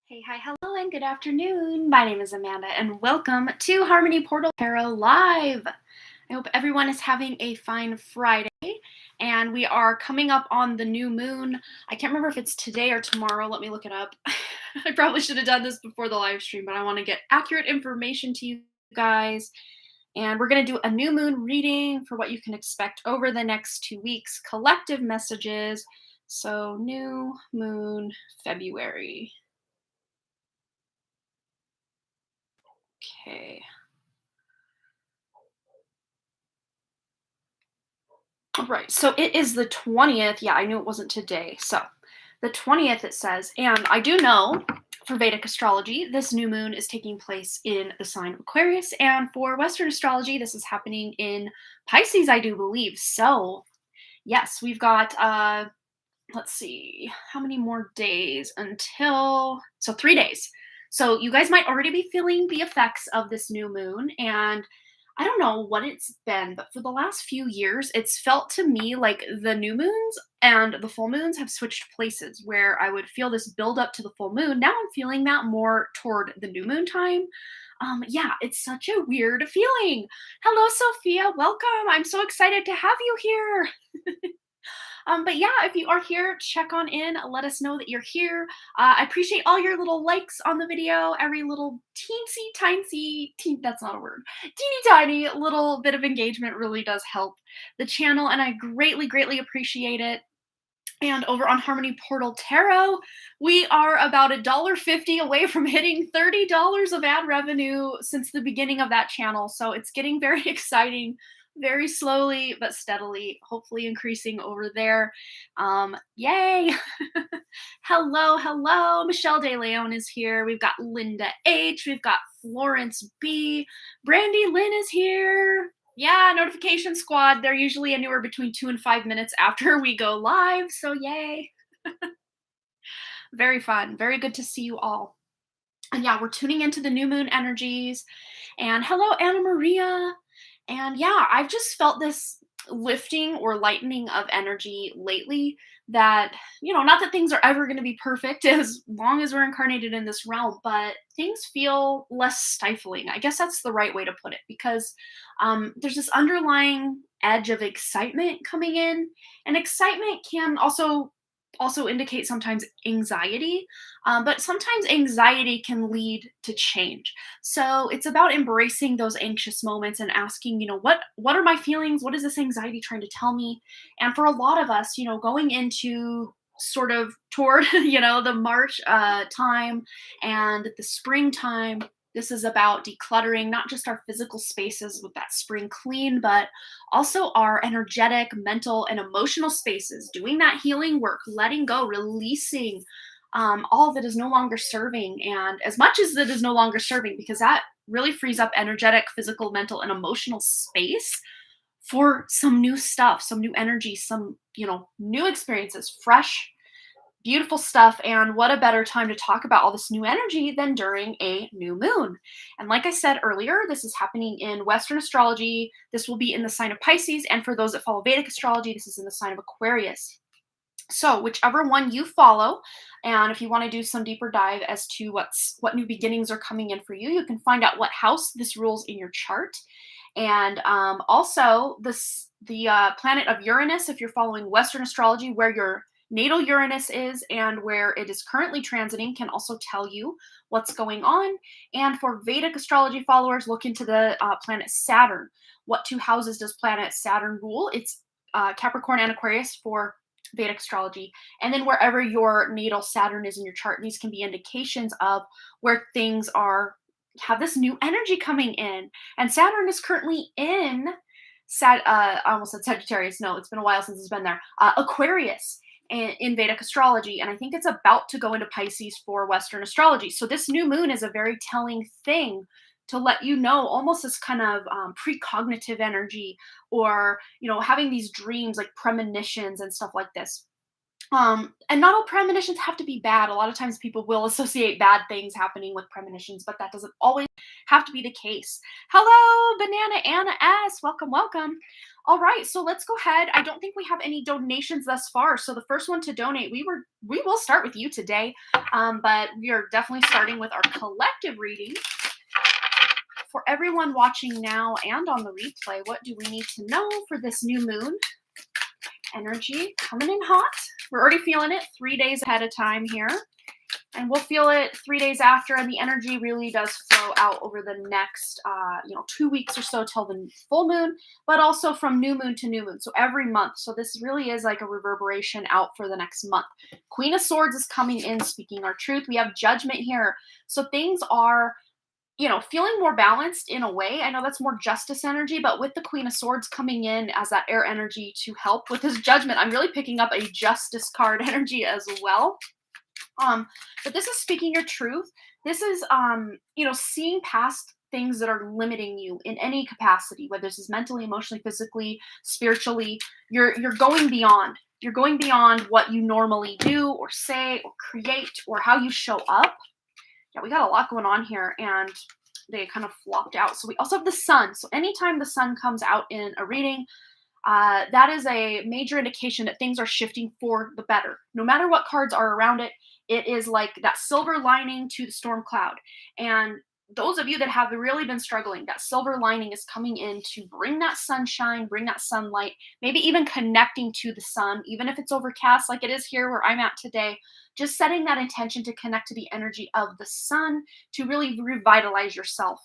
Hey, hi, hello, and good afternoon. My name is Amanda, and welcome to Harmony Portal Tarot Live. I hope everyone is having a fine Friday, and we are coming up on the new moon. I can't remember if it's today or tomorrow. Let me look it up. I probably should have done this before the live stream, but I want to get accurate information to you guys. And we're going to do a new moon reading for what you can expect over the next 2 weeks, collective messages. So, new moon, February. Okay. All right, so it is the 20th. Yeah, I knew it wasn't today. So the 20th, it says, and I do know for Vedic astrology, this new moon is taking place in the sign of Aquarius. And for Western astrology, this is happening in Pisces, I do believe. So, yes, we've got, let's see, how many more days until, so 3 days. So you guys might already be feeling the effects of this new moon. And I don't know what it's been, but for the last few years, it's felt to me like the new moons and the full moons have switched places where I would feel this build up to the full moon. Now I'm feeling that more toward the new moon time. Yeah, it's such a weird feeling. Hello, Sophia. Welcome. I'm so excited to have you here. But yeah, if you are here, check on in. Let us know that you're here. I appreciate all your little likes on the video. Every little that's not a word, teeny tiny little bit of engagement really does help the channel, and I greatly, greatly appreciate it. And over on Harmony Portal Tarot, we are about $1.50 away from hitting $30 of ad revenue since the beginning of that channel. So it's getting very exciting, very slowly but steadily, hopefully increasing over there. Yay! Hello, hello. Michelle De Leon is here. We've got Linda H. We've got Florence B. Brandy Lynn is here. Yeah, notification squad. They're usually anywhere between 2 and 5 minutes after we go live. So yay. Very fun. Very good to see you all. And yeah, we're tuning into the new moon energies. And hello, Anna Maria. And yeah, I've just felt this lifting or lightening of energy lately that, not that things are ever going to be perfect as long as we're incarnated in this realm, but things feel less stifling. I guess that's the right way to put it, because there's this underlying edge of excitement coming in, and excitement can also indicate sometimes anxiety, but sometimes anxiety can lead to change. So it's about embracing those anxious moments and asking, what are my feelings? What is this anxiety trying to tell me? And for a lot of us, going into sort of toward the March time and the springtime, this is about decluttering not just our physical spaces with that spring clean, but also our energetic, mental, and emotional spaces, doing that healing work, letting go, releasing all that is no longer serving, and as much as that is no longer serving, because that really frees up energetic, physical, mental, and emotional space for some new stuff, some new energy, some new experiences, fresh, beautiful stuff. And what a better time to talk about all this new energy than during a new moon. And like I said earlier, this is happening in Western astrology. This will be in the sign of Pisces, and for those that follow Vedic astrology, this is in the sign of Aquarius. So whichever one you follow, and if you want to do some deeper dive as to what new beginnings are coming in for you, you can find out what house this rules in your chart. And also the planet of Uranus, if you're following Western astrology, where your natal Uranus is and where it is currently transiting, can also tell you what's going on. And for Vedic astrology followers, look into the planet Saturn. What two houses does planet Saturn rule? It's Capricorn and Aquarius for Vedic astrology. And then wherever your natal Saturn is in your chart, these can be indications of where things have this new energy coming in. And Saturn is currently in I almost said Sagittarius. No, it's been a while since it's been there. Aquarius in Vedic astrology, and I think it's about to go into Pisces for Western astrology. So this new moon is a very telling thing to let you know, almost this kind of precognitive energy, or having these dreams, like premonitions and stuff like this. And not all premonitions have to be bad. A lot of times people will associate bad things happening with premonitions, but that doesn't always have to be the case. Hello, Banana Anna S. Welcome, welcome. All right, so let's go ahead. I don't think we have any donations thus far. So the first one to donate, we will start with you today, but we are definitely starting with our collective reading. For everyone watching now and on the replay, what do we need to know for this new moon? Energy coming in hot. We're already feeling it 3 days ahead of time here. And we'll feel it 3 days after. And the energy really does flow out over the next, 2 weeks or so till the full moon, but also from new moon to new moon. So every month. So this really is like a reverberation out for the next month. Queen of Swords is coming in, speaking our truth. We have Judgment here. So things are feeling more balanced in a way. I know that's more justice energy, but with the Queen of Swords coming in as that air energy to help with his judgment, I'm really picking up a justice card energy as well. But this is speaking your truth. This is, seeing past things that are limiting you in any capacity, whether this is mentally, emotionally, physically, spiritually. You're going beyond. You're going beyond what you normally do or say or create or how you show up. Yeah, we got a lot going on here, and they kind of flopped out. So we also have the sun. So anytime the sun comes out in a reading, that is a major indication that things are shifting for the better. No matter what cards are around it, it is like that silver lining to the storm cloud. And those of you that have really been struggling, that silver lining is coming in to bring that sunshine, bring that sunlight, maybe even connecting to the sun, even if it's overcast like it is here where I'm at today. Just setting that intention to connect to the energy of the sun to really revitalize yourself.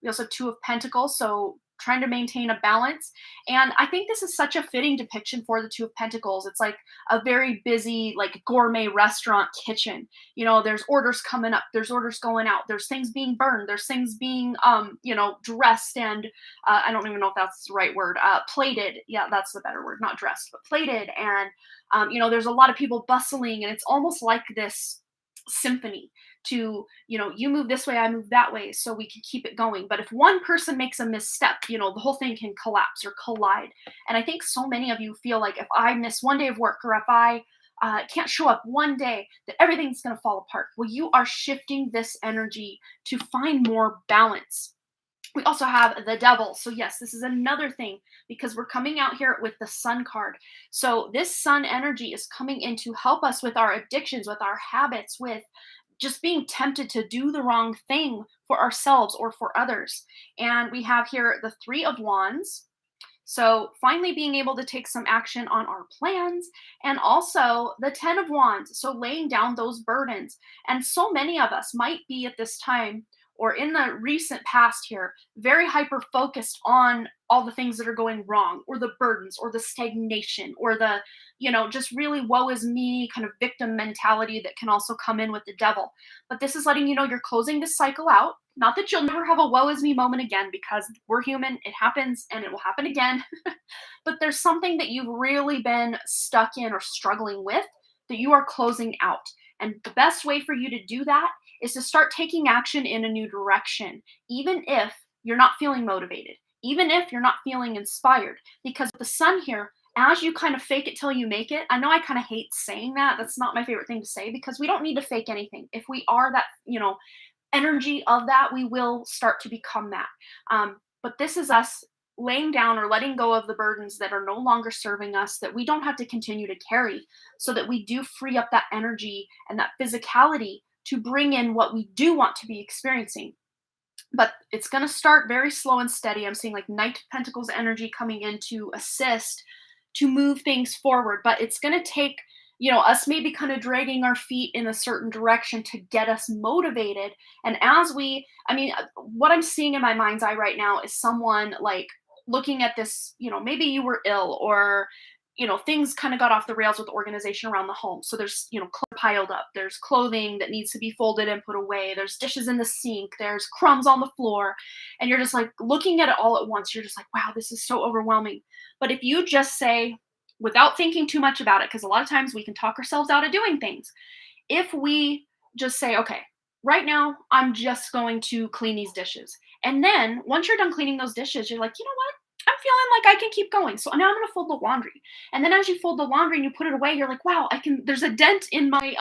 We also have Two of Pentacles, so trying to maintain a balance. And I think this is such a fitting depiction for the Two of Pentacles. It's like a very busy, like gourmet restaurant kitchen. There's orders coming up, there's orders going out, there's things being burned, there's things being, dressed and I don't even know if that's the right word, plated. Yeah, that's the better word, not dressed, but plated. And, there's a lot of people bustling, and it's almost like this symphony to, you move this way, I move that way, so we can keep it going. But if one person makes a misstep, the whole thing can collapse or collide. And I think so many of you feel like if I miss one day of work, or if I can't show up one day, that everything's going to fall apart. Well, you are shifting this energy to find more balance. We also have the devil. So yes, this is another thing, because we're coming out here with the sun card. So this sun energy is coming in to help us with our addictions, with our habits, with just being tempted to do the wrong thing for ourselves or for others. And we have here the Three of Wands. So finally being able to take some action on our plans, and also the Ten of Wands. So laying down those burdens. And so many of us might be at this time, or in the recent past here, very hyper focused on all the things that are going wrong, or the burdens, or the stagnation, or the, just really woe is me kind of victim mentality that can also come in with the devil. But this is letting you know you're closing this cycle out. Not that you'll never have a woe is me moment again, because we're human, it happens and it will happen again. But there's something that you've really been stuck in or struggling with that you are closing out. And the best way for you to do that is to start taking action in a new direction, even if you're not feeling motivated, even if you're not feeling inspired. Because the sun here, as you kind of fake it till you make it, I know I kind of hate saying that. That's not my favorite thing to say, because we don't need to fake anything. If we are that, energy of that, we will start to become that. But this is us laying down or letting go of the burdens that are no longer serving us, that we don't have to continue to carry, so that we do free up that energy and that physicality to bring in what we do want to be experiencing. But it's going to start very slow and steady. I'm seeing like Knight of Pentacles energy coming in to assist, to move things forward. But it's going to take, us maybe kind of dragging our feet in a certain direction to get us motivated. And what I'm seeing in my mind's eye right now is someone like looking at this, maybe you were ill, or things kind of got off the rails with the organization around the home. So there's, piled up. There's clothing that needs to be folded and put away. There's dishes in the sink. There's crumbs on the floor. And you're just like looking at it all at once. You're just like, wow, this is so overwhelming. But if you just say, without thinking too much about it, because a lot of times we can talk ourselves out of doing things. If we just say, okay, right now, I'm just going to clean these dishes. And then once you're done cleaning those dishes, you're like, you know what? I'm feeling like I can keep going. So now I'm gonna fold the laundry. And then as you fold the laundry and you put it away, you're like, wow, I can, there's a dent in my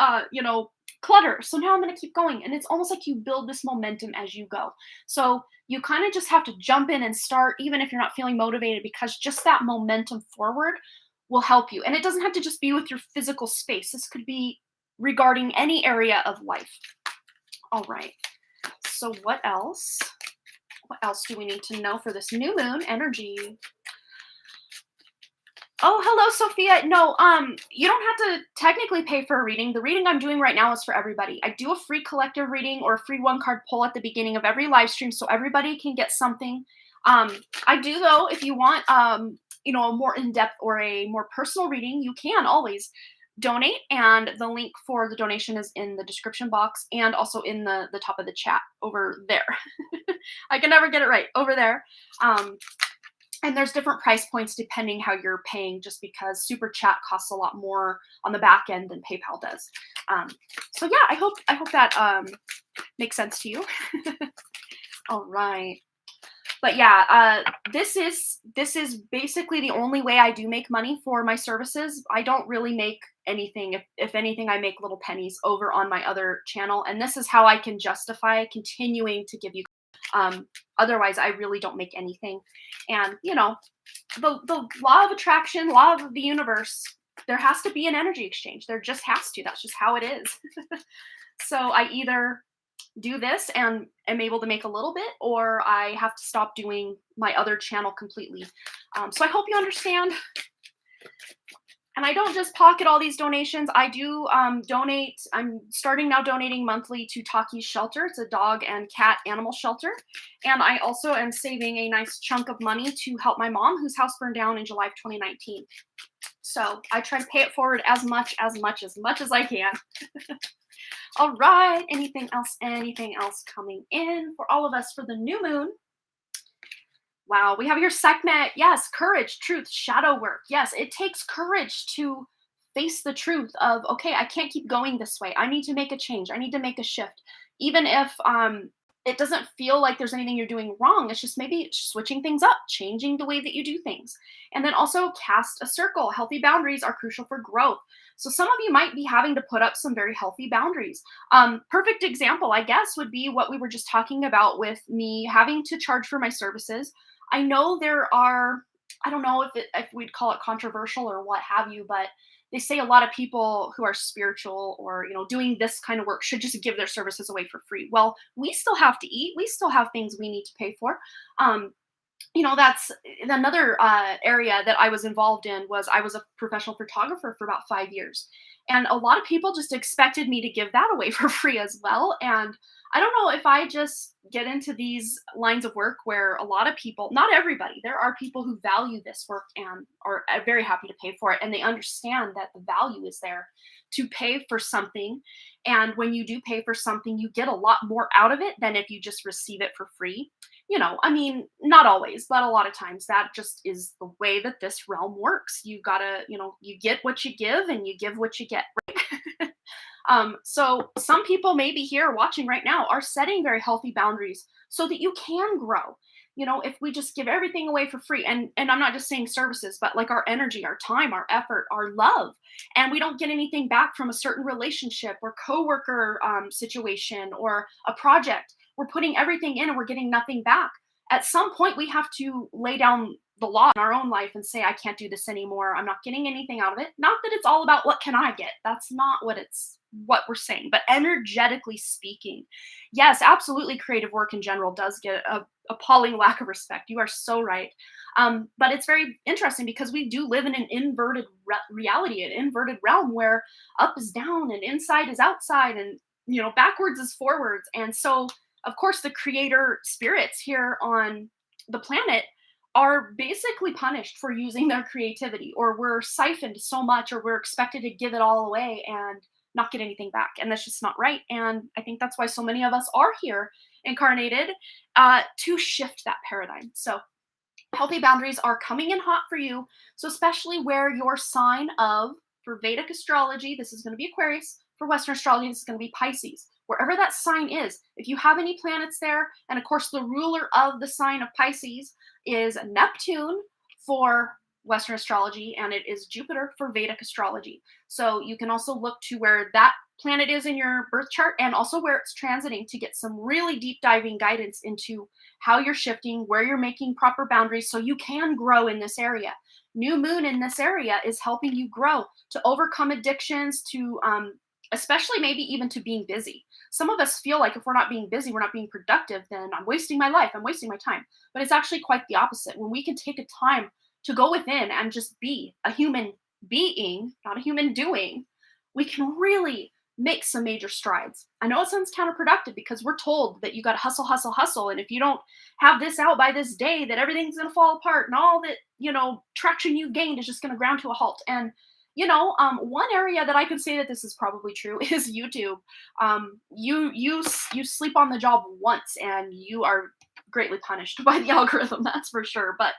clutter. So now I'm gonna keep going. And it's almost like you build this momentum as you go. So you kind of just have to jump in and start, even if you're not feeling motivated, because just that momentum forward will help you. And it doesn't have to just be with your physical space. This could be regarding any area of life. All right. So what else? What else do we need to know for this new moon energy? Oh, hello, Sophia. No, you don't have to technically pay for a reading. The reading I'm doing right now is for everybody. I do a free collective reading or a free one card pull at the beginning of every live stream, so everybody can get something. I do though, if you want, a more in-depth or a more personal reading, you can always donate, and the link for the donation is in the description box and also in the top of the chat over there. I can never get it right, over there. And there's different price points depending how you're paying, just because SuperChat costs a lot more on the back end than PayPal does. So yeah, I hope that makes sense to you. All right. But yeah, this is basically the only way I do make money for my services. I don't really make anything. If anything, I make little pennies over on my other channel, and this is how I can justify continuing to give you. Otherwise, I really don't make anything. And the law of attraction, law of the universe, there has to be an energy exchange. There just has to. That's just how it is. So I either do this and am able to make a little bit, or I have to stop doing my other channel completely. So I hope you understand. And I don't just pocket all these donations. I do donate. I'm starting now donating monthly to Taki's shelter. It's a dog and cat animal shelter. And I also am saving a nice chunk of money to help my mom, whose house burned down in July of 2019. So I try to pay it forward as much as I can. All right. Anything else coming in for all of us for the new moon? Wow, we have your Sekhmet. Yes, courage, truth, shadow work. Yes, it takes courage to face the truth of, okay, I can't keep going this way. I need to make a change. I need to make a shift. Even if it doesn't feel like there's anything you're doing wrong, it's just maybe switching things up, changing the way that you do things. And then also cast a circle. Healthy boundaries are crucial for growth. So some of you might be having to put up some very healthy boundaries. Perfect example, I guess, would be what we were just talking about with me having to charge for my services. I know there are, I don't know if we'd call it controversial or what have you, but they say a lot of people who are spiritual or, doing this kind of work should just give their services away for free. Well, we still have to eat. We still have things we need to pay for. That's another area that I was involved in. Was I was a professional photographer for about 5 years. And a lot of people just expected me to give that away for free as well. And I don't know if I just get into these lines of work where a lot of people, not everybody, there are people who value this work and are very happy to pay for it. And they understand that the value is there to pay for something. And when you do pay for something, you get a lot more out of it than if you just receive it for free. Not always, but a lot of times that just is the way that this realm works. You gotta, you get what you give and you give what you get, right? So some people maybe here watching right now are setting very healthy boundaries so that you can grow. If we just give everything away for free, and I'm not just saying services, but like our energy, our time, our effort, our love, and we don't get anything back from a certain relationship or coworker situation or a project, we're putting everything in and we're getting nothing back. At some point, we have to lay down the law in our own life and say, I can't do this anymore. I'm not getting anything out of it. Not that it's all about what can I get. That's not what we're saying, but energetically speaking, yes, absolutely. Creative work in general does get a appalling lack of respect. You are so right. But it's very interesting because we do live in an inverted reality, an inverted realm where up is down and inside is outside and, backwards is forwards. And so, of course, the creator spirits here on the planet are basically punished for using their creativity, or we're siphoned so much, or we're expected to give it all away and not get anything back. And that's just not right. And I think that's why so many of us are here incarnated to shift that paradigm. So healthy boundaries are coming in hot for you. So especially where your sign of, for Vedic astrology, this is going to be Aquarius. For Western astrology, this is going to be Pisces. Wherever that sign is, if you have any planets there, and of course the ruler of the sign of Pisces is Neptune for Western astrology, and it is Jupiter for Vedic astrology. So you can also look to where that planet is in your birth chart and also where it's transiting to get some really deep diving guidance into how you're shifting, where you're making proper boundaries so you can grow in this area. New moon in this area is helping you grow to overcome addictions, to especially maybe even to being busy. Some of us feel like if we're not being busy, we're not being productive, then I'm wasting my life, I'm wasting my time. But it's actually quite the opposite. When we can take a time to go within and just be a human being, not a human doing, we can really make some major strides. I know it sounds counterproductive because we're told that you got to hustle, hustle, hustle. And if you don't have this out by this day, that everything's going to fall apart and all that, traction you've gained is just going to ground to a halt. And one area that I could say that this is probably true is YouTube. You sleep on the job once and you are greatly punished by the algorithm, that's for sure. But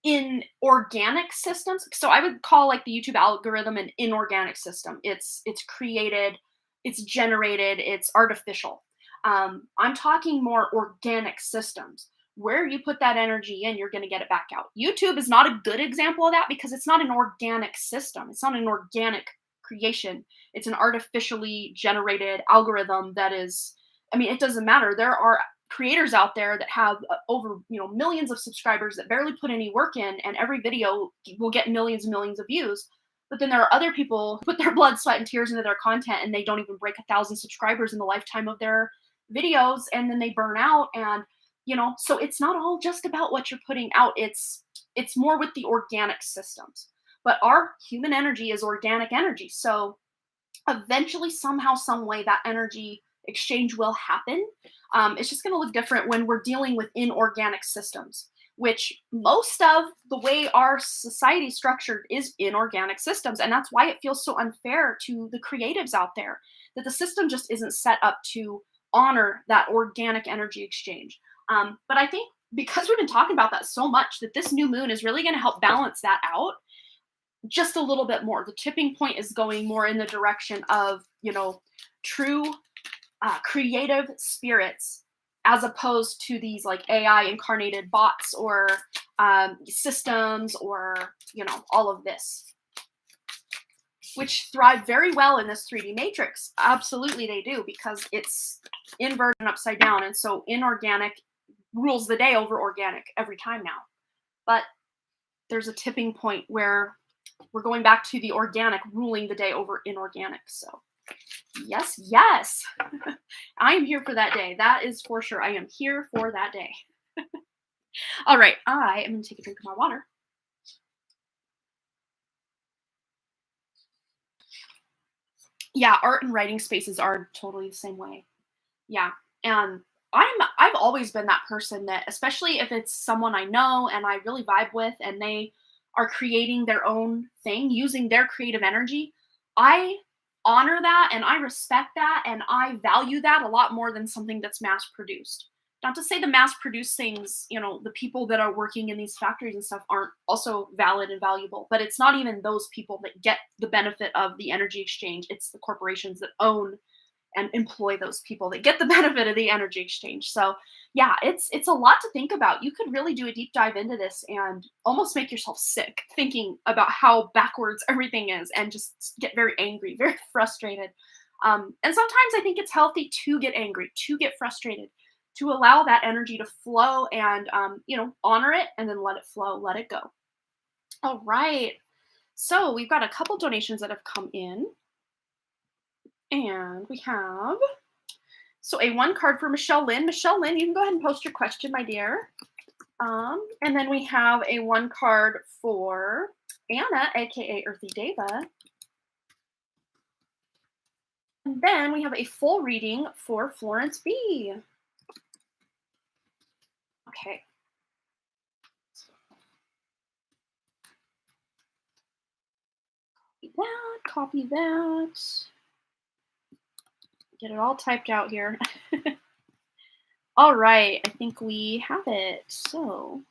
in organic systems, so I would call like the YouTube algorithm an inorganic system. It's created, it's generated, it's artificial. I'm talking more organic systems. Where you put that energy in, you're going to get it back out. YouTube is not a good example of that because it's not an organic system. It's not an organic creation. It's an artificially generated algorithm that is, it doesn't matter. There are creators out there that have over millions of subscribers that barely put any work in, and every video will get millions and millions of views. But then there are other people who put their blood, sweat, and tears into their content, and they don't even break 1,000 subscribers in the lifetime of their videos, and then they burn out. And so it's not all just about what you're putting out. It's more with the organic systems. But our human energy is organic energy. So eventually, somehow, some way, that energy exchange will happen. It's just going to look different when we're dealing with inorganic systems, which most of the way our society is structured is inorganic systems. And that's why it feels so unfair to the creatives out there, that the system just isn't set up to honor that organic energy exchange. But I think because we've been talking about that so much, that this new moon is really going to help balance that out just a little bit more. The tipping point is going more in the direction of, true creative spirits, as opposed to these like AI incarnated bots or systems or, all of this, which thrive very well in this 3D matrix. Absolutely they do, because it's inverted and upside down. And so inorganic rules the day over organic every time now. But there's a tipping point where we're going back to the organic ruling the day over inorganic. So yes, I am here for that day. That is for sure. I am here for that day. All right, I am going to take a drink of my water. Yeah, art and writing spaces are totally the same way. Yeah, and I've always been that person that, especially if it's someone I know and I really vibe with and they are creating their own thing using their creative energy, I honor that and I respect that and I value that a lot more than something that's mass produced. Not to say the mass produced things, the people that are working in these factories and stuff aren't also valid and valuable, but it's not even those people that get the benefit of the energy exchange. It's the corporations that own and employ those people that get the benefit of the energy exchange. So yeah, it's a lot to think about. You could really do a deep dive into this and almost make yourself sick thinking about how backwards everything is and just get very angry, very frustrated. And sometimes I think it's healthy to get angry, to get frustrated, to allow that energy to flow and, honor it and then let it flow, let it go. All right. So we've got a couple donations that have come in. And we have, a 1 card for Michelle Lynn. Michelle Lynn, you can go ahead and post your question, my dear. And then we have a 1 card for Anna, aka Earthy Deva. And then we have a full reading for Florence B. Okay. Copy that. Get it all typed out here. All right, I think we have it. So,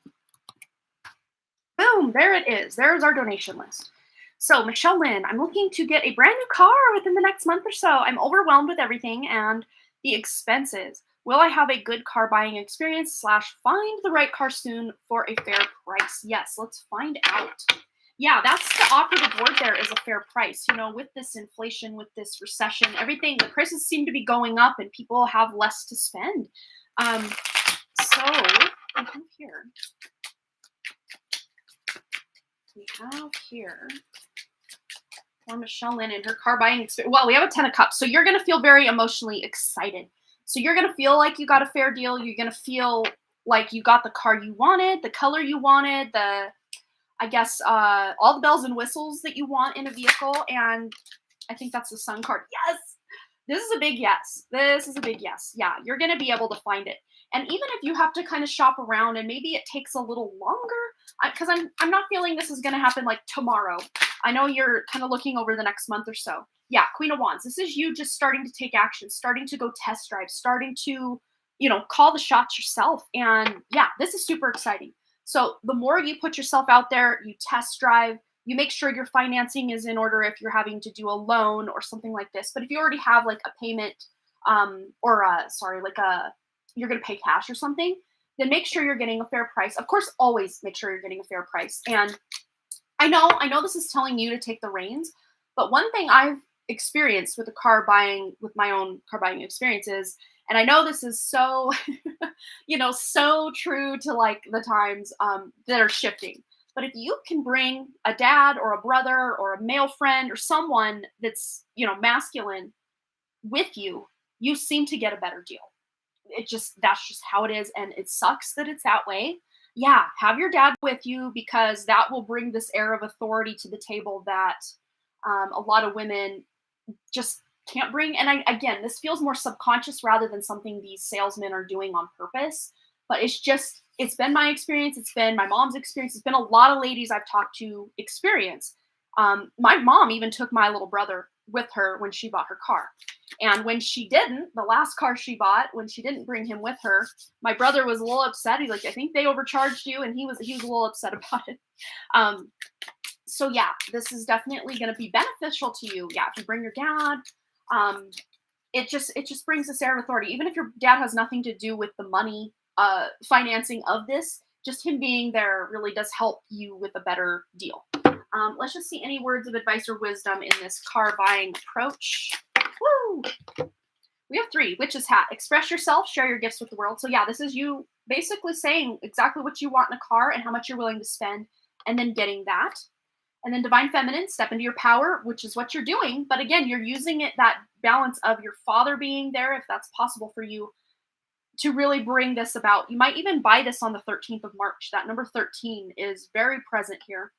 boom, there it is. There's our donation list. So, Michelle Lynn, I'm looking to get a brand new car within the next month or so. I'm overwhelmed with everything and the expenses. Will I have a good car buying experience slash find the right car soon for a fair price? Yes, let's find out. Yeah, that's the operative word there, is a fair price. You know, with this inflation, with this recession, everything, the prices seem to be going up and people have less to spend. So we have here, for Michelle Lynn and her car buying experience. Well, we have a 10 of cups. So you're going to feel very emotionally excited. So you're going to feel like you got a fair deal. You're going to feel like you got the car you wanted, the color you wanted, I guess, all the bells and whistles that you want in a vehicle. And I think that's the sun card. Yes. This is a big yes. This is a big yes. Yeah, you're going to be able to find it. And even if you have to kind of shop around and maybe it takes a little longer, because I'm not feeling this is going to happen like tomorrow. I know you're kind of looking over the next month or so. Yeah, Queen of Wands. This is you just starting to take action, starting to go test drive, starting to, call the shots yourself. And yeah, this is super exciting. So the more you put yourself out there, you test drive, you make sure your financing is in order if you're having to do a loan or something like this. But if you already have like a payment, you're going to pay cash or something, then make sure you're getting a fair price. Of course, always make sure you're getting a fair price. And I know this is telling you to take the reins, but one thing I've experienced with with my own car buying experiences, and I know this is so, so true to like the times that are shifting. But if you can bring a dad or a brother or a male friend or someone that's, masculine with you, you seem to get a better deal. That's just how it is. And it sucks that it's that way. Yeah, have your dad with you, because that will bring this air of authority to the table that a lot of women just can't bring. And again, this feels more subconscious rather than something these salesmen are doing on purpose. But it's been my experience. It's been my mom's experience. It's been a lot of ladies I've talked to experience. My mom even took my little brother with her when she bought her car. And when she didn't, the last car she bought, when she didn't bring him with her, my brother was a little upset. He's like, I think they overcharged you. And he was a little upset about it. So yeah, this is definitely going to be beneficial to you. Yeah, if you bring your dad, it just brings this air of authority. Even if your dad has nothing to do with the money financing of this, just him being there really does help you with a better deal. Let's just see any words of advice or wisdom in this car buying approach. Woo! We have 3. Witch's hat. Express yourself, share your gifts with the world. So yeah, this is you basically saying exactly what you want in a car and how much you're willing to spend, and then getting that. And then Divine Feminine, step into your power, which is what you're doing. But again, you're using that balance of your father being there, if that's possible for you, to really bring this about. You might even buy this on the 13th of March. That number 13 is very present here.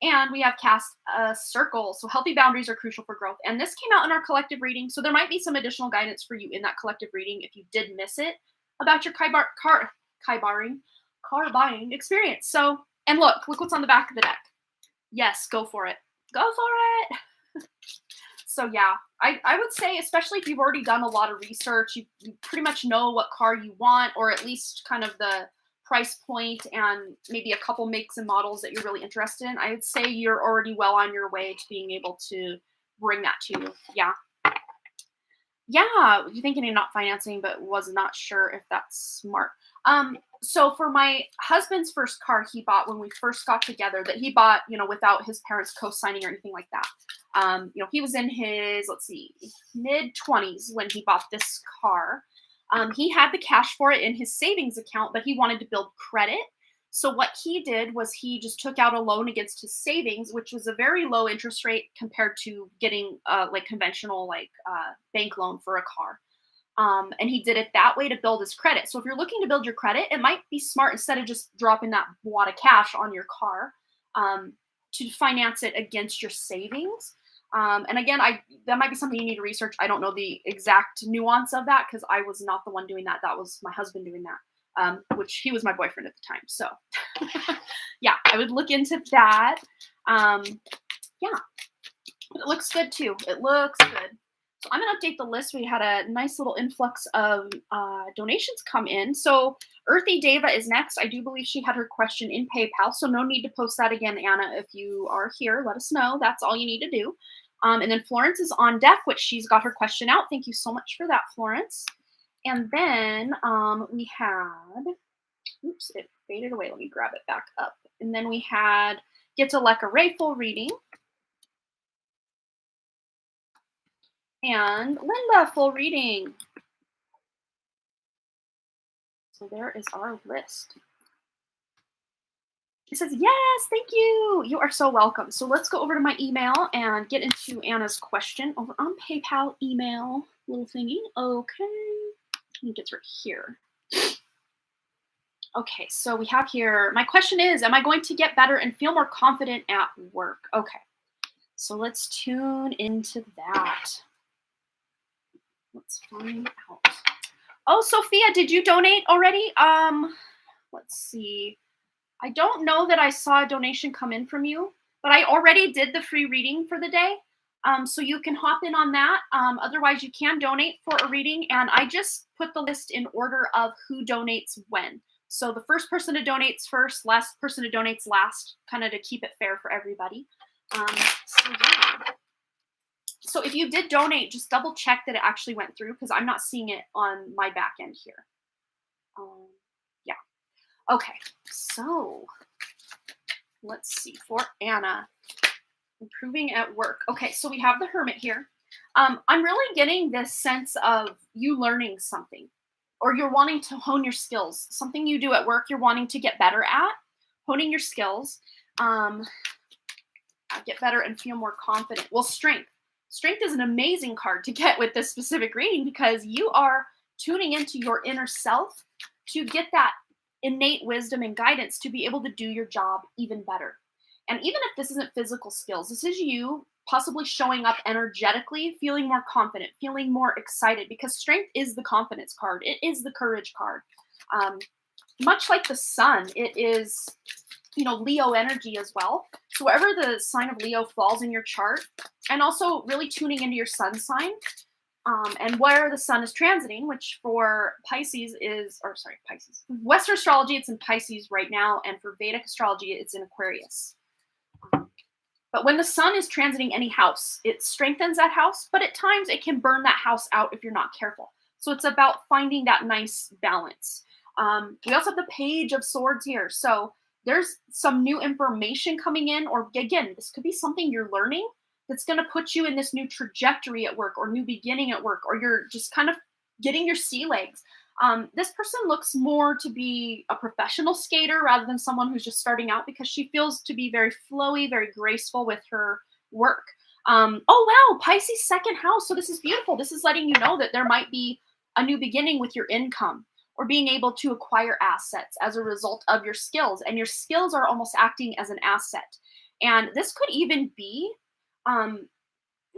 And we have cast a circle. So healthy boundaries are crucial for growth. And this came out in our collective reading. So there might be some additional guidance for you in that collective reading if you did miss it about your car buying experience. So, and look what's on the back of the deck. Yes, go for it. Go for it. So yeah, I would say, especially if you've already done a lot of research, you pretty much know what car you want, or at least kind of the price point and maybe a couple makes and models that you're really interested in, I would say you're already well on your way to being able to bring that to you. Yeah. Yeah, you're thinking of not financing, but was not sure if that's smart. So for my husband's first car he bought when we first got together, that he bought, without his parents co-signing or anything like that. He was in his, mid-20s when he bought this car. He had the cash for it in his savings account, but he wanted to build credit. So what he did was he just took out a loan against his savings, which was a very low interest rate compared to getting conventional bank loan for a car. And he did it that way to build his credit. So if you're looking to build your credit, it might be smart, instead of just dropping that wad of cash on your car, to finance it against your savings. And again, that might be something you need to research. I don't know the exact nuance of that, because I was not the one doing that. That was my husband doing that, which he was my boyfriend at the time. So yeah, I would look into that. Yeah, it looks good too. It looks good. So I'm going to update the list. We had a nice little influx of donations come in. So Earthy Deva is next. I do believe she had her question in PayPal, so no need to post that again, Anna. If you are here, let us know. That's all you need to do. And then Florence is on deck, which she's got her question out. Thank you so much for that, Florence. And then we had, oops, it faded away. Let me grab it back up. And then we had Get to Like a Rayful reading. And Linda, full reading. So there is our list. It says, yes, thank you. You are so welcome. So let's go over to my email and get into Anna's question over on PayPal email little thingy. Okay. I think it's right here. Okay, so we have here, my question is, am I going to get better and feel more confident at work? Okay, so let's tune into that. Let's find out. Oh, Sophia, did you donate already? Let's see. I don't know that I saw a donation come in from you, but I already did the free reading for the day. So you can hop in on that. Otherwise, you can donate for a reading. And I just put the list in order of who donates when. So the first person to donate first, last person to donate last, kind of to keep it fair for everybody. Yeah. So if you did donate, just double check that it actually went through because I'm not seeing it on my back end here. Yeah. Okay, so let's see for Anna. Improving at work. Okay, so we have the Hermit here. I'm really getting this sense of you learning something, or you're wanting to hone your skills. Something you do at work you're wanting to get better at, honing your skills, get better and feel more confident. Well, Strength. Strength is an amazing card to get with this specific reading because you are tuning into your inner self to get that innate wisdom and guidance to be able to do your job even better. And even if this isn't physical skills, this is you possibly showing up energetically, feeling more confident, feeling more excited, because Strength is the confidence card. It is the courage card. Much like the sun, it is, Leo energy as well. So wherever the sign of Leo falls in your chart, and also really tuning into your sun sign, and where the sun is transiting, which for Pisces Pisces. Western astrology, it's in Pisces right now, and for Vedic astrology, it's in Aquarius. But when the sun is transiting any house, it strengthens that house, but at times it can burn that house out if you're not careful. So it's about finding that nice balance. We also have the Page of Swords here. So there's some new information coming in, or again, this could be something you're learning that's going to put you in this new trajectory at work or new beginning at work, or you're just kind of getting your sea legs. This person looks more to be a professional skater rather than someone who's just starting out, because she feels to be very flowy, very graceful with her work. Oh, wow, Pisces second house. So this is beautiful. This is letting you know that there might be a new beginning with your income or being able to acquire assets as a result of your skills. And your skills are almost acting as an asset. And this could even be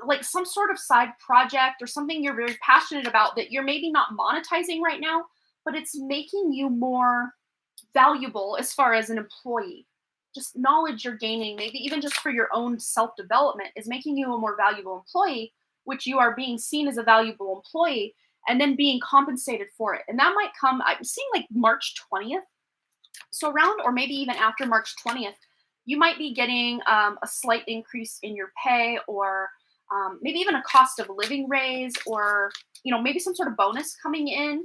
like some sort of side project or something you're very passionate about that you're maybe not monetizing right now, but it's making you more valuable as far as an employee. Just knowledge you're gaining, maybe even just for your own self-development, is making you a more valuable employee, which you are being seen as a valuable employee and then being compensated for it. And that might come, I'm seeing like March 20th. So around, or maybe even after March 20th, you might be getting a slight increase in your pay, or maybe even a cost of living raise, or maybe some sort of bonus coming in.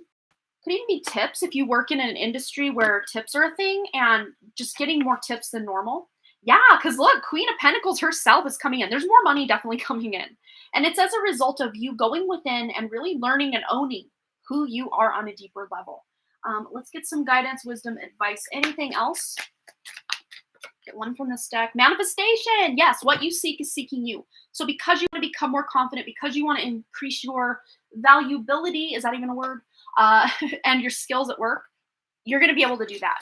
Could even be tips if you work in an industry where tips are a thing, and just getting more tips than normal. Yeah, because look, Queen of Pentacles herself is coming in. There's more money definitely coming in. And it's as a result of you going within and really learning and owning who you are on a deeper level. Let's get some guidance, wisdom, advice. Anything else? Get one from this deck. Manifestation. Yes, what you seek is seeking you. So because you want to become more confident, because you want to increase your valuability, is that even a word? And your skills at work, you're going to be able to do that.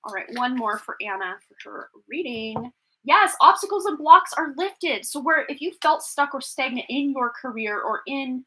All right, one more for Anna for her reading. Yes, obstacles and blocks are lifted. So if you felt stuck or stagnant in your career, or in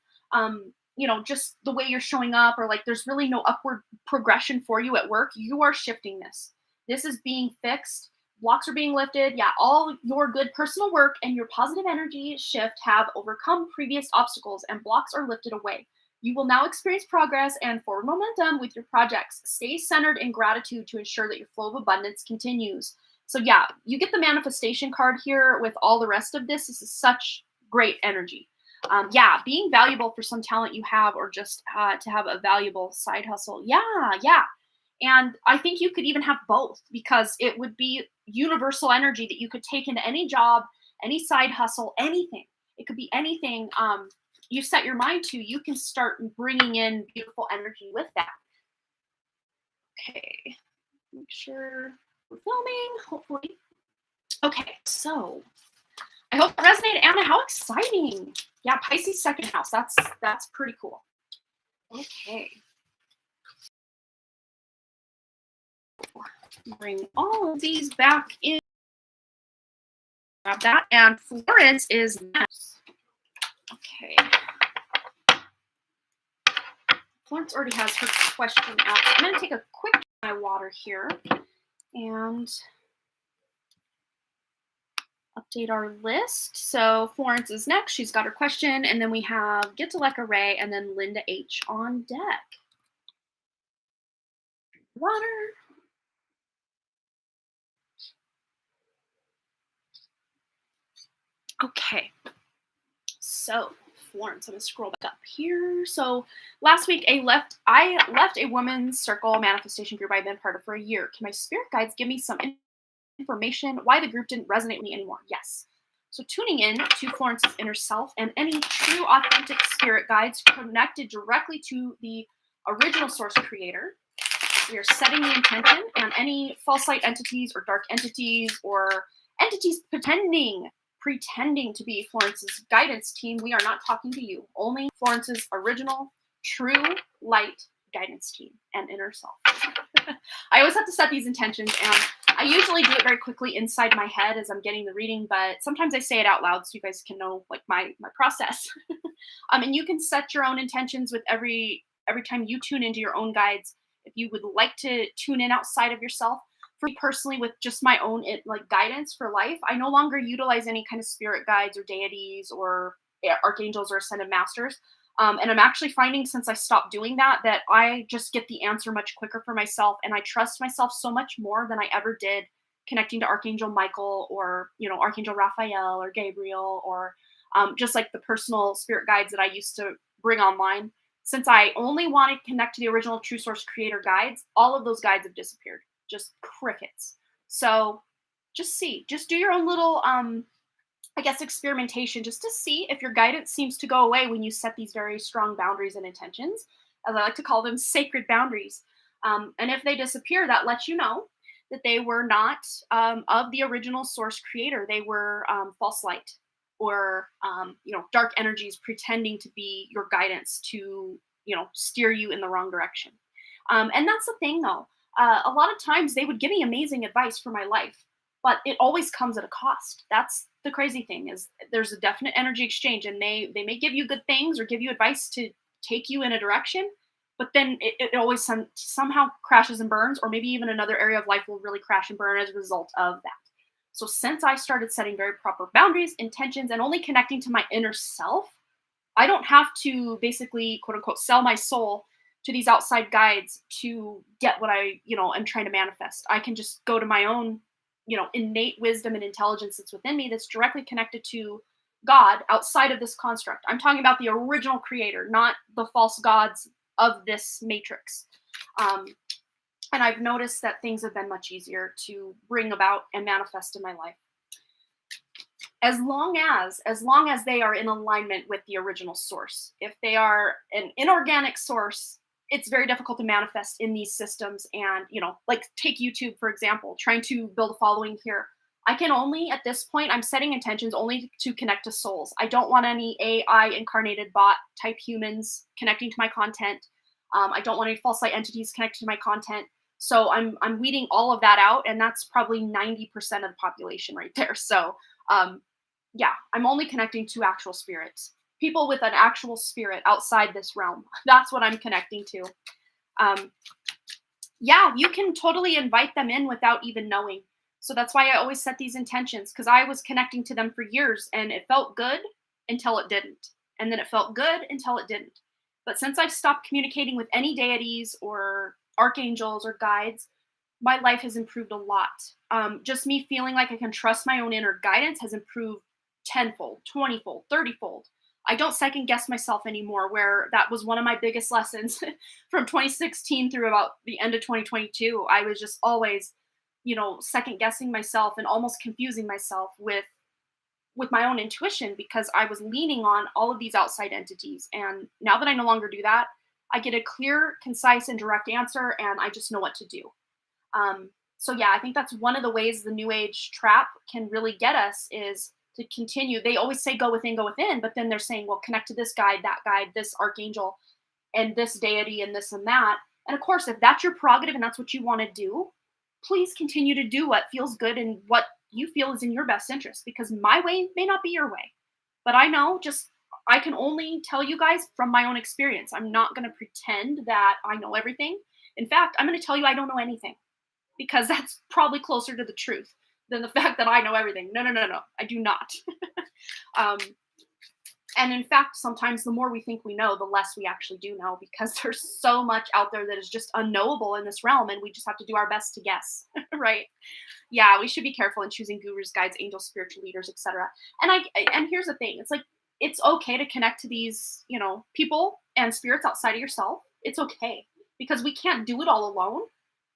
just the way you're showing up, or like there's really no upward progression for you at work, you are shifting this. This is being fixed. Blocks are being lifted. Yeah, all your good personal work and your positive energy shift have overcome previous obstacles, and blocks are lifted away. You will now experience progress and forward momentum with your projects. Stay centered in gratitude to ensure that your flow of abundance continues. So yeah, you get the manifestation card here with all the rest of this. This is such great energy. Yeah, being valuable for some talent you have, or just to have a valuable side hustle. Yeah, yeah. And I think you could even have both, because it would be universal energy that you could take into any job, any side hustle, anything. It could be anything you set your mind to. You can start bringing in beautiful energy with that. Okay, make sure we're filming, hopefully. Okay, so I hope it resonated. Anna, how exciting. Yeah, Pisces second house. That's pretty cool. Okay. Bring all of these back in. Grab that. And Florence is next. Okay. Florence already has her question out. I'm going to take a quick my water here and update our list. So Florence is next. She's got her question. And then we have Get to Leka Ray and then Linda H on deck. Water. Okay. So Florence, I'm going to scroll back up here. So last week I left a women's circle manifestation group I've been part of for a year. Can my spirit guides give me some information why the group didn't resonate with me anymore? Yes. So tuning in to Florence's inner self and any true authentic spirit guides connected directly to the original source creator. We are setting the intention, and any false light entities or dark entities or entities pretending to be Florence's guidance team, we are not talking to you. Only Florence's original true light guidance team and inner self. I always have to set these intentions, and I usually do it very quickly inside my head as I'm getting the reading, but sometimes I say it out loud so you guys can know like my process. And you can set your own intentions with every time you tune into your own guides. If you would like to tune in outside of yourself, for me personally, with just my own like guidance for life, I no longer utilize any kind of spirit guides or deities or archangels or ascended masters. And I'm actually finding, since I stopped doing that, that I just get the answer much quicker for myself, and I trust myself so much more than I ever did connecting to Archangel Michael or Archangel Raphael or Gabriel or just like the personal spirit guides that I used to bring online. Since I only want to connect to the original true source creator guides, all of those guides have disappeared. Just crickets. So just do your own little, I guess, experimentation, just to see if your guidance seems to go away when you set these very strong boundaries and intentions, as I like to call them, sacred boundaries. And if they disappear, that lets you know that they were not of the original source creator. They were false light, or dark energies pretending to be your guidance to steer you in the wrong direction. And that's the thing, though. A lot of times they would give me amazing advice for my life, but it always comes at a cost. That's the crazy thing, is there's a definite energy exchange, and they may give you good things or give you advice to take you in a direction, but then it always somehow crashes and burns, or maybe even another area of life will really crash and burn as a result of that. So since I started setting very proper boundaries, intentions, and only connecting to my inner self, I don't have to basically, quote unquote, sell my soul to these outside guides to get what I, am trying to manifest. I can just go to my own, innate wisdom and intelligence that's within me, that's directly connected to God outside of this construct. I'm talking about the original creator, not the false gods of this matrix. And I've noticed that things have been much easier to bring about and manifest in my life. As long as they are in alignment with the original source. If they are an inorganic source, it's very difficult to manifest in these systems. And, like take YouTube, for example, trying to build a following here. I can only, at this point, I'm setting intentions only to connect to souls. I don't want any AI incarnated bot type humans connecting to my content. I don't want any false light entities connected to my content. So I'm weeding all of that out, and that's probably 90% of the population right there. So yeah, I'm only connecting to actual spirits. People with an actual spirit outside this realm. That's what I'm connecting to. Yeah, you can totally invite them in without even knowing. So that's why I always set these intentions, because I was connecting to them for years, and it felt good until it didn't. And then it felt good until it didn't. But since I've stopped communicating with any deities or archangels or guides, my life has improved a lot. Just me feeling like I can trust my own inner guidance has improved tenfold, 20-fold, 30-fold. I don't second guess myself anymore, where that was one of my biggest lessons from 2016 through about the end of 2022. I was just always, second guessing myself and almost confusing myself with my own intuition because I was leaning on all of these outside entities. And now that I no longer do that, I get a clear, concise, and direct answer, and I just know what to do. So yeah, I think that's one of the ways the new age trap can really get us is to continue. They always say go within, but then they're saying, well, connect to this guide, this archangel, and this deity, and this and that. And of course, if that's your prerogative and that's what you want to do, please continue to do what feels good and what you feel is in your best interest, because my way may not be your way. But I know, just I can only tell you guys from my own experience. I'm not going to pretend that I know everything. In fact, I'm going to tell you I don't know anything, because that's probably closer to the truth than the fact that I know everything. No, no, no, no, I do not. um, and in fact, sometimes the more we think we know, the less we actually do know, because there's so much out there that is just unknowable in this realm, and we just have to do our best to guess, right? Yeah, we should be careful in choosing gurus, guides, angels, spiritual leaders, etc. And here's the thing: it's like it's okay to connect to these, people and spirits outside of yourself. It's okay, because we can't do it all alone,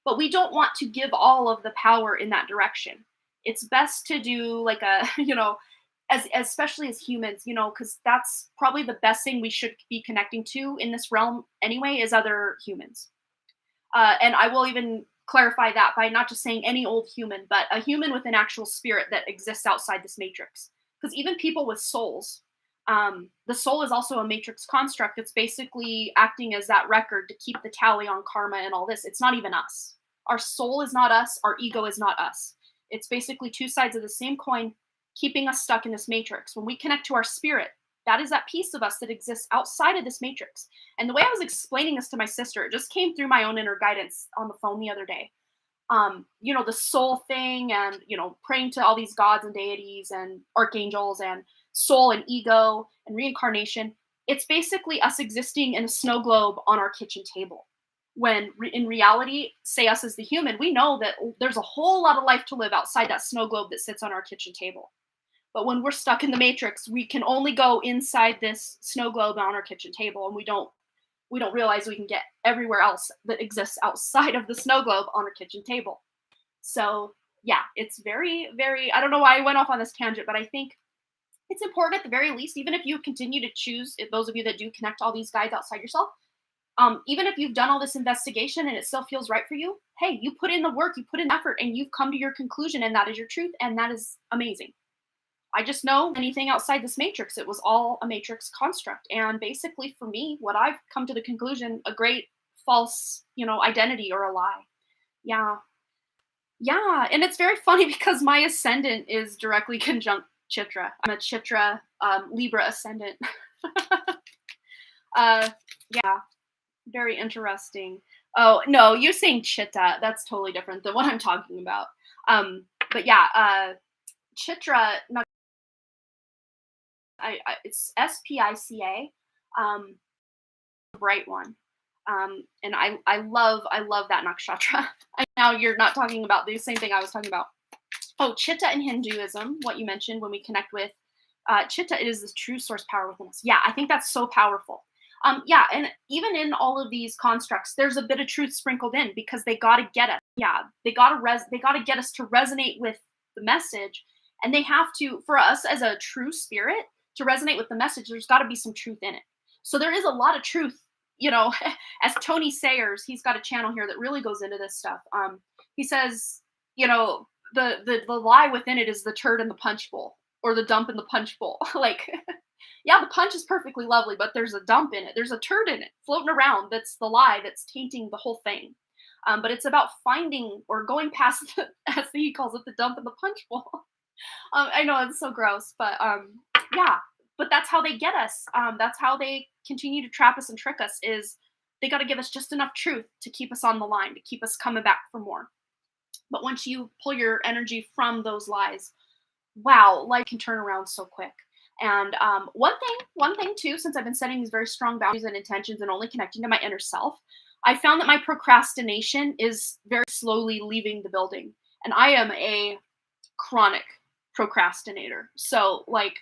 but we don't want to give all of the power in that direction. It's best to do like a, as especially as humans, because that's probably the best thing we should be connecting to in this realm anyway, is other humans. And I will even clarify that by not just saying any old human, but a human with an actual spirit that exists outside this matrix. Because even people with souls, the soul is also a matrix construct. It's basically acting as that record to keep the tally on karma and all this. It's not even us. Our soul is not us. Our ego is not us. It's basically two sides of the same coin, keeping us stuck in this matrix. When we connect to our spirit, that is that piece of us that exists outside of this matrix. And the way I was explaining this to my sister, it just came through my own inner guidance on the phone the other day. The soul thing, and, praying to all these gods and deities and archangels and soul and ego and reincarnation. It's basically us existing in a snow globe on our kitchen table. When in reality, say us as the human, we know that there's a whole lot of life to live outside that snow globe that sits on our kitchen table. But when we're stuck in the matrix, we can only go inside this snow globe on our kitchen table, and we don't realize we can get everywhere else that exists outside of the snow globe on our kitchen table. So yeah, it's very, very, I don't know why I went off on this tangent, but I think it's important at the very least, even if you continue to choose, those of you that do connect all these guides outside yourself, even if you've done all this investigation and it still feels right for you, hey, you put in the work, you put in effort, and you've come to your conclusion, and that is your truth, and that is amazing. I just know anything outside this matrix, it was all a matrix construct. And basically, for me, what I've come to the conclusion, a great false, identity or a lie. Yeah. Yeah. And it's very funny because my ascendant is directly conjunct Chitra. I'm a Chitra Libra ascendant. Yeah. Very interesting. Oh, no, you're saying Chitta. That's totally different than what I'm talking about. But yeah, Chitra, it's SPICA, bright one. And I love that nakshatra. Now you're not talking about the same thing I was talking about. Oh, Chitta in Hinduism, what you mentioned when we connect with Chitta, it is the true source power within us. Yeah, I think that's so powerful. Yeah, and even in all of these constructs, there's a bit of truth sprinkled in, because they got to get us. Yeah, they got to get us to resonate with the message, and they have to, for us as a true spirit to resonate with the message, there's got to be some truth in it. So there is a lot of truth, as Tony Sayers, he's got a channel here that really goes into this stuff. He says, the lie within it is the turd in the punch bowl, or the dump in the punch bowl. Like, yeah, the punch is perfectly lovely, but there's a dump in it. There's a turd in it floating around. That's the lie that's tainting the whole thing. But it's about finding or going past, as he calls it, the dump in the punch bowl. I know it's so gross, but yeah, but that's how they get us. That's how they continue to trap us and trick us, is they got to give us just enough truth to keep us on the line, to keep us coming back for more. But once you pull your energy from those lies, wow, life can turn around so quick. And one thing too, since I've been setting these very strong boundaries and intentions and only connecting to my inner self, I found that my procrastination is very slowly leaving the building. And I am a chronic procrastinator. So like,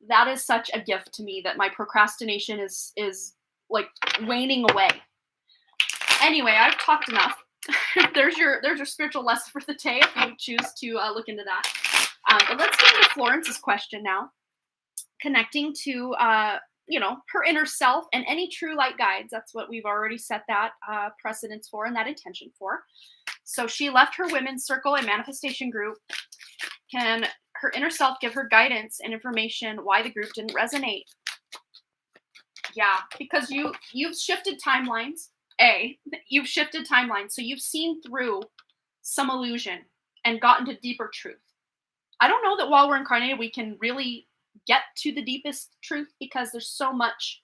That is such a gift to me that my procrastination is like waning away. Anyway, I've talked enough. There's your spiritual lesson for the day if you choose to look into that. But let's get into Florence's question now, connecting to her inner self and any true light guides. That's what we've already set that precedence for and that intention for. So she left her women's circle and manifestation group. Can her inner self give her guidance and information why the group didn't resonate? Yeah, because you've shifted timelines. You've shifted timelines, so you've seen through some illusion and gotten to deeper truth. I don't know that while we're incarnated we can really get to the deepest truth because there's so much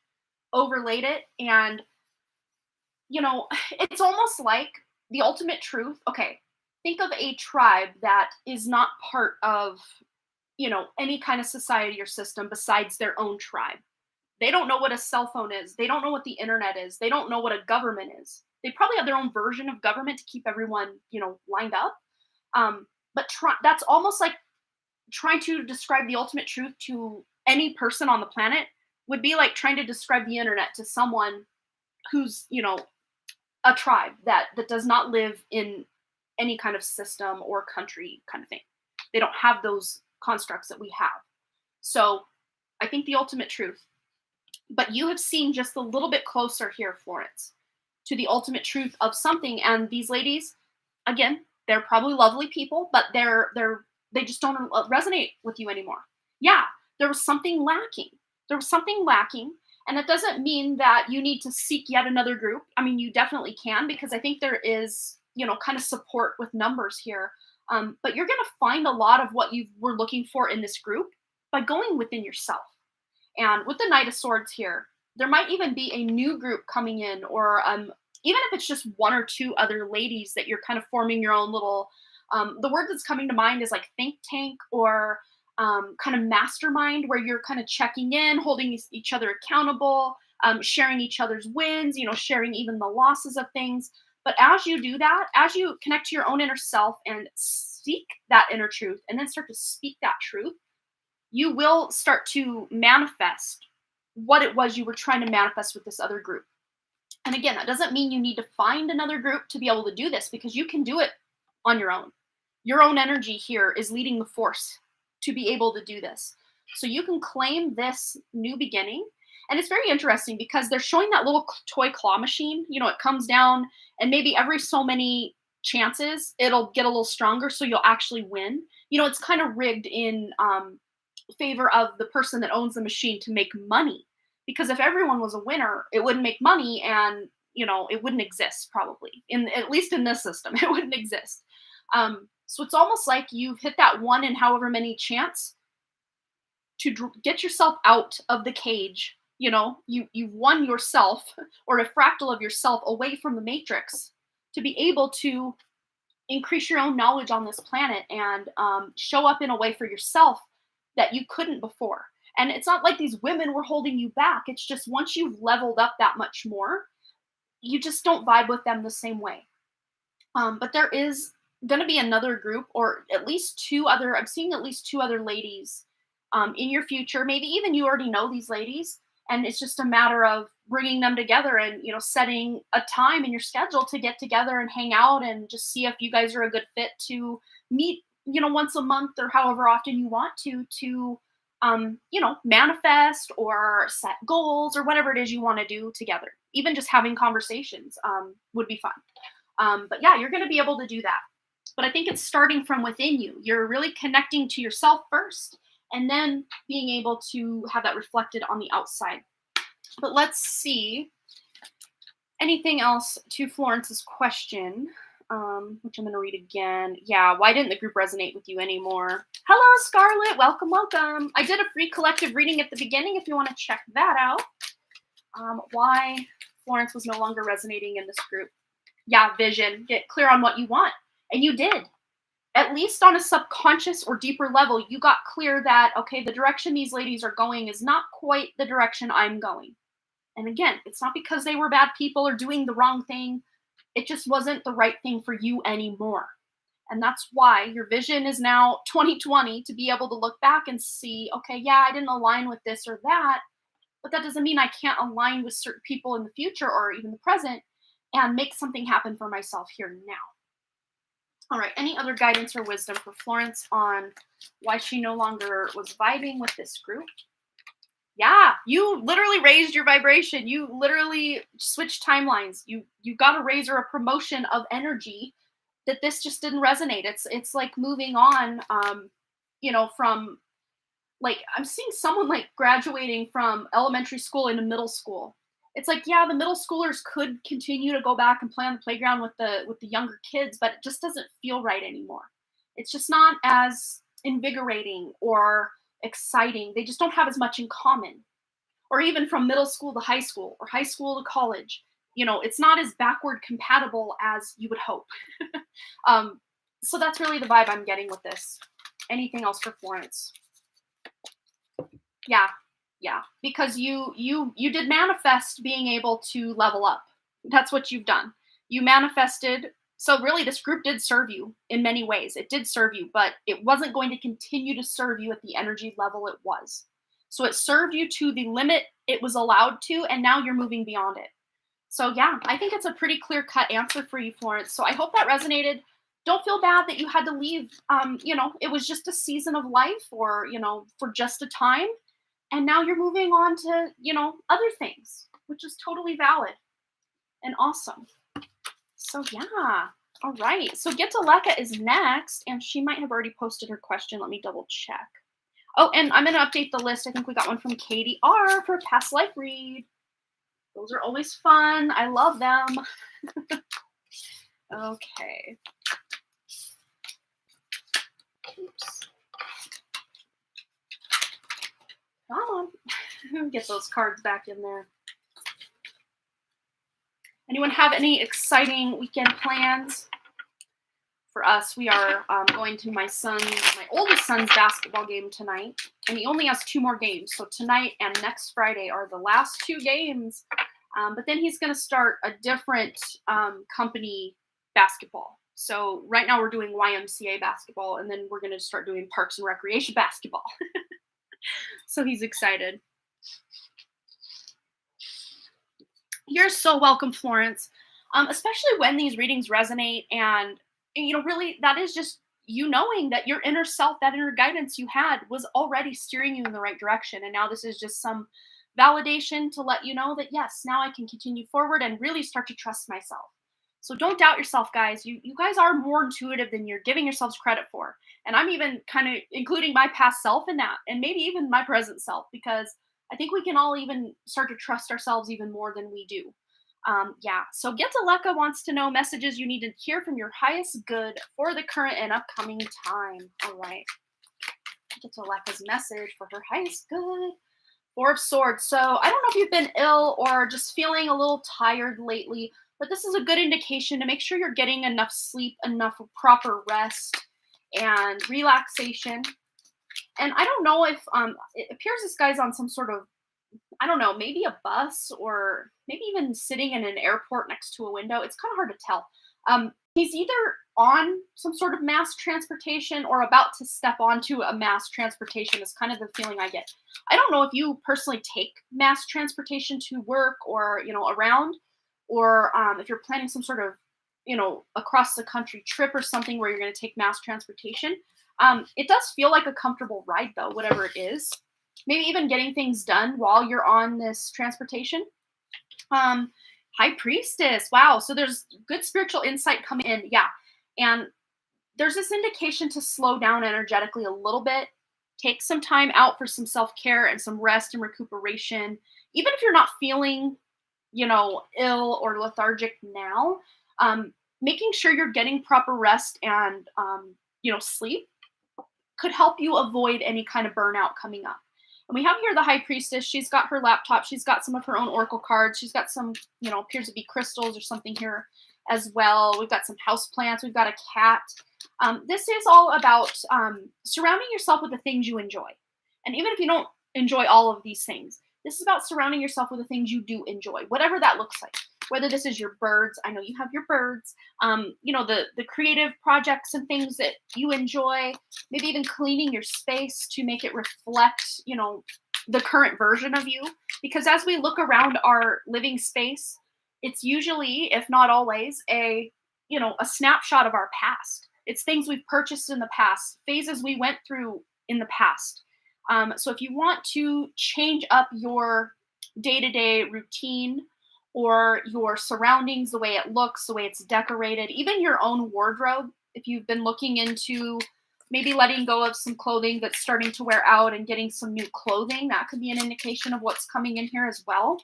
overlaid it, and it's almost like the ultimate truth. Okay, think of a tribe that is not part of any kind of society or system besides their own tribe. They don't know what a cell phone is. They don't know what the internet is. They don't know what a government is. They probably have their own version of government to keep everyone, lined up. But that's almost like trying to describe the ultimate truth to any person on the planet would be like trying to describe the internet to someone who's, a tribe that does not live in any kind of system or country kind of thing. They don't have those constructs that we have. So I think the ultimate truth. But you have seen just a little bit closer here, Florence, to the ultimate truth of something. And these ladies, again, they're probably lovely people, but they just don't resonate with you anymore. Yeah, there was something lacking. There was something lacking. And that doesn't mean that you need to seek yet another group. I mean, you definitely can, because I think there is, kind of support with numbers here. But you're going to find a lot of what you were looking for in this group by going within yourself. And with the Knight of Swords here, there might even be a new group coming in, or even if it's just one or two other ladies that you're kind of forming your own little, the word that's coming to mind is like think tank, or kind of mastermind, where you're kind of checking in, holding each other accountable, sharing each other's wins, sharing even the losses of things. But as you do that, as you connect to your own inner self and seek that inner truth, and then start to speak that truth, you will start to manifest what it was you were trying to manifest with this other group. And again, that doesn't mean you need to find another group to be able to do this, because you can do it on your own. Your own energy here is leading the force to be able to do this. So you can claim this new beginning. And it's very interesting because they're showing that little toy claw machine. It comes down, and maybe every so many chances it'll get a little stronger, so you'll actually win. It's kind of rigged in favor of the person that owns the machine to make money, because if everyone was a winner, it wouldn't make money, and it wouldn't exist, probably, at least in this system. It wouldn't exist. So it's almost like you've hit that one in however many chance to get yourself out of the cage. You've won yourself, or a fractal of yourself, away from the matrix, to be able to increase your own knowledge on this planet and show up in a way for yourself that you couldn't before. And it's not like these women were holding you back. It's just once you've leveled up that much more, you just don't vibe with them the same way. But there is going to be another group, or at least two other, I'm seeing at least two other ladies in your future. Maybe even you already know these ladies, and it's just a matter of bringing them together and, setting a time in your schedule to get together and hang out and just see if you guys are a good fit to meet, once a month or however often you want to manifest or set goals or whatever it is you want to do together. Even just having conversations would be fun. But yeah, you're going to be able to do that. But I think it's starting from within you. You're really connecting to yourself first, and then being able to have that reflected on the outside. But let's see. Anything else to Florence's question, which I'm going to read again. Yeah, why didn't the group resonate with you anymore? Hello, Scarlett. Welcome, welcome. I did a free collective reading at the beginning if you want to check that out. Why Florence was no longer resonating in this group. Yeah, vision. Get clear on what you want. And you did. At least on a subconscious or deeper level, you got clear that, okay, the direction these ladies are going is not quite the direction I'm going. And again, it's not because they were bad people or doing the wrong thing. It just wasn't the right thing for you anymore. And that's why your vision is now 2020, to be able to look back and see, okay, yeah, I didn't align with this or that, but that doesn't mean I can't align with certain people in the future or even the present and make something happen for myself here and now. All right, any other guidance or wisdom for Florence on why she no longer was vibing with this group? Yeah, you literally raised your vibration. You literally switched timelines. You got a raise or a promotion of energy that this just didn't resonate. It's like moving on, from, like, I'm seeing someone like graduating from elementary school into middle school. It's like, yeah, the middle schoolers could continue to go back and play on the playground with the younger kids, but it just doesn't feel right anymore. It's just not as invigorating or exciting. They just don't have as much in common. Or even from middle school to high school or high school to college, it's not as backward compatible as you would hope. um, so that's really the vibe I'm getting with this. Anything else for Florence? Yeah, because you did manifest being able to level up. That's what you've done. You manifested. So really, this group did serve you in many ways. It did serve you, but it wasn't going to continue to serve you at the energy level it was. So it served you to the limit it was allowed to, and now you're moving beyond it. So yeah, I think it's a pretty clear-cut answer for you, Florence. So I hope that resonated. Don't feel bad that you had to leave. It was just a season of life, or, for just a time. And now you're moving on to, other things, which is totally valid and awesome. So yeah. All right. So Get to Leka is next, and she might have already posted her question. Let me double check. Oh, and I'm going to update the list. I think we got one from Katie R for past life read. Those are always fun. I love them. Okay. Oops. Come on. Get those cards back in there. Anyone have any exciting weekend plans? For us, we are going to my oldest son's basketball game tonight, and he only has 2 more games. So tonight and next Friday are the last 2 games. But then he's going to start a different company basketball. So right now we're doing YMCA basketball, and then we're going to start doing Parks and Recreation basketball. So he's excited. You're so welcome, Florence. Especially when these readings resonate, and really, that is just you knowing that your inner self, that inner guidance you had, was already steering you in the right direction. And now this is just some validation to let you know that, yes, now I can continue forward and really start to trust myself. So don't doubt yourself, guys. You guys are more intuitive than you're giving yourselves credit for. And I'm even kind of including my past self in that, and maybe even my present self, because I think we can all even start to trust ourselves even more than we do. So Get to Leka wants to know messages you need to hear from your highest good for the current and upcoming time. All right. Get to Leka's message for her highest good. 4 of Swords. So I don't know if you've been ill or just feeling a little tired lately, but this is a good indication to make sure you're getting enough sleep, enough proper rest and relaxation. And I don't know if it appears this guy's on some sort of, I don't know, maybe a bus or maybe even sitting in an airport next to a window. It's kind of hard to tell. He's either on some sort of mass transportation or about to step onto a mass transportation is kind of the feeling I get. I don't know if you personally take mass transportation to work or, around, or if you're planning some sort of, across the country trip or something where you're going to take mass transportation. It does feel like a comfortable ride, though, whatever it is. Maybe even getting things done while you're on this transportation. High Priestess. Wow. So there's good spiritual insight coming in. Yeah. And there's this indication to slow down energetically a little bit. Take some time out for some self-care and some rest and recuperation. Even if you're not feeling, ill or lethargic now, making sure you're getting proper rest and, sleep could help you avoid any kind of burnout coming up. And we have here the High Priestess. She's got her laptop. She's got some of her own oracle cards. She's got some, appears to be crystals or something here as well. We've got some house plants. We've got a cat. This is all about surrounding yourself with the things you enjoy. And even if you don't enjoy all of these things, this is about surrounding yourself with the things you do enjoy, whatever that looks like. whether this is your birds. I know you have your birds. The creative projects and things that you enjoy. Maybe even cleaning your space to make it reflect, the current version of you. Because as we look around our living space, it's usually, if not always, a snapshot of our past. It's things we've purchased in the past, phases we went through in the past. So if you want to change up your day-to-day routine or your surroundings, the way it looks, the way it's decorated, even your own wardrobe, if you've been looking into maybe letting go of some clothing that's starting to wear out and getting some new clothing, that could be an indication of what's coming in here as well.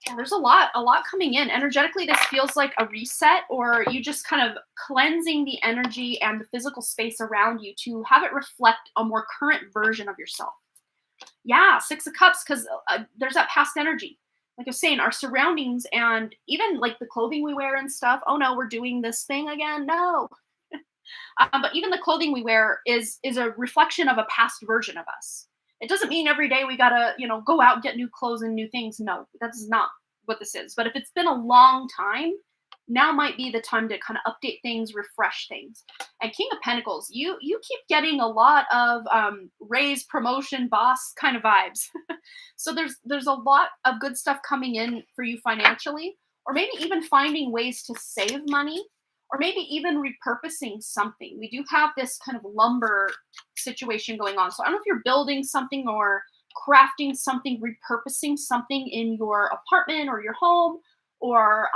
Yeah, there's a lot coming in. Energetically, this feels like a reset, or you just kind of cleansing the energy and the physical space around you to have it reflect a more current version of yourself. Yeah, Six of Cups, because there's that past energy. Like I was saying, our surroundings and even like the clothing we wear and stuff. Oh no, we're doing this thing again. No. But even the clothing we wear is a reflection of a past version of us. It doesn't mean every day we gotta, go out and get new clothes and new things. No, that's not what this is. But if it's been a long time, now might be the time to kind of update things, refresh things. And King of Pentacles, you keep getting a lot of raise, promotion, boss kind of vibes. So there's a lot of good stuff coming in for you financially, or maybe even finding ways to save money, or maybe even repurposing something. We do have this kind of lumber situation going on. So I don't know if you're building something or crafting something, repurposing something in your apartment or your home, or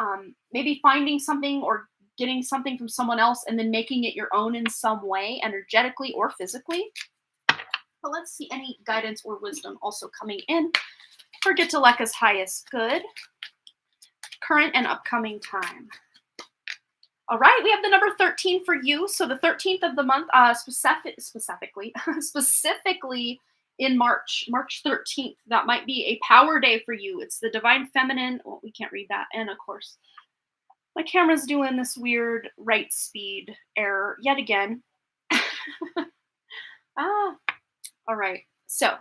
maybe finding something or getting something from someone else and then making it your own in some way, energetically or physically. But let's see any guidance or wisdom also coming in for Getuleka's highest good, current and upcoming time. All right, we have the number 13 for you. So the 13th of the month, specifically in March 13th, that might be a power day for you. It's the divine feminine. Well, we can't read that. And of course, my camera's doing this weird right speed error yet again. All right. So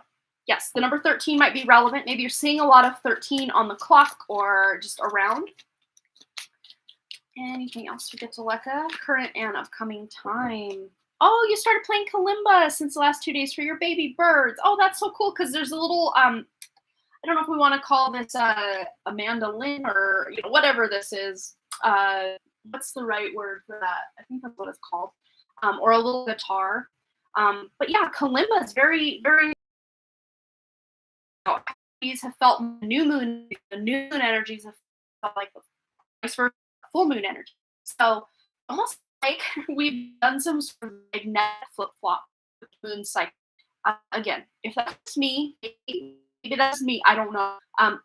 yes, the number 13 might be relevant. Maybe you're seeing a lot of 13 on the clock or just around. Anything else for Getuleka? Current and upcoming time. Oh, you started playing kalimba since the last 2 days for your baby birds. Oh, that's so cool, because there's a little, I don't know if we want to call this a mandolin or whatever this is. What's the right word for that? I think that's what it's called. Or a little guitar. But yeah, kalimba is very, very. These have felt the new moon energies have felt like the vice versa, full moon energy. So almost like we've done some sort of magnetic flip flop with the moon cycle. Again, if that's me, maybe that's me. I don't know. Someone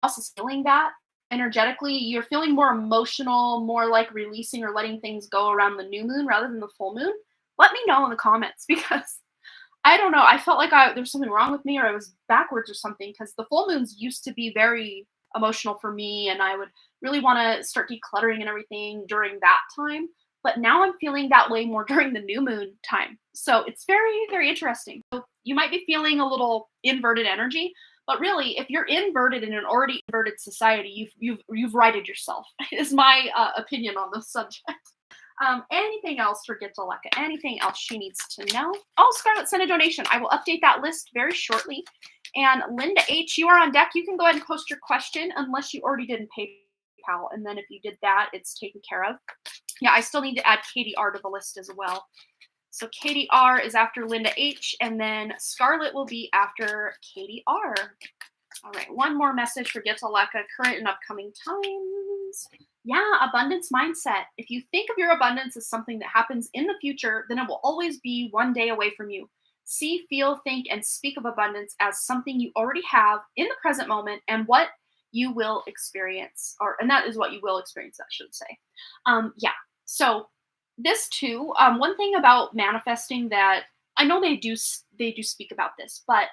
else is feeling that energetically. You're feeling more emotional, more like releasing or letting things go around the new moon rather than the full moon. Let me know in the comments, because I don't know. I felt like there's something wrong with me, or I was backwards or something, because the full moons used to be very emotional for me, and I would really want to start decluttering and everything during that time. But now I'm feeling that way more during the new moon time. So it's very, very interesting. So you might be feeling a little inverted energy, but really, if you're inverted in an already inverted society, you've righted yourself. Is my opinion on the subject. Anything else for Getuleka? Anything else she needs to know? Oh, Scarlett sent a donation. I will update that list very shortly. And Linda H., you are on deck. You can go ahead and post your question, unless you already did in PayPal. And then if you did that, it's taken care of. Yeah, I still need to add Katie R to the list as well. So Katie R is after Linda H., and then Scarlett will be after Katie R. All right, one more message for Getuleka, current and upcoming times. Yeah, abundance mindset. If you think of your abundance as something that happens in the future, then it will always be one day away from you. See, feel, think, and speak of abundance as something you already have in the present moment and what you will experience, and that is what you will experience, I should say. Yeah, so this too, one thing about manifesting that I know they do speak about this, but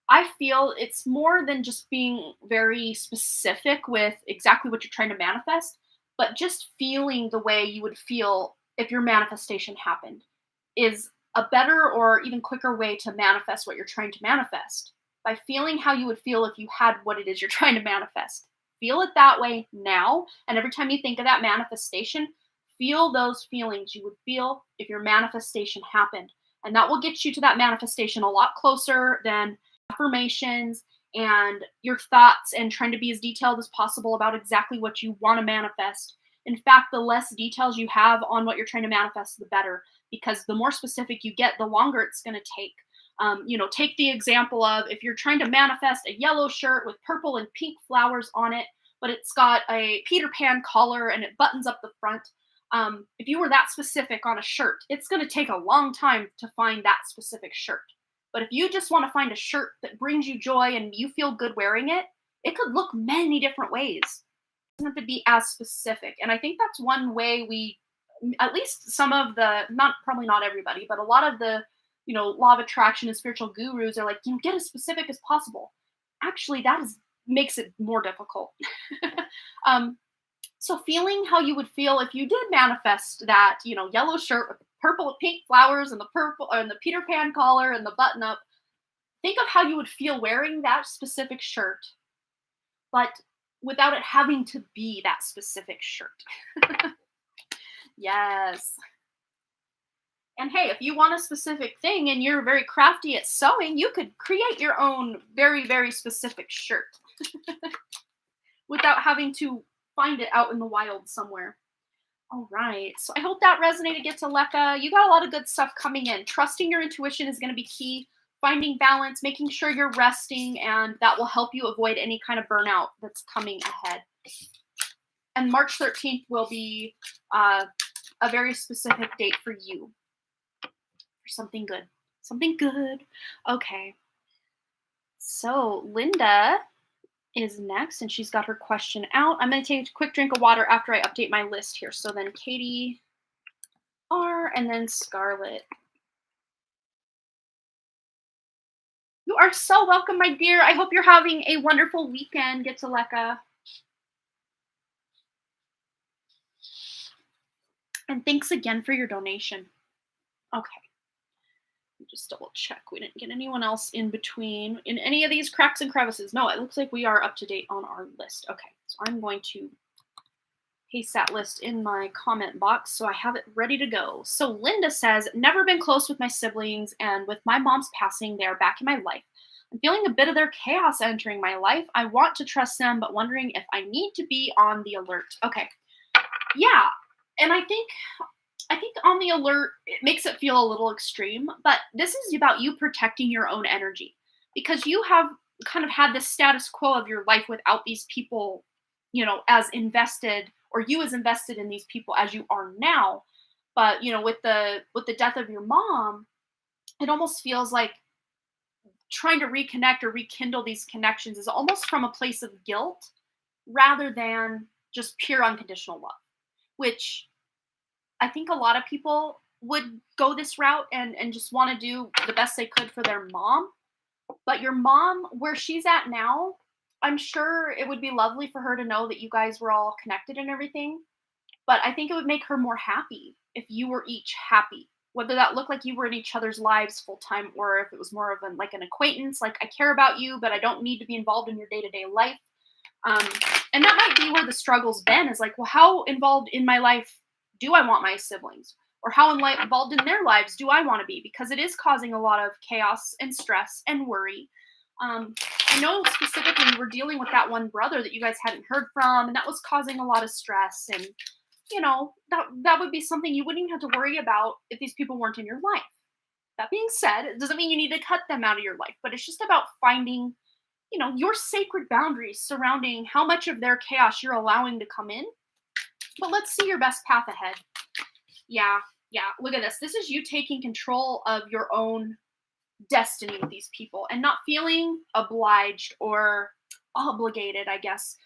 I feel it's more than just being very specific with exactly what you're trying to manifest, but just feeling the way you would feel if your manifestation happened is a better or even quicker way to manifest what you're trying to manifest, by feeling how you would feel if you had what it is you're trying to manifest. feel it that way now. And every time you think of that manifestation, feel those feelings you would feel if your manifestation happened. And that will get you to that manifestation a lot closer than affirmations and your thoughts and trying to be as detailed as possible about exactly what you want to manifest. In fact, the less details you have on what you're trying to manifest, the better, because the more specific you get, the longer it's going to take. Take the example of if you're trying to manifest a yellow shirt with purple and pink flowers on it, but it's got a Peter Pan collar and it buttons up the front. If you were that specific on a shirt, it's going to take a long time to find that specific shirt. But if you just want to find a shirt that brings you joy and you feel good wearing it, it could look many different ways. It doesn't have to be as specific. And I think that's one way we, at least some of the, probably not everybody, but a lot of the, law of attraction and spiritual gurus are like, get as specific as possible. Actually, makes it more difficult. So feeling how you would feel if you did manifest that, yellow shirt with purple and pink flowers and the Peter Pan collar and the button up. Think of how you would feel wearing that specific shirt, but without it having to be that specific shirt. Yes. And hey, if you want a specific thing and you're very crafty at sewing, you could create your own very, very specific shirt without having to find it out in the wild somewhere. All right. So I hope that resonated. Get to Leka. You got a lot of good stuff coming in. Trusting your intuition is going to be key. Finding balance, making sure you're resting, and that will help you avoid any kind of burnout that's coming ahead. And March 13th will be a very specific date for you. For something good. Something good. Okay. So Linda is next, and she's got her question out. I'm going to take a quick drink of water after I update my list here. So then Katie R, and then Scarlett. You are so welcome, my dear. I hope you're having a wonderful weekend. Get to Leka. And thanks again for your donation. Okay. Just double check. We didn't get anyone else in between in any of these cracks and crevices. No, it looks like we are up to date on our list. Okay, so I'm going to paste that list in my comment box so I have it ready to go. So Linda says, never been close with my siblings, and with my mom's passing, they are back in my life. I'm feeling a bit of their chaos entering my life. I want to trust them, but wondering if I need to be on the alert. Okay, yeah, and I think on the alert, it makes it feel a little extreme, but this is about you protecting your own energy, because you have kind of had this status quo of your life without these people, as invested, or you as invested in these people as you are now. But, with the death of your mom, it almost feels like trying to reconnect or rekindle these connections is almost from a place of guilt rather than just pure unconditional love, which I think a lot of people would go this route and just want to do the best they could for their mom. But your mom, where she's at now, I'm sure it would be lovely for her to know that you guys were all connected and everything. But I think it would make her more happy if you were each happy, whether that looked like you were in each other's lives full time, or if it was more of an acquaintance, like I care about you, but I don't need to be involved in your day-to-day life. And that might be where the struggle's been, is like, well, how involved in my life do I want my siblings? Or how involved in their lives do I want to be? Because it is causing a lot of chaos and stress and worry. I know specifically you were dealing with that one brother that you guys hadn't heard from, and that was causing a lot of stress. And, that would be something you wouldn't even have to worry about if these people weren't in your life. That being said, it doesn't mean you need to cut them out of your life, but it's just about finding, your sacred boundaries surrounding how much of their chaos you're allowing to come in. But let's see your best path ahead. Yeah, look at this. This is you taking control of your own destiny with these people and not feeling obliged or obligated, I guess,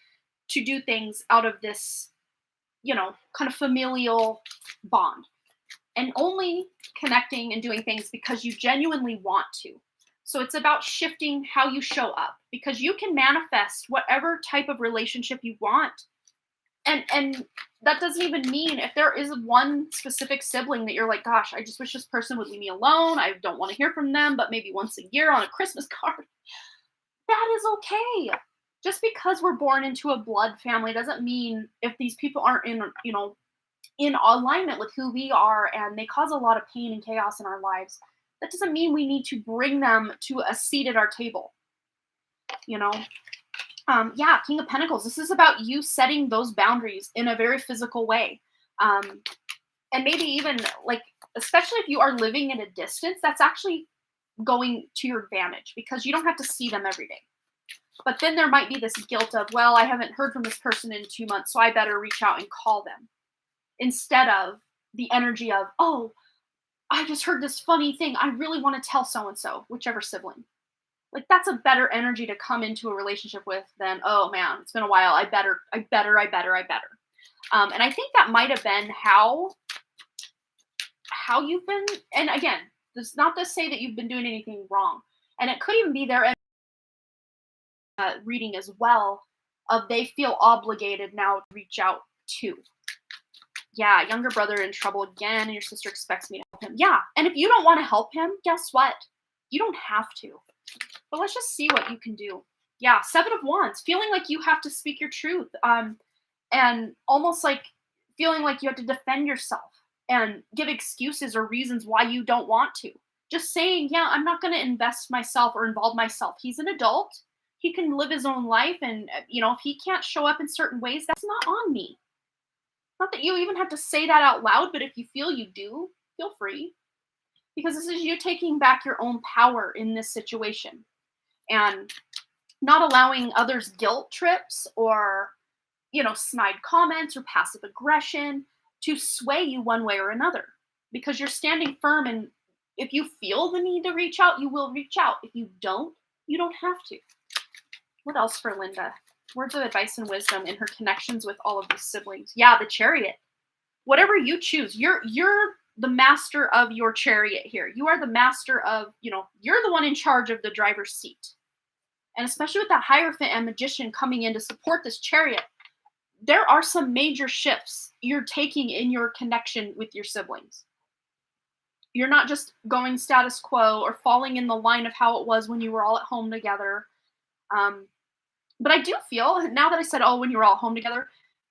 to do things out of this, kind of familial bond, and only connecting and doing things because you genuinely want to. So it's about shifting how you show up, because you can manifest whatever type of relationship you want. And that doesn't even mean if there is one specific sibling that you're like, gosh, I just wish this person would leave me alone. I don't want to hear from them, but maybe once a year on a Christmas card. That is okay. just because we're born into a blood family doesn't mean if these people aren't in alignment with who we are and they cause a lot of pain and chaos in our lives, that doesn't mean we need to bring them to a seat at our table. You know, yeah, King of Pentacles. This is about you setting those boundaries in a very physical way. And maybe even like, especially if you are living at a distance, that's actually going to your advantage because you don't have to see them every day. But then there might be this guilt of, well, I haven't heard from this person in 2 months, so I better reach out and call them. Instead of the energy of, oh, I just heard this funny thing. I really want to tell so-and-so, whichever sibling. Like, that's a better energy to come into a relationship with than, oh man, it's been a while. I better. And I think that might have been how you've been. And again, this is not to say that you've been doing anything wrong. And it could even be their reading as well of they feel obligated now to reach out to. Yeah, younger brother in trouble again, and your sister expects me to help him. Yeah, and if you don't want to help him, guess what? You don't have to. But let's just see what you can do. Yeah, 7 of Wands, feeling like you have to speak your truth, and almost like feeling like you have to defend yourself and give excuses or reasons why you don't want to. Just saying, yeah, I'm not going to invest myself or involve myself. He's an adult. He can live his own life, and if he can't show up in certain ways, that's not on me. Not that you even have to say that out loud, but if you feel you do, feel free. Because this is you taking back your own power in this situation and not allowing others' guilt trips or, snide comments or passive aggression to sway you one way or another. Because you're standing firm, and if you feel the need to reach out, you will reach out. If you don't have to. What else for Linda? Words of advice and wisdom in her connections with all of these siblings. Yeah, the Chariot. Whatever you choose, you're the master of your chariot here. You are the master of, you're the one in charge of the driver's seat. And especially with that Hierophant and Magician coming in to support this Chariot, there are some major shifts you're taking in your connection with your siblings. You're not just going status quo or falling in the line of how it was when you were all at home together. But I do feel, now that I said, when you were all home together,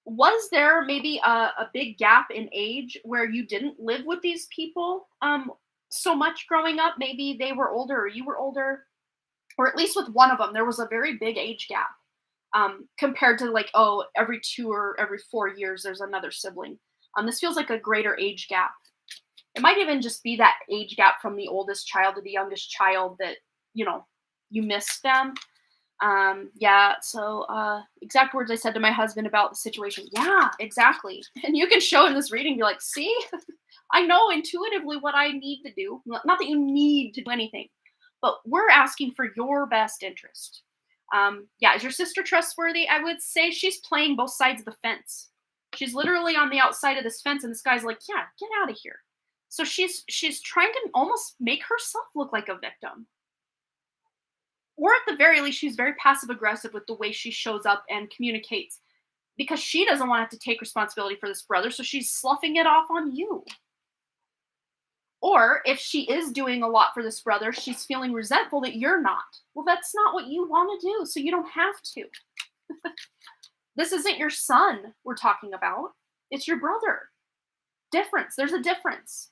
was there maybe a big gap in age where you didn't live with these people so much growing up? Maybe they were older or you were older, or at least with one of them, there was a very big age gap compared to like, every 2 or every 4 years, there's another sibling. This feels like a greater age gap. It might even just be that age gap from the oldest child to the youngest child that, you missed them. So exact words I said to my husband about the situation. Yeah, exactly. And you can show in this reading, be like, see, I know intuitively what I need to do. Not that you need to do anything, but we're asking for your best interest. Is your sister trustworthy? I would say she's playing both sides of the fence. She's literally on the outside of this fence, and this guy's like, yeah, get out of here. So she's trying to almost make herself look like a victim. Or at the very least, she's very passive-aggressive with the way she shows up and communicates because she doesn't want to have to take responsibility for this brother, so she's sloughing it off on you. Or if she is doing a lot for this brother, she's feeling resentful that you're not. Well, that's not what you want to do, so you don't have to. This isn't your son we're talking about. It's your brother. Difference. There's a difference.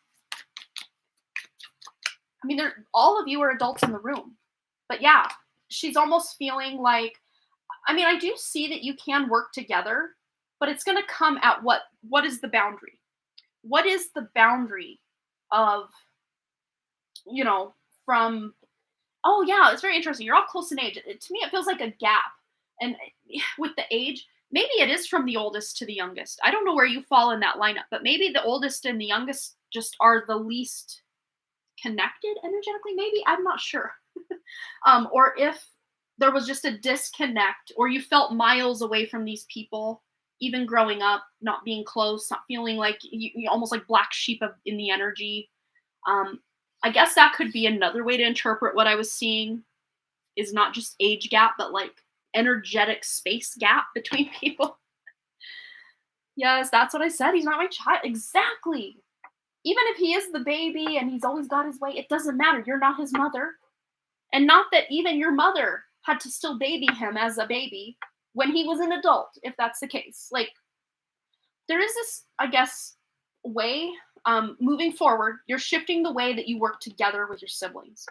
I mean, all of you are adults in the room. But yeah, she's almost feeling like, I do see that you can work together, but it's going to come at what is the boundary? What is the boundary of, from, it's very interesting. You're all close in age. To me, it feels like a gap. And with the age, maybe it is from the oldest to the youngest. I don't know where you fall in that lineup, but maybe the oldest and the youngest just are the least connected energetically. Maybe, I'm not sure. Or if there was just a disconnect, or you felt miles away from these people, even growing up, not being close, not feeling like you almost like black sheep in the energy. I guess that could be another way to interpret what I was seeing, is not just age gap, but like energetic space gap between people. Yes, that's what I said. He's not my child. Exactly. Even if he is the baby and he's always got his way, it doesn't matter. You're not his mother. And not that even your mother had to still baby him as a baby when he was an adult, if that's the case. Like, there is this, I guess, way, moving forward, you're shifting the way that you work together with your siblings.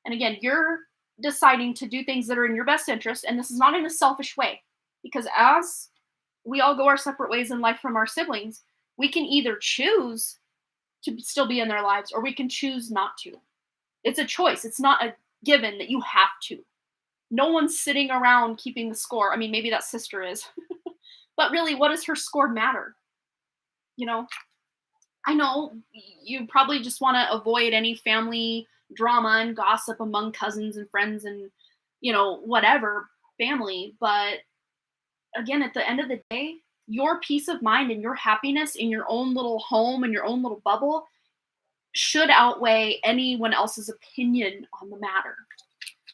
And again, you're deciding to do things that are in your best interest, and this is not in a selfish way, because as we all go our separate ways in life from our siblings, we can either choose to still be in their lives, or we can choose not to. It's a choice. It's not a given that you have to. No one's sitting around keeping the score. I mean, maybe that sister is. But really, what does her score matter? You know, I know you probably just want to avoid any family drama and gossip among cousins and friends and, whatever family. But again, at the end of the day, your peace of mind and your happiness in your own little home and your own little bubble should outweigh anyone else's opinion on the matter.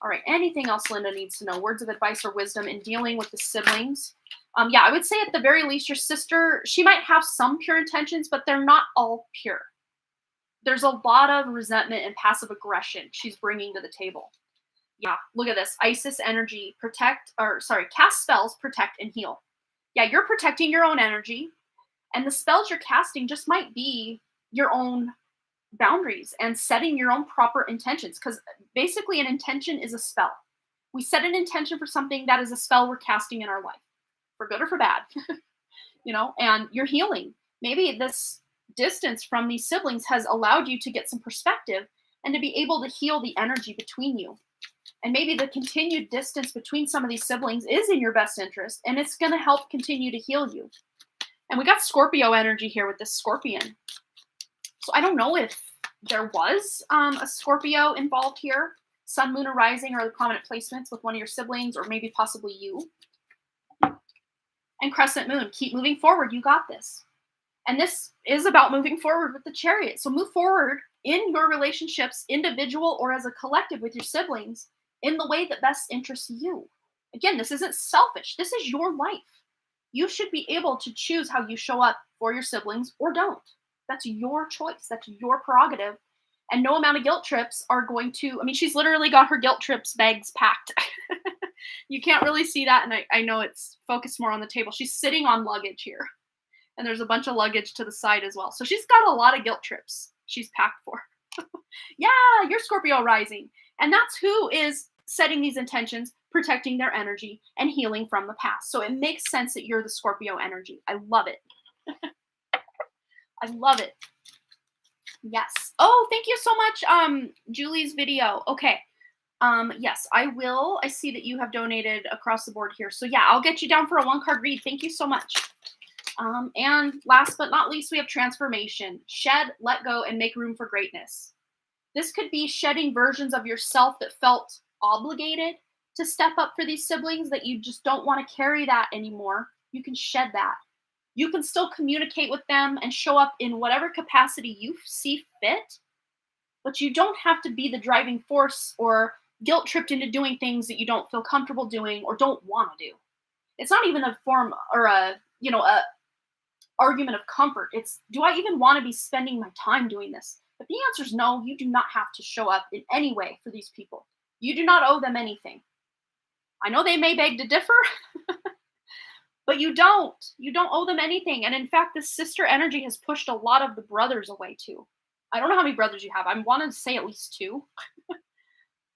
All right, anything else Linda needs to know? Words of advice or wisdom in dealing with the siblings? I would say at the very least, your sister, she might have some pure intentions, but they're not all pure. There's a lot of resentment and passive aggression she's bringing to the table. Yeah, look at this. Isis energy, cast spells, protect, and heal. Yeah, you're protecting your own energy, and the spells you're casting just might be your own boundaries and setting your own proper intentions, because basically an intention is a spell. We set an intention for something that is a spell we're casting in our life, for good or for bad, and you're healing. Maybe this distance from these siblings has allowed you to get some perspective and to be able to heal the energy between you. And maybe the continued distance between some of these siblings is in your best interest, and it's going to help continue to heal you. And we got Scorpio energy here with this Scorpion. So I don't know if there was a Scorpio involved here. Sun, Moon, or Rising are the prominent placements with one of your siblings, or maybe possibly you. And Crescent Moon, keep moving forward. You got this. And this is about moving forward with the Chariot. So move forward in your relationships, individual or as a collective with your siblings, in the way that best interests you. Again, this isn't selfish. This is your life. You should be able to choose how you show up for your siblings or don't. That's your choice. That's your prerogative. And no amount of guilt trips are going to, she's literally got her guilt trips bags packed. You can't really see that, and I know it's focused more on the table. She's sitting on luggage here, and there's a bunch of luggage to the side as well. So she's got a lot of guilt trips she's packed for. Yeah, you're Scorpio rising. And that's who is setting these intentions, protecting their energy, and healing from the past. So it makes sense that you're the Scorpio energy. I love it. I love it. Yes. Oh, thank you so much, Julie's video. Okay. Yes, I will. I see that you have donated across the board here. So yeah, I'll get you down for a 1-card read. Thank you so much. And last but not least, we have transformation. Shed, let go, and make room for greatness. This could be shedding versions of yourself that felt obligated to step up for these siblings, that you just don't want to carry that anymore. You can shed that. You can still communicate with them and show up in whatever capacity you see fit, but you don't have to be the driving force or guilt tripped into doing things that you don't feel comfortable doing or don't want to do. It's not even a form or a argument of comfort. It's, do I even want to be spending my time doing this? But the answer is no. You do not have to show up in any way for these people. You do not owe them anything. I know they may beg to differ, but you don't. You don't owe them anything. And in fact, this sister energy has pushed a lot of the brothers away too. I don't know how many brothers you have. I wanted to say at least 2,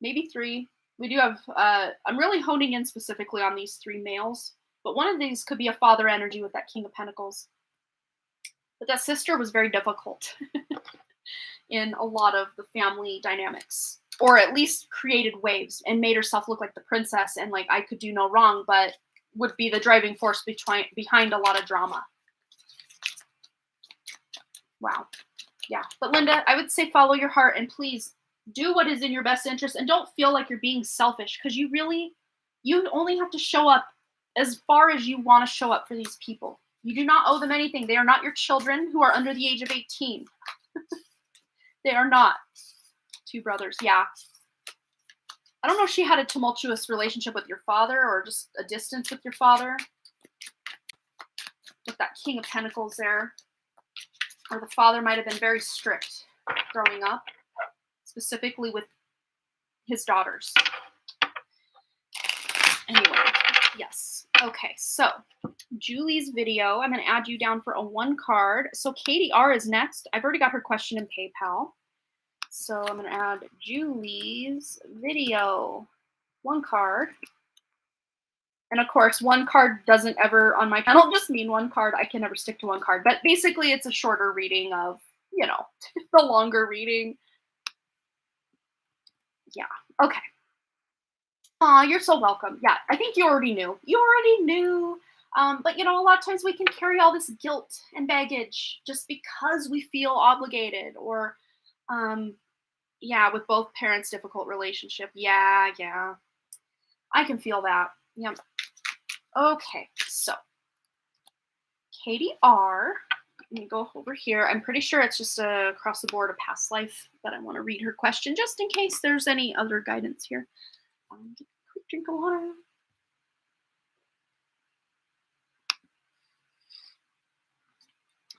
maybe 3. We do have, I'm really honing in specifically on these 3 males, but one of these could be a father energy with that King of Pentacles. But that sister was very difficult in a lot of the family dynamics, or at least created waves and made herself look like the princess and like I could do no wrong, but would be the driving force behind a lot of drama. Wow. Yeah. But Linda, I would say follow your heart and please do what is in your best interest, and don't feel like you're being selfish, because you only have to show up as far as you want to show up for these people. You do not owe them anything. They are not your children who are under the age of 18. They are not. 2 brothers. Yeah. I don't know if she had a tumultuous relationship with your father or just a distance with your father. With that King of Pentacles there. Or the father might have been very strict growing up, specifically with his daughters. Okay, so Julie's video, I'm going to add you down for a 1 card. So Katie R is next. I've already got her question in PayPal. So I'm going to add Julie's video, 1 card. And of course, 1 card doesn't ever on my channel just mean 1 card. I can never stick to 1 card. But basically, it's a shorter reading of, you know, the longer reading. Yeah. Okay. Aw, you're so welcome. Yeah, I think you already knew. You already knew. But you know, a lot of times we can carry all this guilt and baggage just because we feel obligated, or um, yeah, with both parents, difficult relationship. Yeah, yeah. I can feel that. Yeah. Okay, so Katie R. Let me go over here. I'm pretty sure it's just across the board a past life, but I want to read her question just in case there's any other guidance here. Quick drink of water.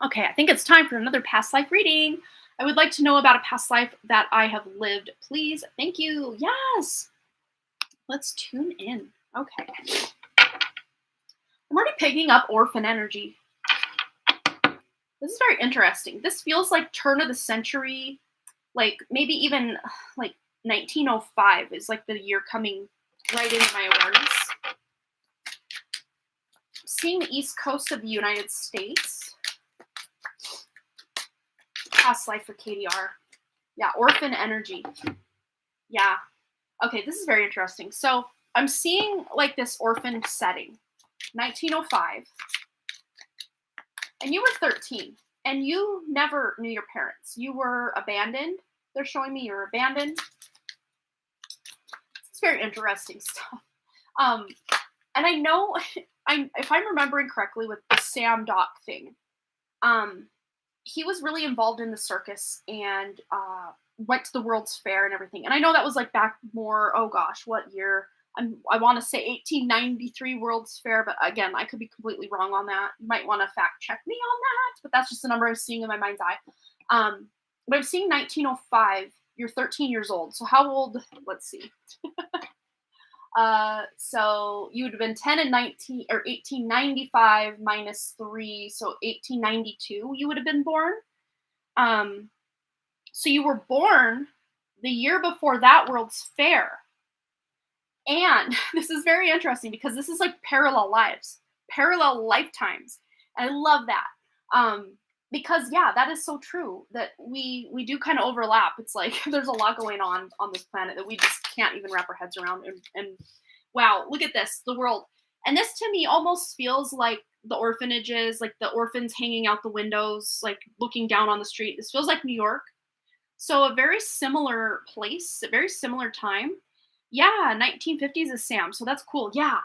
Okay, I think it's time for another past life reading. I would like to know about a past life that I have lived, please. Thank you. Yes. Let's tune in. Okay. I'm already picking up orphan energy. This is very interesting. This feels like turn of the century, like maybe even like 1905 is like the year coming right into my awareness. Seeing the east coast of the United States. Past life for KDR. Yeah, orphan energy. Yeah. Okay, this is very interesting. So I'm seeing like this orphan setting, 1905, and you were 13, and you never knew your parents. You were abandoned. They're showing me you're abandoned. It's very interesting stuff. And I know, if I'm remembering correctly with the Sam Doc thing, he was really involved in the circus and went to the World's Fair and everything. And I know that was like back more, oh gosh, what year? I want to say 1893 World's Fair, but again, I could be completely wrong on that. You might want to fact check me on that, but that's just the number I'm seeing in my mind's eye. But I'm seeing 1905. You're 13 years old. So how old? Let's see. So you would have been 10 and 19 or 1895 minus 3, so 1892 you would have been born. So you were born the year before that World's Fair. And this is very interesting because this is like parallel lives, parallel lifetimes. And I love that. Because yeah, that is so true that we do kind of overlap. It's like there's a lot going on this planet that we just can't even wrap our heads around. And wow, look at this, the world. And this to me almost feels like the orphanages, like the orphans hanging out the windows, like looking down on the street. This feels like New York. So a very similar place, a very similar time. Yeah, 1950s is Sam. So that's cool. Yeah.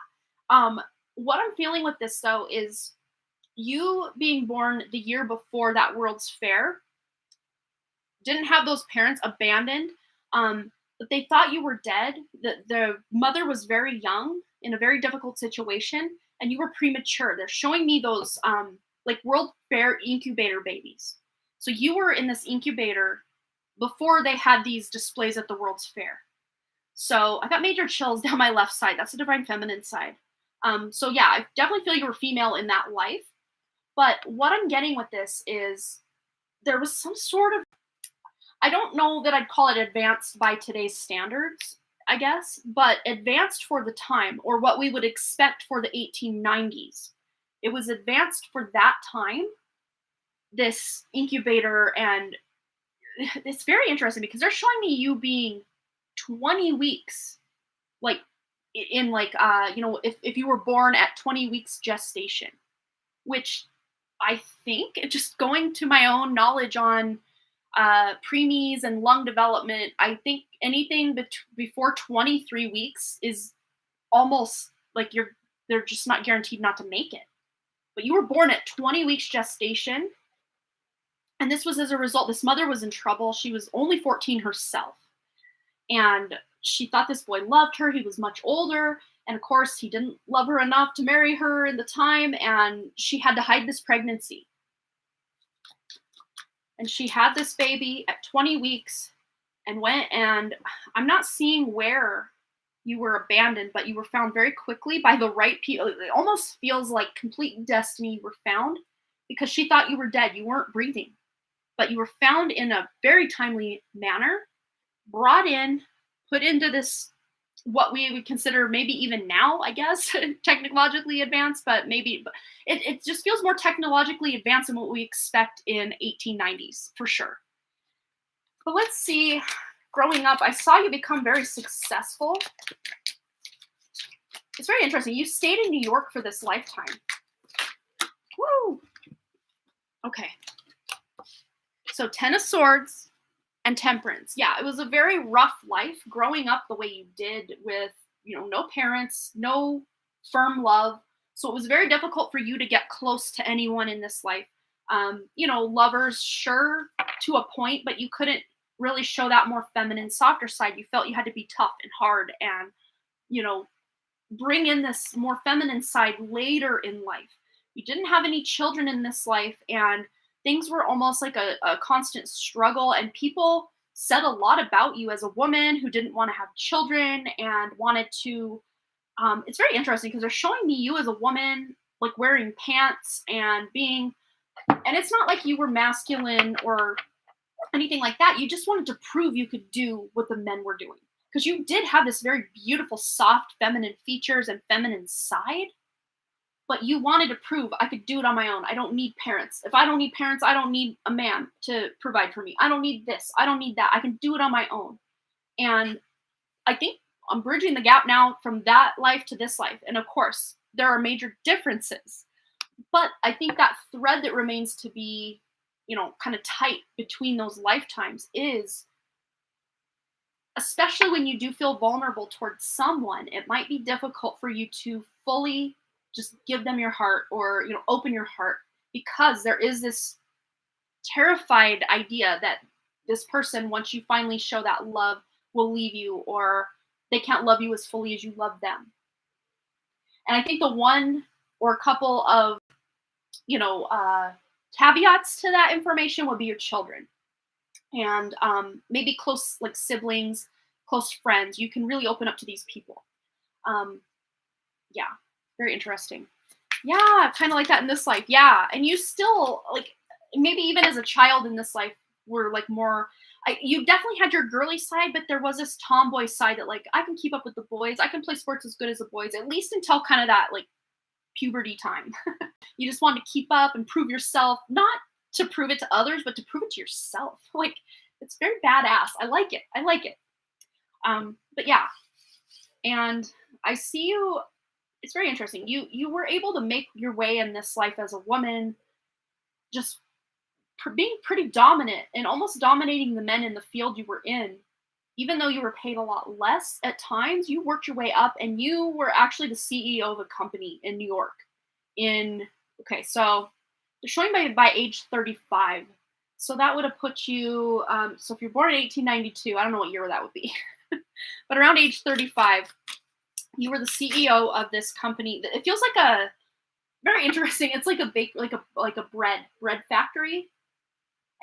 What I'm feeling with this though is you being born the year before that World's Fair, didn't have those parents abandoned, but they thought you were dead. The mother was very young in a very difficult situation, and you were premature. They're showing me those like World Fair incubator babies. So you were in this incubator before they had these displays at the World's Fair. So I got major chills down my left side. That's the divine feminine side. So yeah, I definitely feel you were female in that life. But what I'm getting with this is there was some sort of, I don't know that I'd call it advanced by today's standards, I guess, but advanced for the time, or what we would expect for the 1890s. It was advanced for that time, this incubator, and it's very interesting because they're showing me you being 20 weeks, like in like, if you were born at 20 weeks gestation, which I think, just going to my own knowledge on preemies and lung development, I think anything before 23 weeks is almost like they're just not guaranteed not to make it. But you were born at 20 weeks gestation, and this was as a result. This mother was in trouble. She was only 14 herself, and she thought this boy loved her. He was much older, and of course he didn't love her enough to marry her in the time, and she had to hide this pregnancy. And she had this baby at 20 weeks and went, and I'm not seeing where you were abandoned, but you were found very quickly by the right people. It almost feels like complete destiny. You were found because she thought you were dead. You weren't breathing, but you were found in a very timely manner, brought in, put into this what we would consider maybe even now, I guess, technologically advanced, but maybe it just feels more technologically advanced than what we expect in 1890s for sure. But let's see. Growing up, I saw you become very successful. It's very interesting. You stayed in New York for this lifetime. Woo! Okay. So 10 of Swords and Temperance. Yeah, it was a very rough life growing up the way you did with, no parents, no firm love. So it was very difficult for you to get close to anyone in this life. Lovers, sure, to a point, but you couldn't really show that more feminine, softer side. You felt you had to be tough and hard and, bring in this more feminine side later in life. You didn't have any children in this life, and things were almost like a constant struggle, and people said a lot about you as a woman who didn't want to have children and wanted to it's very interesting because they're showing me you as a woman like wearing pants and it's not like you were masculine or anything like that. You just wanted to prove you could do what the men were doing, because you did have this very beautiful, soft, feminine features and feminine side, but you wanted to prove I could do it on my own. I don't need parents. If I don't need parents, I don't need a man to provide for me. I don't need this. I don't need that. I can do it on my own. And I think I'm bridging the gap now from that life to this life. And of course, there are major differences. But I think that thread that remains to be, kind of tight between those lifetimes is, especially when you do feel vulnerable towards someone, it might be difficult for you to fully just give them your heart or, open your heart, because there is this terrified idea that this person, once you finally show that love, will leave you, or they can't love you as fully as you love them. And I think the one or a couple of, caveats to that information would be your children and maybe close, like siblings, close friends. You can really open up to these people. Yeah, very interesting. Yeah, kind of like that in this life. Yeah, and you still, like, maybe even as a child in this life, were like more. You definitely had your girly side, but there was this tomboy side that, like, I can keep up with the boys. I can play sports as good as the boys, at least until kind of that, like, puberty time. You just want to keep up and prove yourself, not to prove it to others, but to prove it to yourself. Like, it's very badass. I like it. But yeah, and I see you. It's very interesting. You were able to make your way in this life as a woman, just being pretty dominant and almost dominating the men in the field you were in. Even though you were paid a lot less at times, you worked your way up, and you were actually the CEO of a company in New York. So they're showing by age 35. So that would have put you, so if you're born in 1892, I don't know what year that would be, but around age 35, you were the CEO of this company. It feels like a very interesting. It's like a bread factory,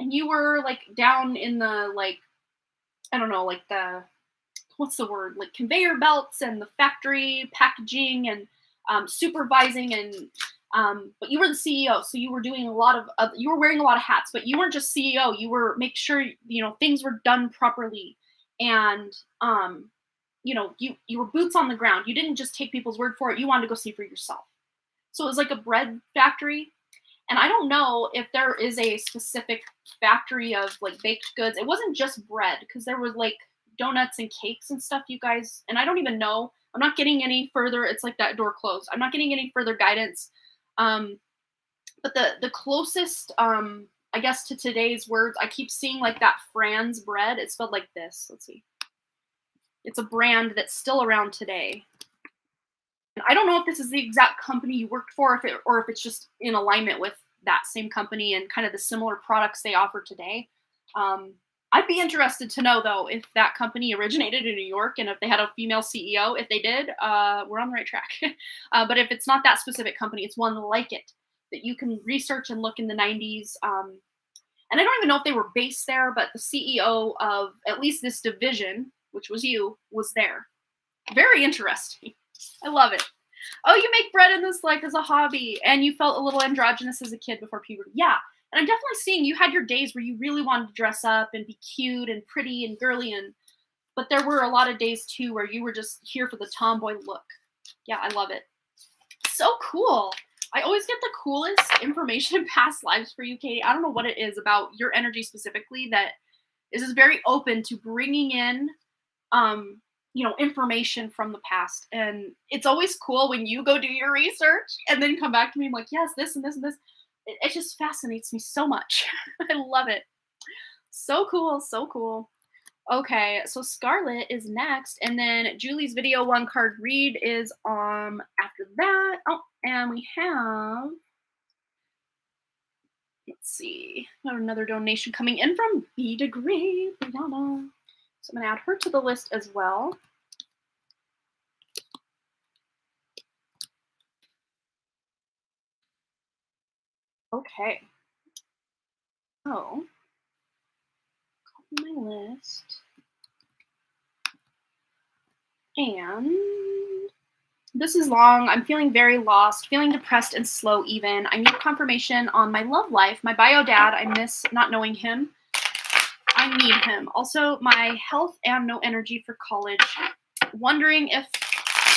and you were like down in the, like, I don't know, like the, what's the word, like conveyor belts and the factory packaging and supervising and but you were the CEO, so you were doing a lot of you were wearing a lot of hats, but you weren't just CEO. You were make sure things were done properly, and you were boots on the ground. You didn't just take people's word for it. You wanted to go see for yourself. So it was like a bread factory. And I don't know if there is a specific factory of like baked goods. It wasn't just bread, because there was like donuts and cakes and stuff, you guys. And I don't even know. I'm not getting any further. It's like that door closed. I'm not getting any further guidance. But the closest, I guess, to today's words, I keep seeing like that Franz bread. It's spelled like this. Let's see. It's a brand that's still around today. I don't know if this is the exact company you worked for, or if it's just in alignment with that same company and kind of the similar products they offer today. I'd be interested to know, though, if that company originated in New York and if they had a female CEO. If they did, we're on the right track. But if it's not that specific company, it's one like it that you can research and look in the 90s. And I don't even know if they were based there, but the CEO of at least this division, which was you, was there. Very interesting. I love it. Oh, you make bread in this life as a hobby, and you felt a little androgynous as a kid before puberty. Yeah, and I'm definitely seeing you had your days where you really wanted to dress up and be cute and pretty and girly, but there were a lot of days too where you were just here for the tomboy look. Yeah, I love it. So cool. I always get the coolest information in past lives for you, Katie. I don't know what it is about your energy specifically that is just very open to bringing in information from the past. And it's always cool when you go do your research and then come back to me and like, yes, this and this and this. It just fascinates me so much. I love it. So cool, so cool. Okay, so Scarlett is next, and then Julie's video one card read is after that. Oh, and we have, let's see, got another donation coming in from B Degree, Brianna. So I'm gonna add her to the list as well. Okay. So, copy my list. And this is long. I'm feeling very lost, feeling depressed and slow even. I need confirmation on my love life. My bio dad, I miss not knowing him. I need him. Also, my health and no energy for college. Wondering if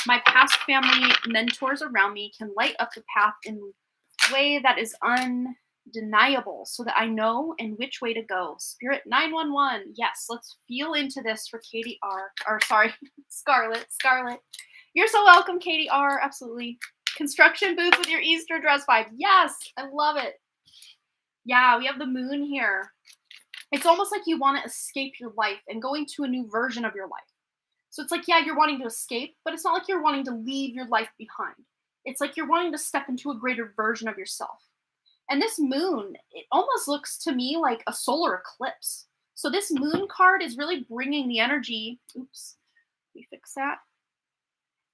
my past family mentors around me can light up the path in a way that is undeniable so that I know in which way to go. Spirit 911. Yes, let's feel into this for Katie R. Or sorry, Scarlett. You're so welcome, Katie R. Absolutely. Construction boots with your Easter dress vibe. Yes, I love it. Yeah, we have the moon here. It's almost like you want to escape your life and go into a new version of your life. So it's like, yeah, you're wanting to escape, but it's not like you're wanting to leave your life behind. It's like you're wanting to step into a greater version of yourself. And this moon, it almost looks to me like a solar eclipse. So this moon card is really bringing the energy. Oops, let me fix that.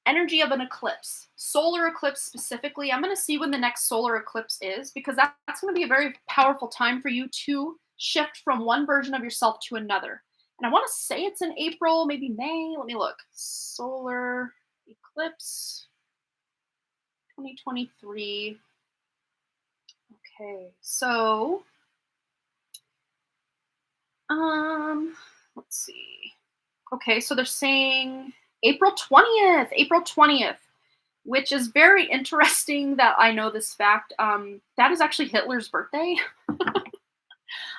Energy of an eclipse, solar eclipse specifically. I'm going to see when the next solar eclipse is, because that's going to be a very powerful time for you to shift from one version of yourself to another. And I want to say it's in April, maybe May. Let me look. Solar eclipse 2023. Okay, so let's see. Okay, so they're saying April 20th, which is very interesting that I know this fact. That is actually Hitler's birthday.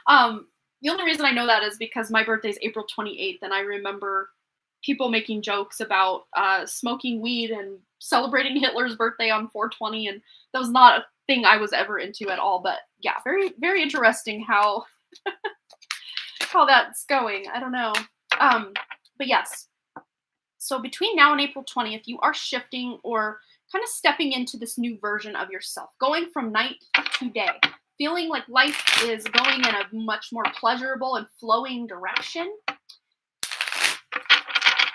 The only reason I know that is because my birthday is April 28th, and I remember people making jokes about smoking weed and celebrating Hitler's birthday on 420, and that was not a thing I was ever into at all. But yeah, very, very interesting how how that's going. I don't know. But yes. So between now and April 20th, you are shifting or kind of stepping into this new version of yourself, going from night to day, feeling like life is going in a much more pleasurable and flowing direction.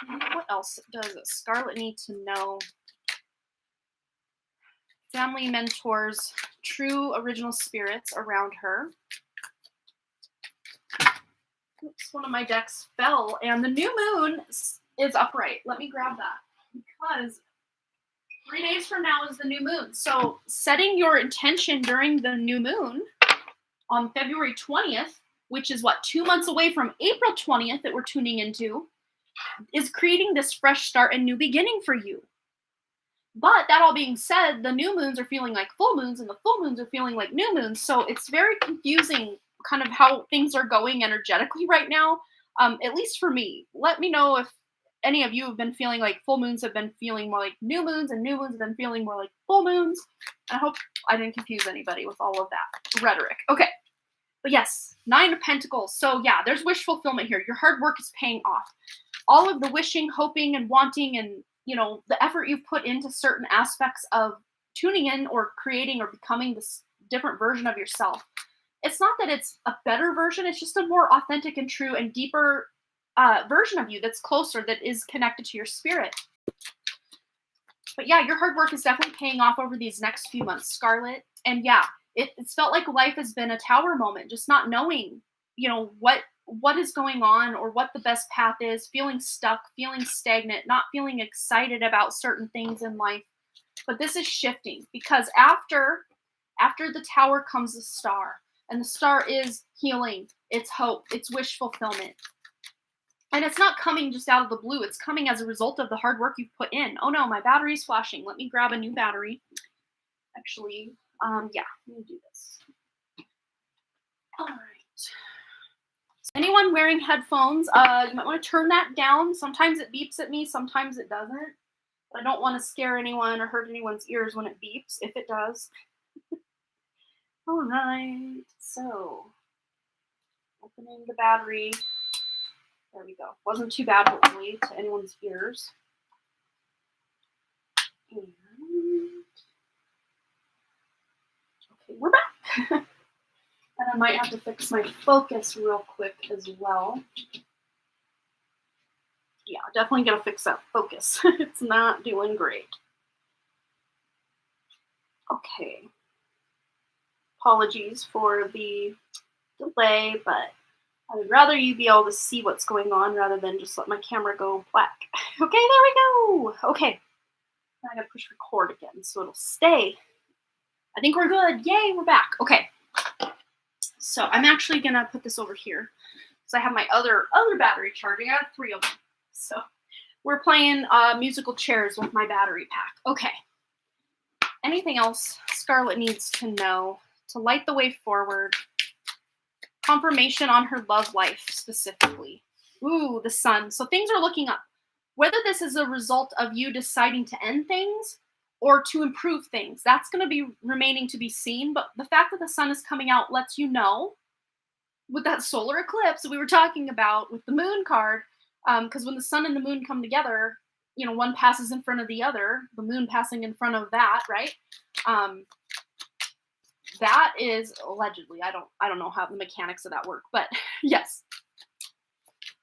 What else does Scarlett need to know? Family mentors, true original spirits around her. Oops, one of my decks fell, and the new moon is upright. Let me grab that, because 3 days from now is the new moon. So setting your intention during the new moon on February 20th, which is 2 months away from April 20th that we're tuning into, is creating this fresh start and new beginning for you. But that all being said, the new moons are feeling like full moons and the full moons are feeling like new moons. So it's very confusing kind of how things are going energetically right now, at least for me. Let me know if any of you have been feeling like full moons have been feeling more like new moons and new moons have been feeling more like full moons. I hope I didn't confuse anybody with all of that rhetoric. Okay. But yes, 9 of Pentacles. So yeah, there's wish fulfillment here. Your hard work is paying off. All of the wishing, hoping, and wanting, and the effort you've put into certain aspects of tuning in or creating or becoming this different version of yourself. It's not that it's a better version. It's just a more authentic and true and deeper version of you that's closer, that is connected to your spirit. But yeah, your hard work is definitely paying off over these next few months, And yeah, it's felt like life has been a tower moment, just not knowing, what what is going on or what the best path is, feeling stuck, feeling stagnant, not feeling excited about certain things in life. But this is shifting, because after the tower comes the star, and the star is healing, it's hope, it's wish fulfillment. And it's not coming just out of the blue. It's coming as a result of the hard work you've put in. Oh no, my battery's flashing. Let me grab a new battery. Actually, yeah, let me do this. All right. Anyone wearing headphones, you might want to turn that down. Sometimes it beeps at me, sometimes it doesn't. But I don't want to scare anyone or hurt anyone's ears when it beeps, if it does. All right, so opening the battery. There we go. Wasn't too bad, hopefully, to anyone's ears. And okay, we're back. And I might have to fix my focus real quick as well. Yeah, definitely gonna fix that focus. It's not doing great. Okay. Apologies for the delay, but I would rather you be able to see what's going on rather than just let my camera go black. Okay, there we go. Okay. Now I gotta push record again so it'll stay. I think we're good. Yay, we're back. Okay. So I'm actually gonna put this over here. So I have my other battery charging. I have 3 of them. So we're playing musical chairs with my battery pack. Okay. Anything else Scarlett needs to know to light the way forward? Confirmation on her love life specifically. Ooh, the sun. So things are looking up. Whether this is a result of you deciding to end things or to improve things, that's going to be remaining to be seen. But the fact that the sun is coming out lets you know, with that solar eclipse that we were talking about with the moon card, because when the sun and the moon come together, you know, one passes in front of the other, the moon passing in front of that, right? That is allegedly, I don't know how the mechanics of that work, but yes,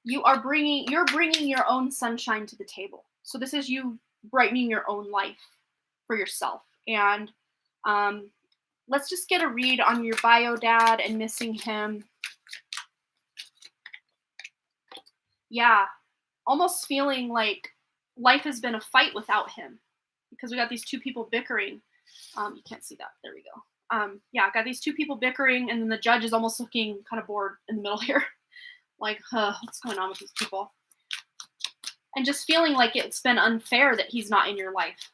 you're bringing your own sunshine to the table. So this is you brightening your own life for yourself. And let's just get a read on your bio dad and missing him. Yeah, almost feeling like life has been a fight without him, because we got these 2 people bickering. You can't see that. There we go. Yeah, got these 2 people bickering, and then the judge is almost looking kind of bored in the middle here. Like, what's going on with these people? And just feeling like it's been unfair that he's not in your life.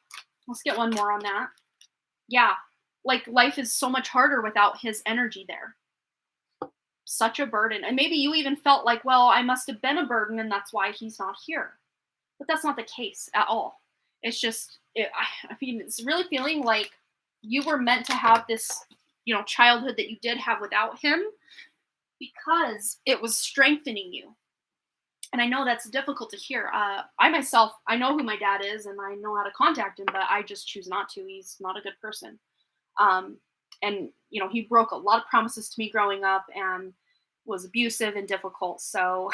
Let's get one more on that. Yeah, like life is so much harder without his energy there. Such a burden. And maybe you even felt like, well, I must have been a burden and that's why he's not here. But that's not the case at all. It's just, I mean, it's really feeling like you were meant to have this, you know, childhood that you did have without him, because it was strengthening you. And I know that's difficult to hear. I myself, I know who my dad is and I know how to contact him, but I just choose not to. He's not a good person. And, you know, he broke a lot of promises to me growing up and was abusive and difficult. So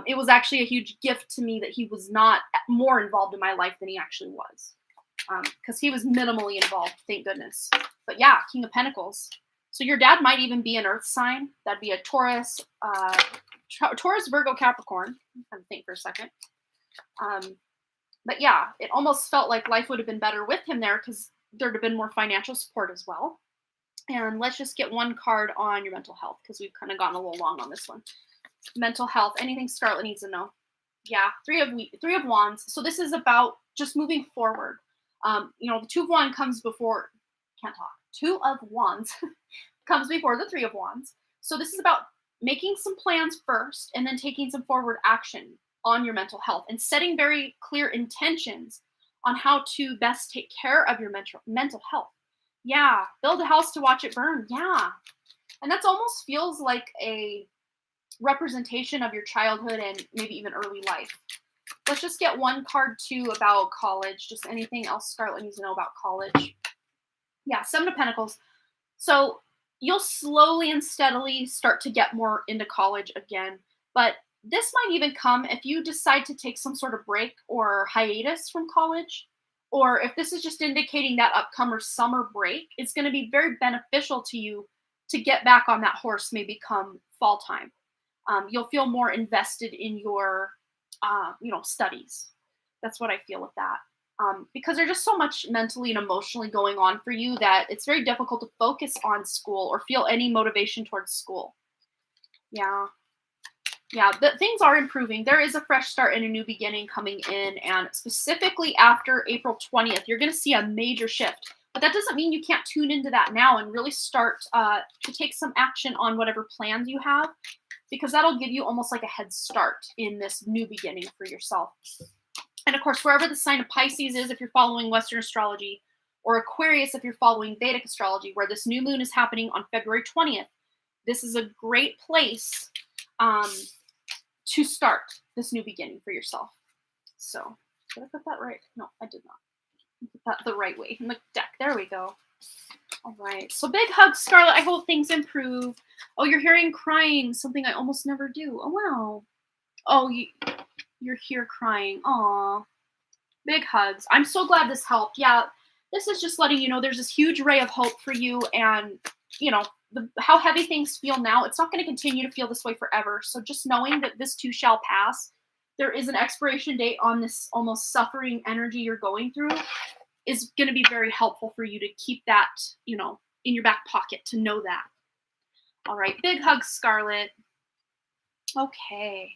it was actually a huge gift to me that he was not more involved in my life than he actually was. Because he was minimally involved, thank goodness. But yeah, King of Pentacles. So your dad might even be an earth sign. That'd be a Taurus, Taurus, Virgo, Capricorn. I'm trying to think for a second. But yeah, it almost felt like life would have been better with him there, because there'd have been more financial support as well. And let's just get one card on your mental health, because we've kind of gotten a little long on this one. Mental health, anything Scarlett needs to know. Yeah, three of Wands. So this is about just moving forward. You know, the 2 of Wands comes before, can't talk. 2 of Wands comes before the 3 of Wands. So this is about making some plans first and then taking some forward action on your mental health and setting very clear intentions on how to best take care of your mental health. Yeah, build a house to watch it burn. Yeah. And that's almost feels like a representation of your childhood and maybe even early life. Let's just get one card too about college. Just anything else Scarlett needs to know about college. Yeah, 7 of Pentacles. So you'll slowly and steadily start to get more into college again. But this might even come if you decide to take some sort of break or hiatus from college, or if this is just indicating that upcoming summer break is going to be very beneficial to you to get back on that horse maybe come fall time. You'll feel more invested in your, studies. That's what I feel with that. Because there's just so much mentally and emotionally going on for you that it's very difficult to focus on school or feel any motivation towards school. Yeah. Yeah, but things are improving. There is a fresh start and a new beginning coming in, and specifically after April 20th, you're going to see a major shift. But that doesn't mean you can't tune into that now and really start to take some action on whatever plans you have, because that'll give you almost like a head start in this new beginning for yourself. And of course, wherever the sign of Pisces is, if you're following Western astrology, or Aquarius, if you're following Vedic astrology, where this new moon is happening on February 20th, this is a great place to start this new beginning for yourself. So, did I put that right? No, I did not. Put that the right way in the deck. There we go. All right. So big hugs, Scarlett. I hope things improve. Oh, you're hearing crying, something I almost never do. Oh, wow. Oh, you're here crying. Aw. Big hugs. I'm so glad this helped. Yeah, this is just letting you know there's this huge ray of hope for you, and, how heavy things feel now, it's not going to continue to feel this way forever. So just knowing that this too shall pass, there is an expiration date on this almost suffering energy you're going through, is going to be very helpful for you to keep that, in your back pocket, to know that. All right. Big hugs, Scarlett. Okay.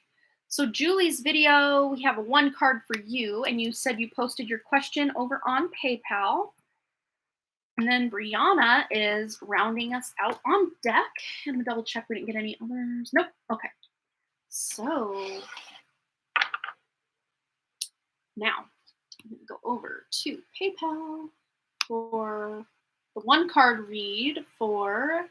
So Julie's video, we have a 1 card for you, and you said you posted your question over on PayPal. And then Brianna is rounding us out on deck. I'm gonna double check we didn't get any others. Nope. Okay. So now I'm gonna go over to PayPal for the 1 card read for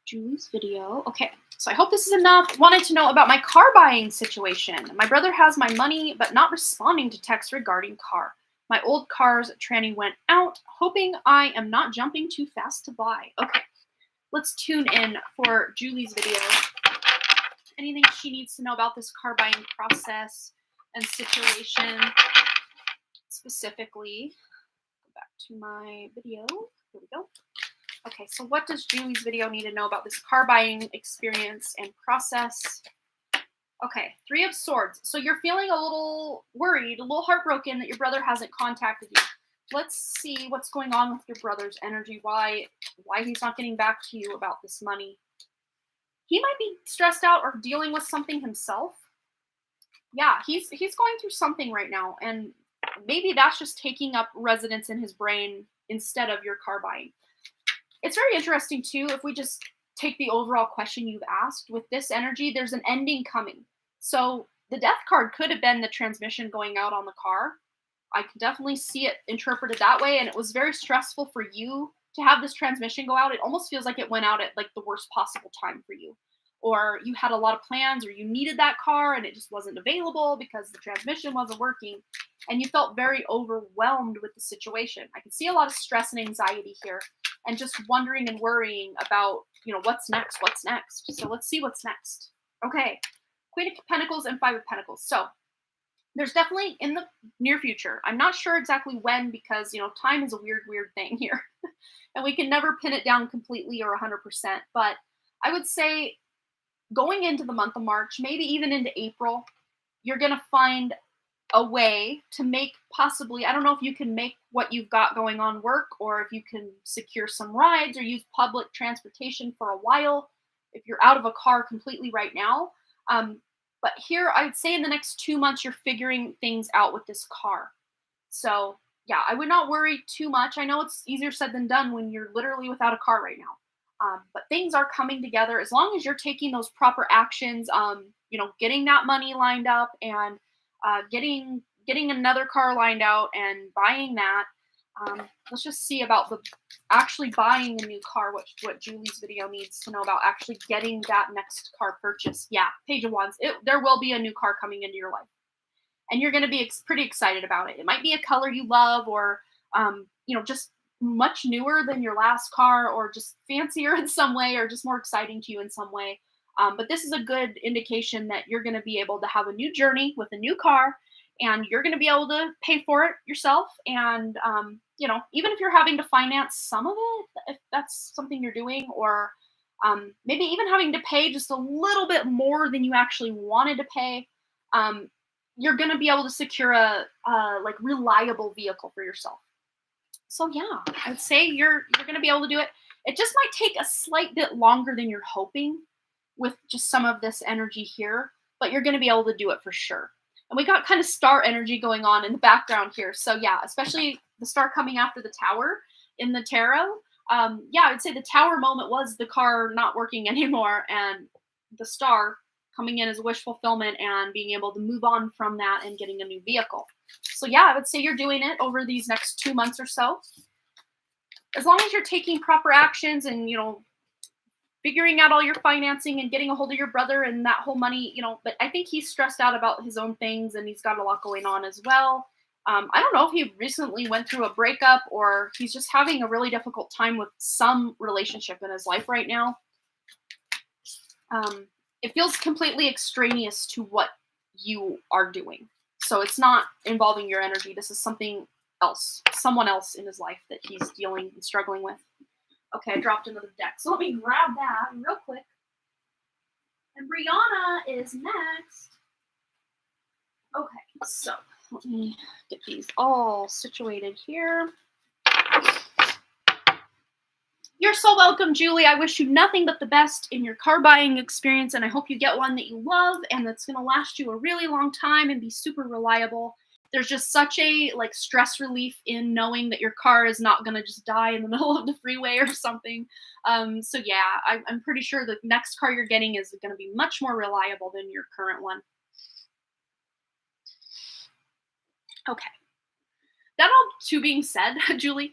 Julie's video. Okay. So I hope this is enough. Wanted to know about my car buying situation. My brother has my money, but not responding to texts regarding car. My old car's tranny went out, hoping I am not jumping too fast to buy. Okay, let's tune in for Julie's video. Anything she needs to know about this car buying process and situation specifically. Go back to my video. Here we go. Okay, so what does Julie's video need to know about this car buying experience and process? Okay, 3 of Swords. So you're feeling a little worried, a little heartbroken that your brother hasn't contacted you. Let's see what's going on with your brother's energy, why he's not getting back to you about this money. He might be stressed out or dealing with something himself. Yeah, he's going through something right now, and maybe that's just taking up residence in his brain instead of your car buying. It's very interesting, too, if we just take the overall question you've asked. With this energy, there's an ending coming. So the death card could have been the transmission going out on the car. I can definitely see it interpreted that way, and it was very stressful for you to have this transmission go out. It almost feels like it went out at like the worst possible time for you. Or you had a lot of plans, or you needed that car and it just wasn't available because the transmission wasn't working, and you felt very overwhelmed with the situation. I can see a lot of stress and anxiety here, and just wondering and worrying about, what's next. So let's see what's next. Okay, Queen of Pentacles and 5 of Pentacles. So there's definitely in the near future. I'm not sure exactly when, because, time is a weird thing here. And we can never pin it down completely or 100%. But I would say going into the month of March, maybe even into April, you're going to find a way to make possibly, I don't know if you can make what you've got going on work, or if you can secure some rides or use public transportation for a while, if you're out of a car completely right now. But here, I would say in the next 2 months, you're figuring things out with this car. So yeah, I would not worry too much. I know it's easier said than done when you're literally without a car right now. But things are coming together as long as you're taking those proper actions, getting that money lined up, and getting another car lined out and buying that. Let's just see about the actually buying a new car, what Julie's video needs to know about actually getting that next car purchase. Yeah, Page of Wands. There will be a new car coming into your life, and you're going to be pretty excited about it. It might be a color you love, or just much newer than your last car, or just fancier in some way, or just more exciting to you in some way. But this is a good indication that you're going to be able to have a new journey with a new car, and you're going to be able to pay for it yourself. And, even if you're having to finance some of it, if that's something you're doing, or maybe even having to pay just a little bit more than you actually wanted to pay, you're going to be able to secure a like reliable vehicle for yourself. So yeah, I'd say you're going to be able to do it. It just might take a slight bit longer than you're hoping with just some of this energy here, but you're going to be able to do it for sure. And we got kind of star energy going on in the background here. So yeah, especially the star coming after the tower in the tarot. Yeah, I'd say the tower moment was the car not working anymore, and the star coming in as wish fulfillment and being able to move on from that and getting a new vehicle. So yeah, I would say you're doing it over these next 2 months or so. As long as you're taking proper actions and, figuring out all your financing and getting a hold of your brother and that whole money, but I think he's stressed out about his own things and he's got a lot going on as well. I don't know if he recently went through a breakup or he's just having a really difficult time with some relationship in his life right now. It feels completely extraneous to what you are doing. So it's not involving your energy. This is something else, someone else in his life that he's dealing and struggling with. Okay, I dropped another deck. So let me grab that real quick. And Brianna is next. Okay, so let me get these all situated here. You're so welcome, Julie. I wish you nothing but the best in your car buying experience, and I hope you get one that you love and that's going to last you a really long time and be super reliable. There's just such a stress relief in knowing that your car is not going to just die in the middle of the freeway or something. So yeah, I'm pretty sure the next car you're getting is going to be much more reliable than your current one. Okay. That all to being said, Julie,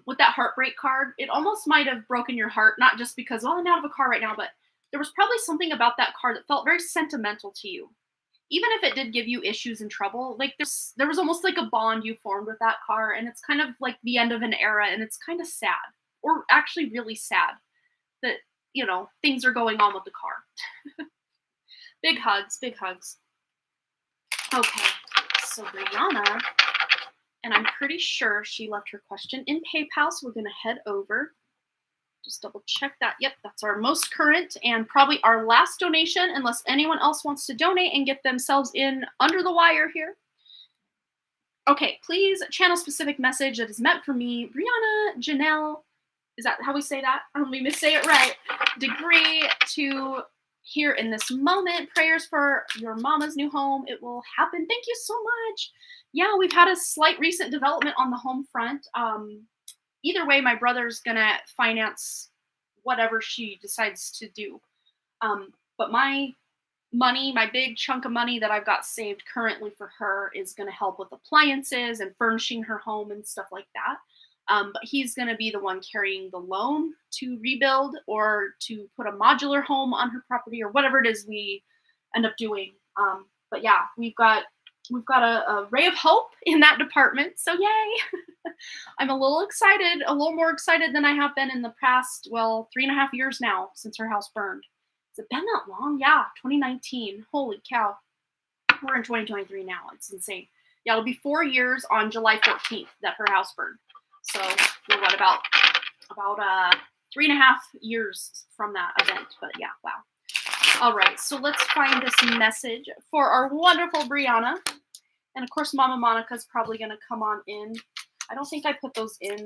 with that heartbreak card, it almost might have broken your heart, not just because, well, I'm out of a car right now, but there was probably something about that card that felt very sentimental to you. Even if it did give you issues and trouble, there was almost like a bond you formed with that car, and it's kind of like the end of an era, and it's kind of sad, or actually really sad that, things are going on with the car. Big hugs, big hugs. Okay, so Brianna, and I'm pretty sure she left her question in PayPal, so we're going to head over. Just double check that. Yep, that's our most current and probably our last donation, unless anyone else wants to donate and get themselves in under the wire here. Okay, please channel specific message that is meant for me. Brianna Janelle, is that how we say that? Let me say it right. Degree to here in this moment. Prayers for your mama's new home. It will happen. Thank you so much. Yeah, we've had a slight recent development on the home front. Either way, my brother's gonna finance whatever she decides to do. But my money, my big chunk of money that I've got saved currently for her is gonna help with appliances and furnishing her home and stuff like that. But he's gonna be the one carrying the loan to rebuild or to put a modular home on her property or whatever it is we end up doing. But yeah, we've got a ray of hope in that department. So yay. I'm a little excited, a little more excited than I have been in the past, 3.5 years now since her house burned. Has it been that long? Yeah, 2019. Holy cow. We're in 2023 now. It's insane. Yeah, it'll be 4 years on July 14th that her house burned. So we're about 3.5 years from that event. But yeah, wow. All right, so let's find this message for our wonderful Brianna. And of course, Mama Monica's probably going to come on in. I don't think I put those in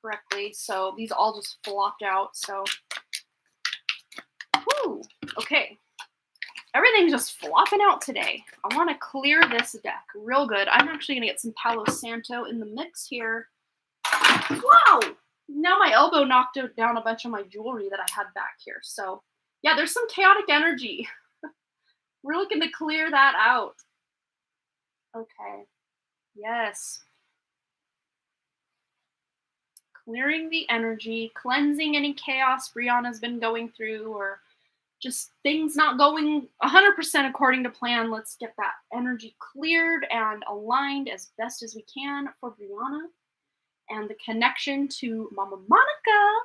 correctly, so these all just flopped out. So, whoo, okay. Everything's just flopping out today. I want to clear this deck real good. I'm actually going to get some Palo Santo in the mix here. Wow! Now my elbow knocked down a bunch of my jewelry that I had back here. So, yeah, there's some chaotic energy. We're looking to clear that out. Okay. Yes. Clearing the energy, cleansing any chaos Brianna's been going through, or just things not going 100% according to plan. Let's get that energy cleared and aligned as best as we can for Brianna. And the connection to Mama Monica.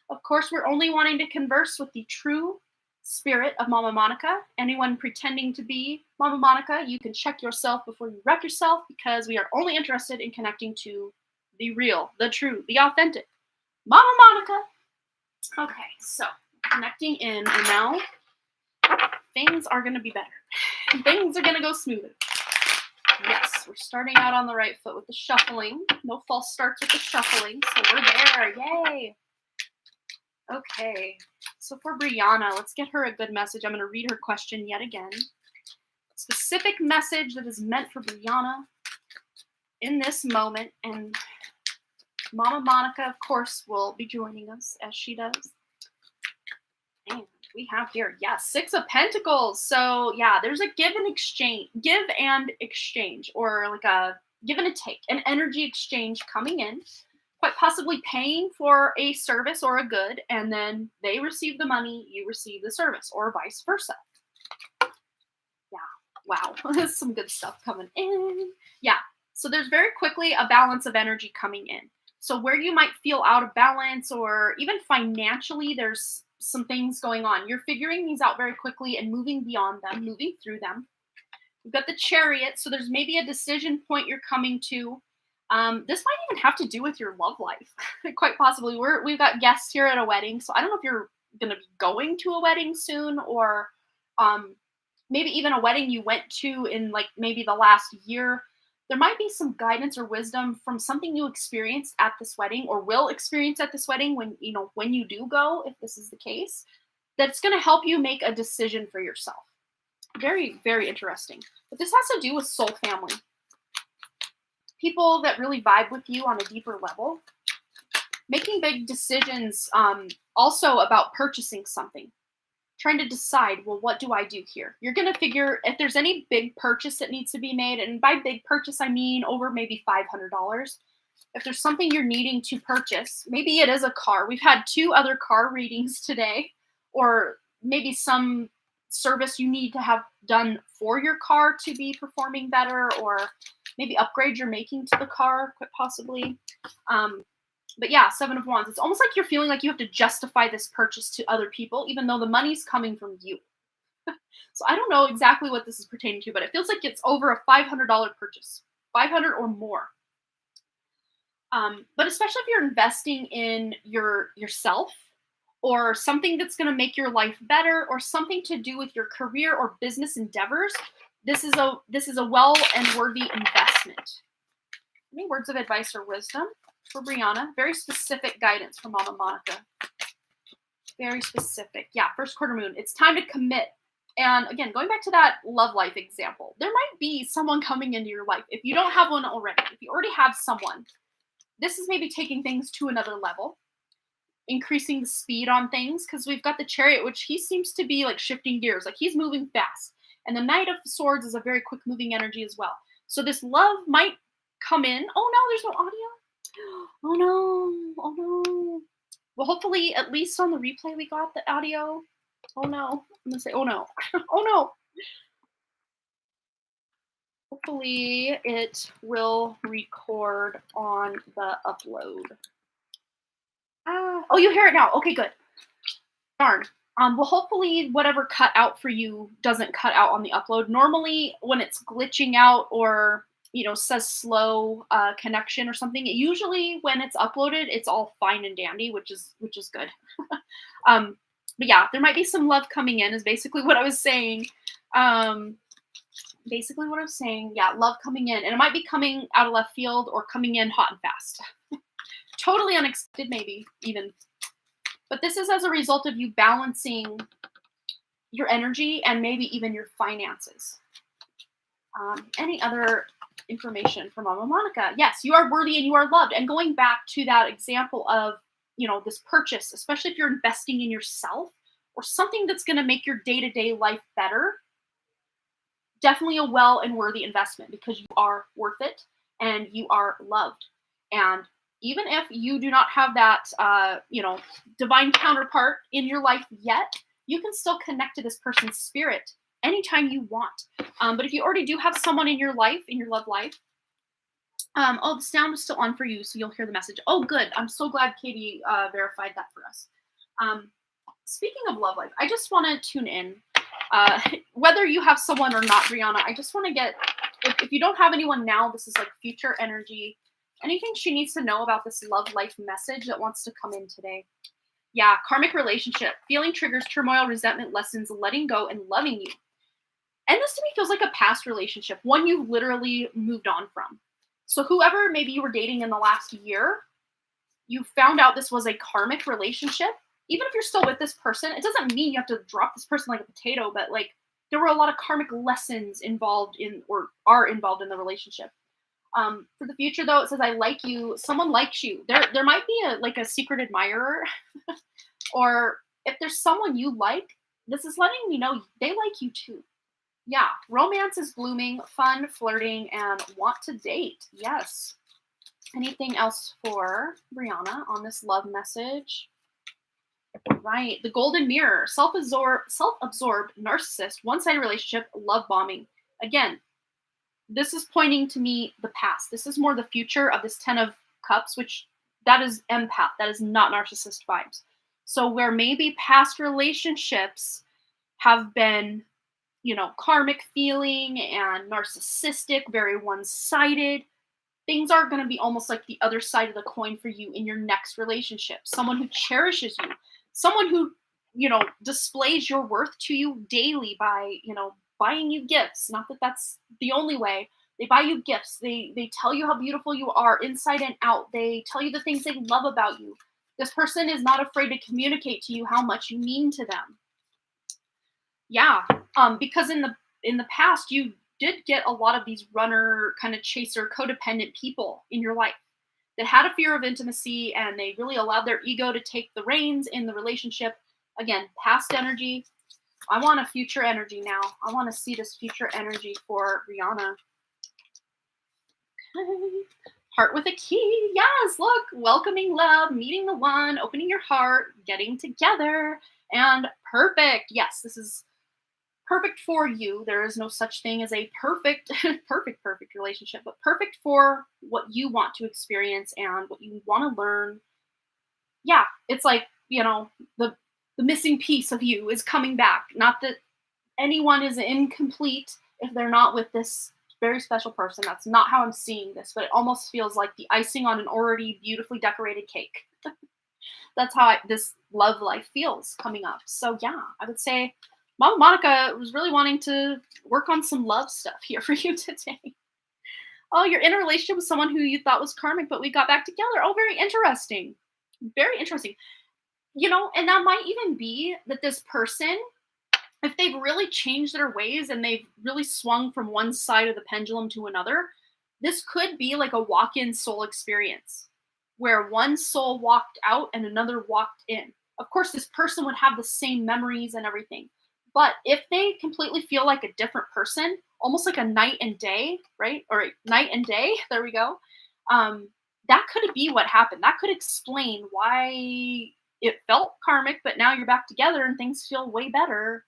Of course, we're only wanting to converse with the true spirit of Mama Monica. Anyone pretending to be Mama Monica, you can check yourself before you wreck yourself, because we are only interested in connecting to the real, the true, the authentic Mama Monica. Okay, so connecting in, and now things are going to be better. Things are going to go smoother. Yes, we're starting out on the right foot with the shuffling. No false starts with the shuffling, so we're there. Yay! Okay, so for Brianna, let's get her a good message. I'm going to read her question yet again. Specific message that is meant for Brianna in this moment, and Mama Monica, of course, will be joining us as she does. And we have here, Six of Pentacles. So yeah, there's a give and exchange, or like a give and a take, an energy exchange coming in, quite possibly paying for a service or a good, and then they receive the money, you receive the service, or vice versa. Yeah, wow, there's some good stuff coming in. Yeah, so there's very quickly a balance of energy coming in. So where you might feel out of balance, or even financially, there's some things going on. You're figuring these out very quickly and moving beyond them, moving through them. We've got the Chariot, so there's maybe a decision point you're coming to. This might even have to do with your love life, quite possibly. We've got guests here at a wedding, so I don't know if you're going to be going to a wedding soon, or maybe even a wedding you went to in like maybe the last year. There might be some guidance or wisdom from something you experienced at this wedding, or will experience at this wedding when you do go, if this is the case, that's going to help you make a decision for yourself. Very, very interesting. But this has to do with soul family. People that really vibe with you on a deeper level. Making big decisions also about purchasing something. Trying to decide, well, what do I do here? You're going to figure if there's any big purchase that needs to be made, and by big purchase, I mean over maybe $500. If there's something you're needing to purchase, maybe it is a car. We've had 2 other car readings today, or maybe some service you need to have done for your car to be performing better, or maybe upgrade you're making to the car, quite possibly. But yeah, 7 of Wands. It's almost like you're feeling like you have to justify this purchase to other people, even though the money's coming from you. So I don't know exactly what this is pertaining to, but it feels like it's over a $500 purchase, 500 or more. But especially if you're investing in yourself, or something that's going to make your life better, or something to do with your career or business endeavors, this is a well and worthy investment. Any words of advice or wisdom for Brianna? Very specific guidance from Mama Monica. Very specific. Yeah, first quarter moon. It's time to commit. And again, going back to that love life example, there might be someone coming into your life. If you don't have one already, if you already have someone, this is maybe taking things to another level, increasing the speed on things, because we've got the Chariot, which he seems to be like shifting gears, like he's moving fast. And the Knight of Swords is a very quick moving energy as well. So this love might come in. Oh no, there's no audio. Oh no, oh no. Well, hopefully at least on the replay we got the audio. Oh no, I'm gonna say oh no. Oh no. Hopefully it will record on the upload. Oh, you hear it now. Okay, good. Darn. Well, hopefully whatever cut out for you doesn't cut out on the upload. Normally when it's glitching out, or says slow connection or something, usually when it's uploaded, it's all fine and dandy, which is good. But yeah, there might be some love coming in, is basically what I was saying. Yeah, love coming in, and it might be coming out of left field or coming in hot and fast. Totally unexpected, maybe even. But this is as a result of you balancing your energy and maybe even your finances. Any other information from Mama Monica? Yes, you are worthy and you are loved. And going back to that example of, this purchase, especially if you're investing in yourself or something that's going to make your day-to-day life better, definitely a well and worthy investment, because you are worth it and you are loved. And even if you do not have that, divine counterpart in your life yet, you can still connect to this person's spirit anytime you want. But if you already do have someone in your life, in your love life, oh, the sound is still on for you, so you'll hear the message. Oh, good. I'm so glad Katie verified that for us. Speaking of love life, I just want to tune in. Whether you have someone or not, Brianna, I just want to get, if you don't have anyone now, this is like future energy. Anything she needs to know about this love life message that wants to come in today. Yeah, karmic relationship. Feeling triggers turmoil, resentment, lessons, letting go, and loving you. And this to me feels like a past relationship, one you literally moved on from. So whoever maybe you were dating in the last year, you found out this was a karmic relationship. Even if you're still with this person, it doesn't mean you have to drop this person like a potato, but like there were a lot of karmic lessons involved in or are involved in the relationship. For the future though, it says I like you. Someone likes you. There might be a secret admirer, or if there's someone you like, this is letting me know they like you too. Yeah, romance is blooming, fun, flirting, and want to date. Yes. Anything else for Brianna on this love message? Right. The golden mirror, self-absorbed narcissist, one-sided relationship, love bombing. Again, this is pointing to me the past. This is more the future of this 10 of cups, which that is empath. That is not narcissist vibes. So where maybe past relationships have been, karmic feeling and narcissistic, very one-sided, things are going to be almost like the other side of the coin for you in your next relationship. Someone who cherishes you, someone who, displays your worth to you daily by, buying you gifts. Not that that's the only way. They buy you gifts. They tell you how beautiful you are inside and out. They tell you the things they love about you. This person is not afraid to communicate to you how much you mean to them. Yeah, because in the past you did get a lot of these runner kind of chaser codependent people in your life that had a fear of intimacy and they really allowed their ego to take the reins in the relationship. Again, past energy. I want a future energy now. I want to see this future energy for Rihanna. Okay. Heart with a key. Yes, look, welcoming love, meeting the one, opening your heart, getting together, and perfect. Yes, this is perfect for you. There is no such thing as a perfect, perfect relationship, but perfect for what you want to experience and what you want to learn. Yeah, it's like, the missing piece of you is coming back. Not that anyone is incomplete if they're not with this very special person. That's not how I'm seeing this, but it almost feels like the icing on an already beautifully decorated cake. That's how this love life feels coming up. So yeah, I would say Mama Monica was really wanting to work on some love stuff here for you today. Oh, you're in a relationship with someone who you thought was karmic, but we got back together. Oh, very interesting. Very interesting. And that might even be that this person, if they've really changed their ways and they've really swung from one side of the pendulum to another, this could be like a walk-in soul experience where one soul walked out and another walked in. Of course, this person would have the same memories and everything. But if they completely feel like a different person, almost like a night and day, right? Or night and day, there we go. That could be what happened. That could explain why it felt karmic, but now you're back together and things feel way better.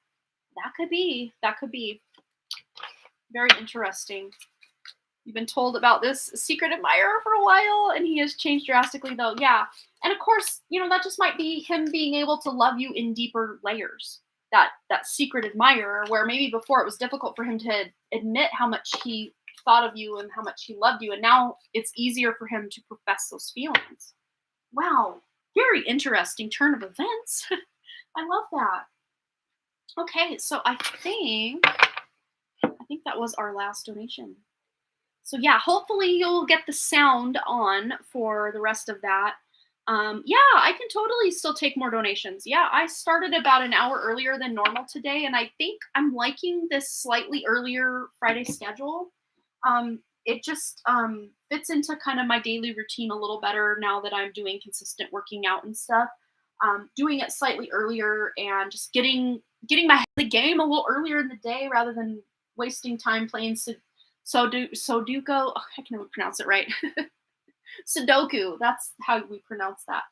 That could be. Very interesting. You've been told about this secret admirer for a while, and he has changed drastically, though. Yeah. And of course, that just might be him being able to love you in deeper layers. That secret admirer, where maybe before it was difficult for him to admit how much he thought of you and how much he loved you, and now it's easier for him to profess those feelings. Wow. Very interesting turn of events. I love that. Okay, so I think that was our last donation. So yeah, hopefully you'll get the sound on for the rest of that. Yeah, I can totally still take more donations. Yeah, I started about an hour earlier than normal today, and I think I'm liking this slightly earlier Friday schedule. It just fits into kind of my daily routine a little better now that I'm doing consistent working out and stuff. Doing it slightly earlier and just getting my head in the game a little earlier in the day rather than wasting time playing Sudoku. Oh, I can never pronounce it right. Sudoku. That's how we pronounce that.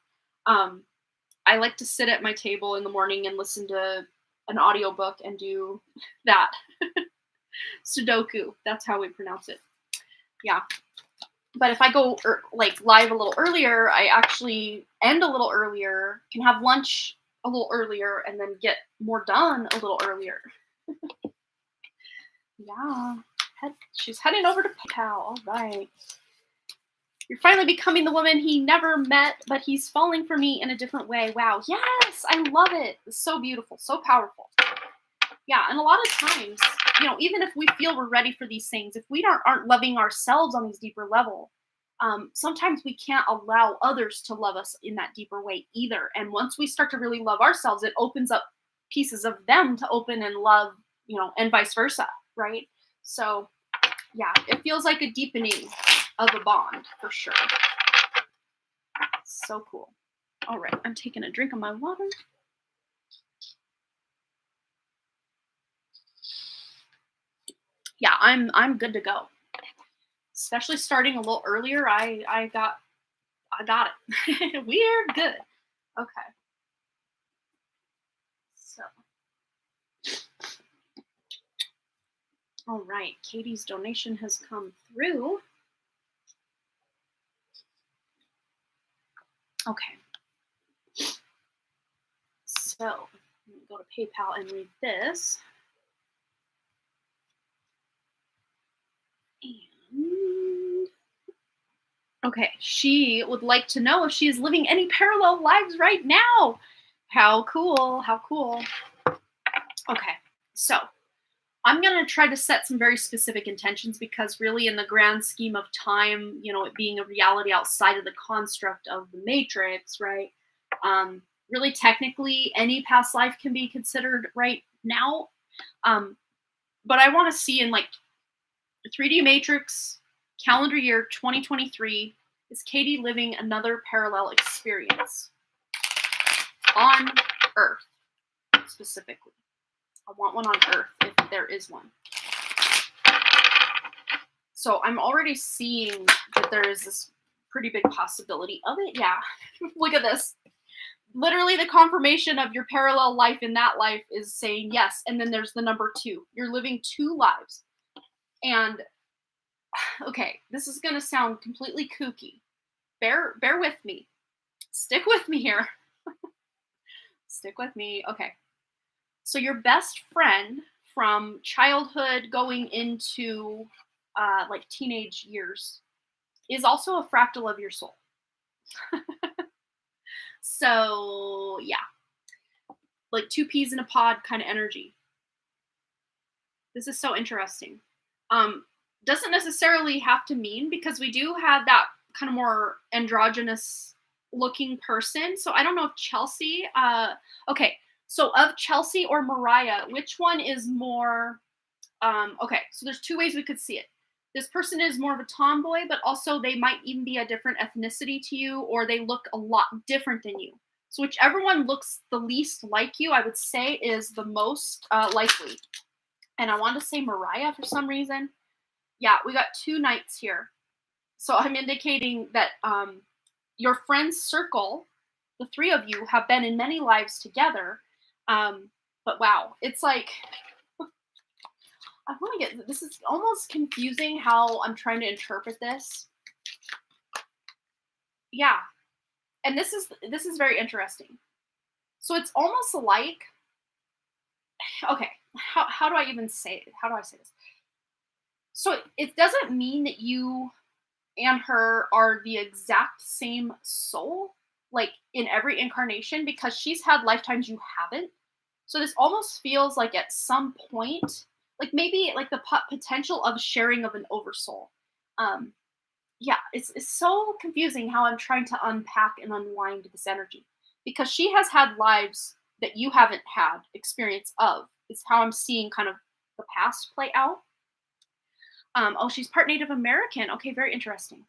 I like to sit at my table in the morning and listen to an audiobook and do that. Sudoku. That's how we pronounce it. Yeah. But if I go live a little earlier, I actually end a little earlier, can have lunch a little earlier, and then get more done a little earlier. Yeah. She's heading over to PayPal. All right. You're finally becoming the woman he never met, but he's falling for me in a different way. Wow. Yes, I love it. It's so beautiful, so powerful. Yeah, and a lot of times, even if we feel we're ready for these things, if we aren't loving ourselves on these deeper level, sometimes we can't allow others to love us in that deeper way either. And once we start to really love ourselves, it opens up pieces of them to open and love, and vice versa, right? So, yeah, it feels like a deepening of a bond for sure. So cool. All right, I'm taking a drink of my water. Yeah, I'm good to go. Especially starting a little earlier, I got it. We're good. Okay. So, all right, Katie's donation has come through. Okay. So, I'm going to go to PayPal and read this. And okay, she would like to know if she is living any parallel lives right now. How cool. How cool. Okay, so I'm going to try to set some very specific intentions because really in the grand scheme of time, it being a reality outside of the construct of the matrix, right? Really technically any past life can be considered right now. But I want to see in like the 3D matrix calendar year 2023, is Katie living another parallel experience on Earth specifically? I want one on Earth if there is one. So I'm already seeing that there is this pretty big possibility of it. Yeah, look at this. Literally the confirmation of your parallel life in that life is saying yes. And then there's the number 2. You're living 2 lives. And okay, this is going to sound completely kooky. Bear with me. Stick with me here. Stick with me. Okay. So your best friend from childhood going into like teenage years is also a fractal of your soul. So yeah, like 2 peas in a pod kind of energy. This is so interesting. Doesn't necessarily have to mean, because we do have that kind of more androgynous looking person. So I don't know if Chelsea, okay. So of Chelsea or Mariah, which one is more, okay. So there's 2 ways we could see it. This person is more of a tomboy, but also they might even be a different ethnicity to you, or they look a lot different than you. So whichever one looks the least like you, I would say is the most likely. And I want to say Mariah for some reason. Yeah, we got 2 knights here. So I'm indicating that your friend's circle, the 3 of you, have been in many lives together. But wow, it's like, I want to get, this is almost confusing how I'm trying to interpret this. Yeah. And this is very interesting. So it's almost like, okay, how do I even say it? How do I say this? So it doesn't mean that you and her are the exact same soul, like in every incarnation, because she's had lifetimes you haven't. So this almost feels like at some point, like maybe like the potential of sharing of an oversoul. Yeah, it's so confusing how I'm trying to unpack and unwind this energy, because she has had lives that you haven't had experience of. It's how I'm seeing kind of the past play out. Oh, she's part Native American. Okay, very interesting.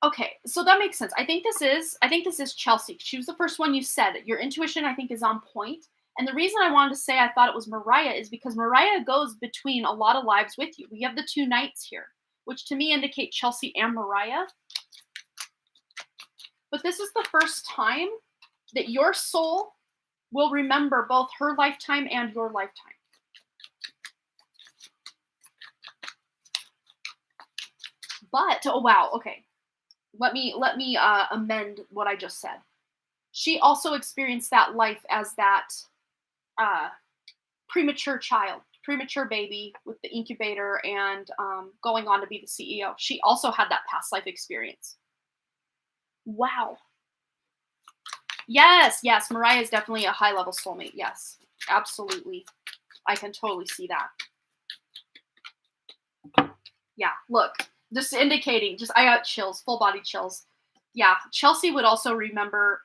Okay, so that makes sense. I think this is Chelsea. She was the first one you said. Your intuition, I think, is on point. And the reason I wanted to say I thought it was Mariah is because Mariah goes between a lot of lives with you. We have the 2 knights here, which to me indicate Chelsea and Mariah. But this is the first time that your soul will remember both her lifetime and your lifetime. But, oh wow, okay. Let me amend what I just said. She also experienced that life as that premature child, premature baby with the incubator and going on to be the CEO. She also had that past life experience. Wow. Yes, yes, Mariah is definitely a high level soulmate. Yes, absolutely. I can totally see that. Yeah, look, just indicating, I got chills, full body chills. Yeah, Chelsea would also remember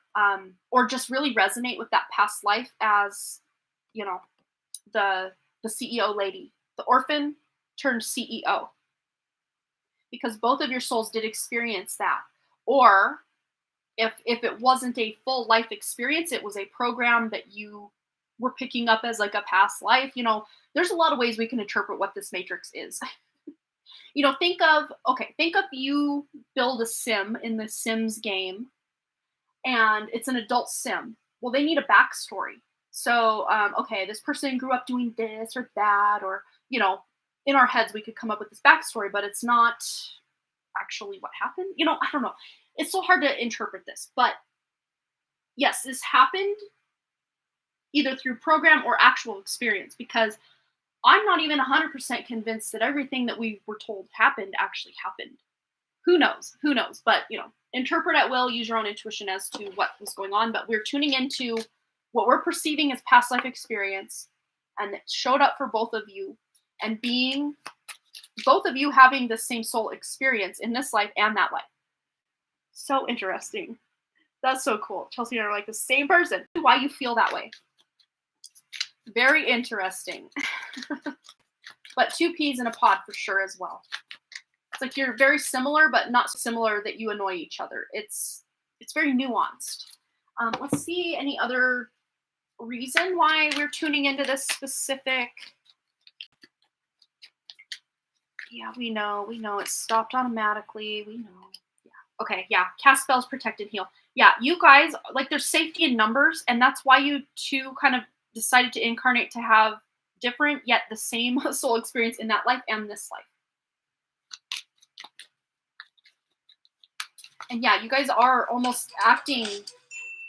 or just really resonate with that past life as, you know, the CEO lady, the orphan turned CEO. Because both of your souls did experience that. Or if it wasn't a full life experience, it was a program that you were picking up as like a past life. There's a lot of ways we can interpret what this matrix is. Think of you build a sim in the Sims game, and it's an adult sim. Well, they need a backstory. So, okay, this person grew up doing this or that, or, in our heads we could come up with this backstory, but it's not actually what happened. I don't know. It's so hard to interpret this, but yes, this happened either through program or actual experience, because I'm not even 100% convinced that everything that we were told happened actually happened. Who knows? Who knows? But, interpret at will, use your own intuition as to what was going on. But we're tuning into what we're perceiving as past life experience, and it showed up for both of you, and both of you having the same soul experience in this life and that life. So interesting. That's so cool. Chelsea and I are like the same person. Why you feel that way. Very interesting. But two peas in a pod for sure as well. It's like you're very similar, but not so similar that you annoy each other. It's very nuanced. Let's see any other reason why we're tuning into this specific. Yeah, we know it stopped automatically. We know. Yeah. Okay, yeah. Cast spells, protect and heal. Yeah, you guys, like, there's safety in numbers, and that's why you two kind of decided to incarnate to have different yet the same soul experience in that life and this life. And yeah, you guys are almost acting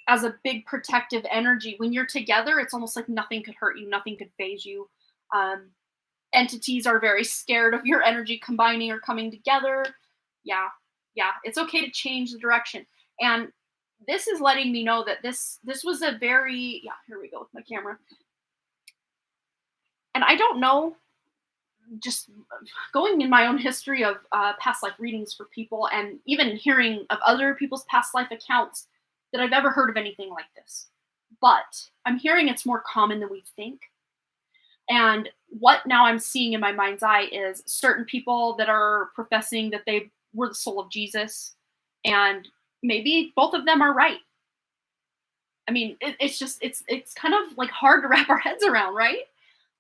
as a big protective energy. When you're together, it's almost like nothing could hurt you, nothing could phase you. Entities are very scared of your energy combining or coming together. Yeah, it's okay to change the direction. And this is letting me know that this was a very, here we go with my camera. And I don't know, just going in my own history of past life readings for people, and even hearing of other people's past life accounts, that I've ever heard of anything like this. But I'm hearing it's more common than we think. And what now I'm seeing in my mind's eye is certain people that are professing that they were the soul of Jesus, and maybe both of them are right. I mean, it's kind of like hard to wrap our heads around, right?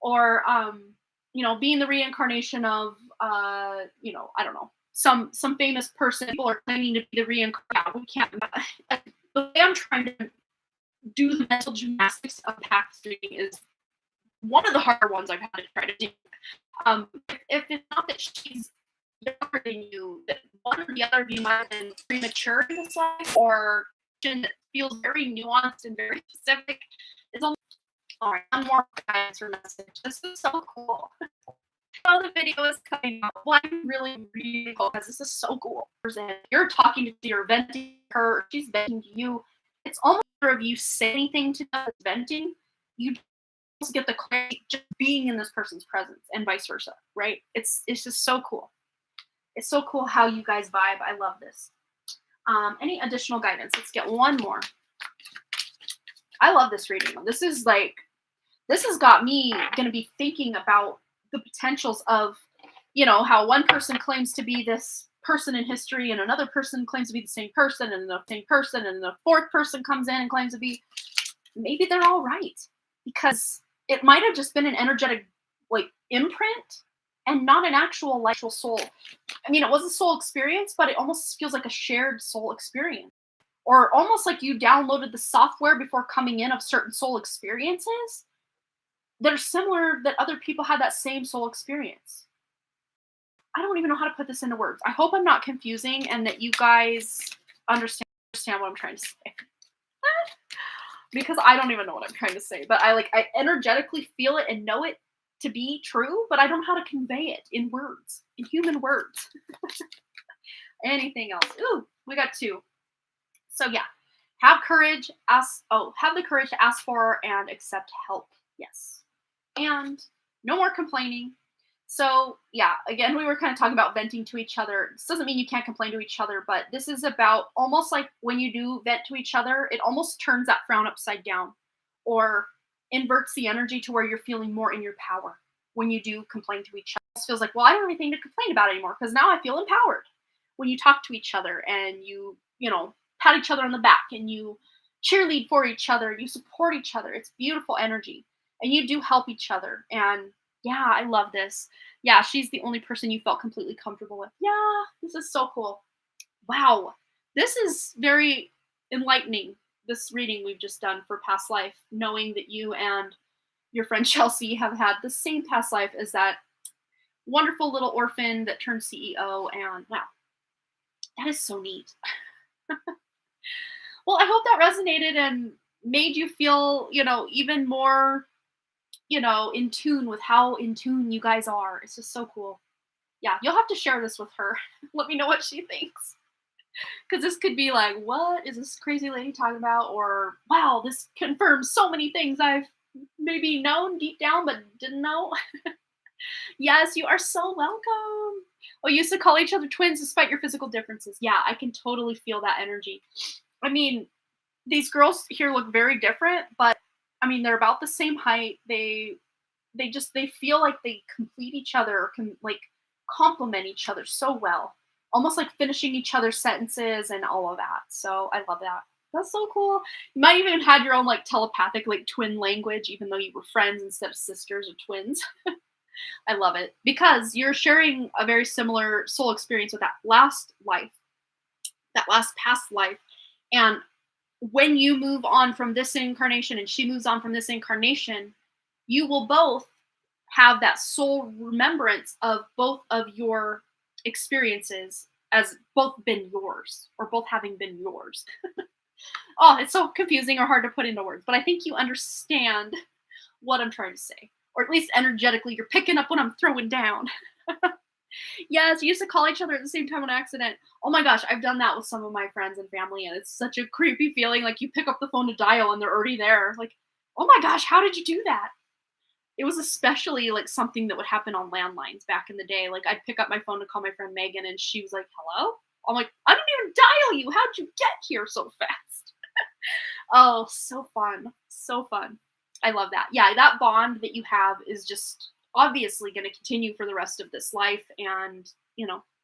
Or being the reincarnation of I don't know, some famous person. People are claiming to be the reincarnation. We can't. The way I'm trying to do the mental gymnastics of past reading is one of the harder ones I've had to try to do. If it's not that she's younger than you, that one or the other of you might have been premature in this life, or that feels very nuanced and very specific. It's almost all right. One more answer message. This is so cool. Oh, the video is coming out. Well, I'm really cool because this is so cool. You're talking to, you're venting to her, she's venting to you. It's almost if you say anything to them venting, you just get the clarity just being in this person's presence, and vice versa, right? It's just so cool. It's so cool how you guys vibe. I love this. Any additional guidance? Let's get one more. I love this reading. This has got me going to be thinking about the potentials of, how one person claims to be this person in history, and another person claims to be the same person, and the same person, and the fourth person comes in and claims to be. Maybe they're all right, because it might have just been an energetic, imprint, and not an actual soul. I mean, it was a soul experience, but it almost feels like a shared soul experience, or almost like you downloaded the software before coming in of certain soul experiences that are similar, that other people had that same soul experience. I don't even know how to put this into words. I hope I'm not confusing, and that you guys understand what I'm trying to say. Because I don't even know what I'm trying to say, but I energetically feel it and know it, to be true, but I don't know how to convey it in words, in human words. Anything else? Ooh, we got two. So yeah, have the courage to ask for and accept help. Yes. And no more complaining. So yeah, again, we were kind of talking about venting to each other. This doesn't mean you can't complain to each other, but this is about almost like when you do vent to each other, it almost turns that frown upside down or inverts the energy to where you're feeling more in your power when you do complain to each other. It feels like, well, I don't have anything to complain about anymore because now I feel empowered when you talk to each other and you pat each other on the back and you cheerlead for each other, you support each other. It's beautiful energy and you do help each other. And yeah, I love this. Yeah, she's the only person you felt completely comfortable with. Yeah, this is so cool. Wow. This is very enlightening, this reading we've just done for past life, knowing that you and your friend Chelsea have had the same past life as that wonderful little orphan that turned CEO. And wow, that is so neat. Well, I hope that resonated and made you feel, even more, in tune with how in tune you guys are. It's just so cool. Yeah, you'll have to share this with her. Let me know what she thinks. Because this could be like, what is this crazy lady talking about? Or, wow, this confirms so many things I've maybe known deep down but didn't know. Yes, you are so welcome. Oh, you used to call each other twins despite your physical differences. Yeah, I can totally feel that energy. I mean, these girls here look very different, but I mean, they're about the same height. They feel like they complete each other or can like complement each other so well. Almost like finishing each other's sentences and all of that. So I love that. That's so cool. You might even had your own like telepathic like twin language, even though you were friends instead of sisters or twins. I love it because you're sharing a very similar soul experience with that last life, that last past life. And when you move on from this incarnation and she moves on from this incarnation, you will both have that soul remembrance of both of your experiences as both been yours or both having been yours. Oh, it's so confusing or hard to put into words, but I think you understand what I'm trying to say. Or at least energetically, you're picking up what I'm throwing down. Yes, we used to call each other at the same time on accident. Oh my gosh, I've done that with some of my friends and family, and it's such a creepy feeling. Like you pick up the phone to dial and they're already there. Like, oh my gosh, how did you do that? It was especially like something that would happen on landlines back in the day. Like I'd pick up my phone to call my friend Megan, and she was like, "Hello?" I'm like, "I didn't even dial you. How'd you get here so fast?" Oh, so fun, so fun. I love that. Yeah, that bond that you have is just obviously going to continue for the rest of this life and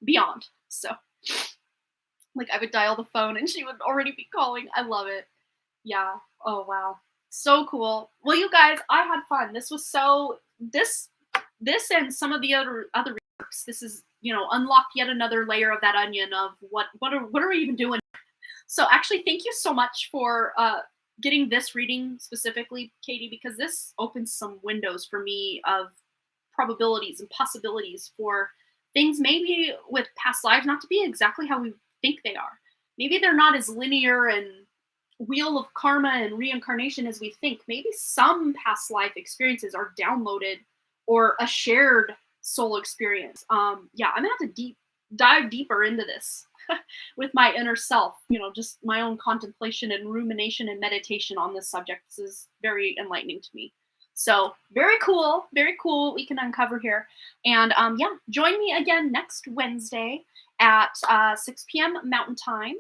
beyond. So, like, I would dial the phone and she would already be calling. I love it. Yeah. Oh wow. So cool. Well, you guys, I had fun. This was so this and some of the other works. This is unlocked yet another layer of that onion of what are we even doing? So actually, thank you so much for getting this reading specifically, Katie, because this opens some windows for me of probabilities and possibilities for things maybe with past lives not to be exactly how we think they are. Maybe they're not as linear and wheel of karma and reincarnation as we think. Maybe some past life experiences are downloaded or a shared soul experience. Yeah, I'm gonna have to dive deeper into this with my inner self, just my own contemplation and rumination and meditation on this subject. This is very enlightening to me. So very cool what we can uncover here. And yeah, join me again next Wednesday at 6 p.m. Mountain Time.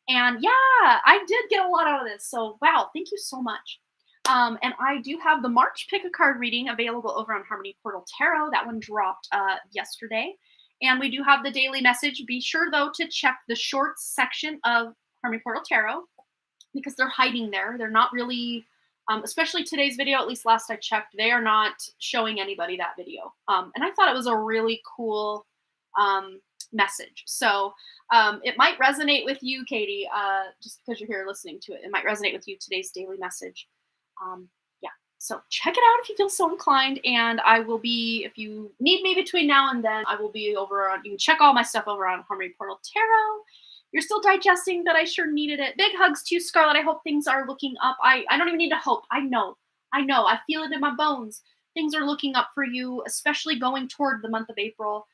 And yeah, I did get a lot out of this. So wow, thank you so much. And I do have the March Pick a Card reading available over on Harmony Portal Tarot. That one dropped yesterday. And we do have the daily message. Be sure, though, to check the shorts section of Harmony Portal Tarot because they're hiding there. They're not really, especially today's video, at least last I checked, they are not showing anybody that video. And I thought it was a really cool message. So it might resonate with you, Katie, just because you're here listening to it. It might resonate with you, today's daily message. Yeah, so check it out if you feel so inclined. And I will be, if you need me between now and then, I will be over on, you can check all my stuff over on Harmony Portal Tarot. You're still digesting that I sure needed it. Big hugs to you, Scarlett. I hope things are looking up. I don't even need to hope. I know. I feel it in my bones. things are looking up for you, especially going toward the month of April.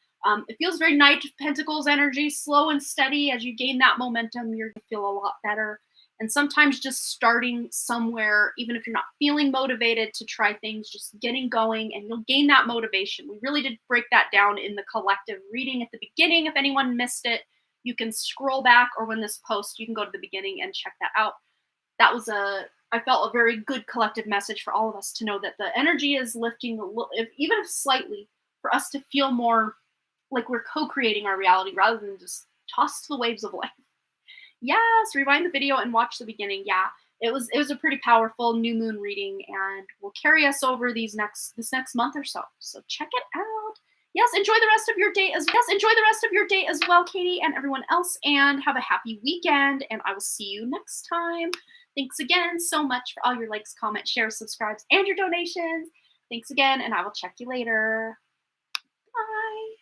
It feels very Knight of Pentacles energy, slow and steady. As you gain that momentum, you're going to feel a lot better. And sometimes just starting somewhere, even if you're not feeling motivated to try things, just getting going and you'll gain that motivation. We really did break that down in the collective reading at the beginning. If anyone missed it, you can scroll back, or when this post, you can go to the beginning and check that out. That was I felt a very good collective message for all of us to know that the energy is lifting, even if slightly, for us to feel more like we're co-creating our reality rather than just tossed to the waves of life. Yes, rewind the video and watch the beginning. Yeah, it was a pretty powerful new moon reading, and will carry us over this next month or so. So check it out. Yes, enjoy the rest of your day as well, Katie, and everyone else, and have a happy weekend. And I will see you next time. Thanks again so much for all your likes, comments, shares, subscribes, and your donations. Thanks again, and I will check you later. Bye.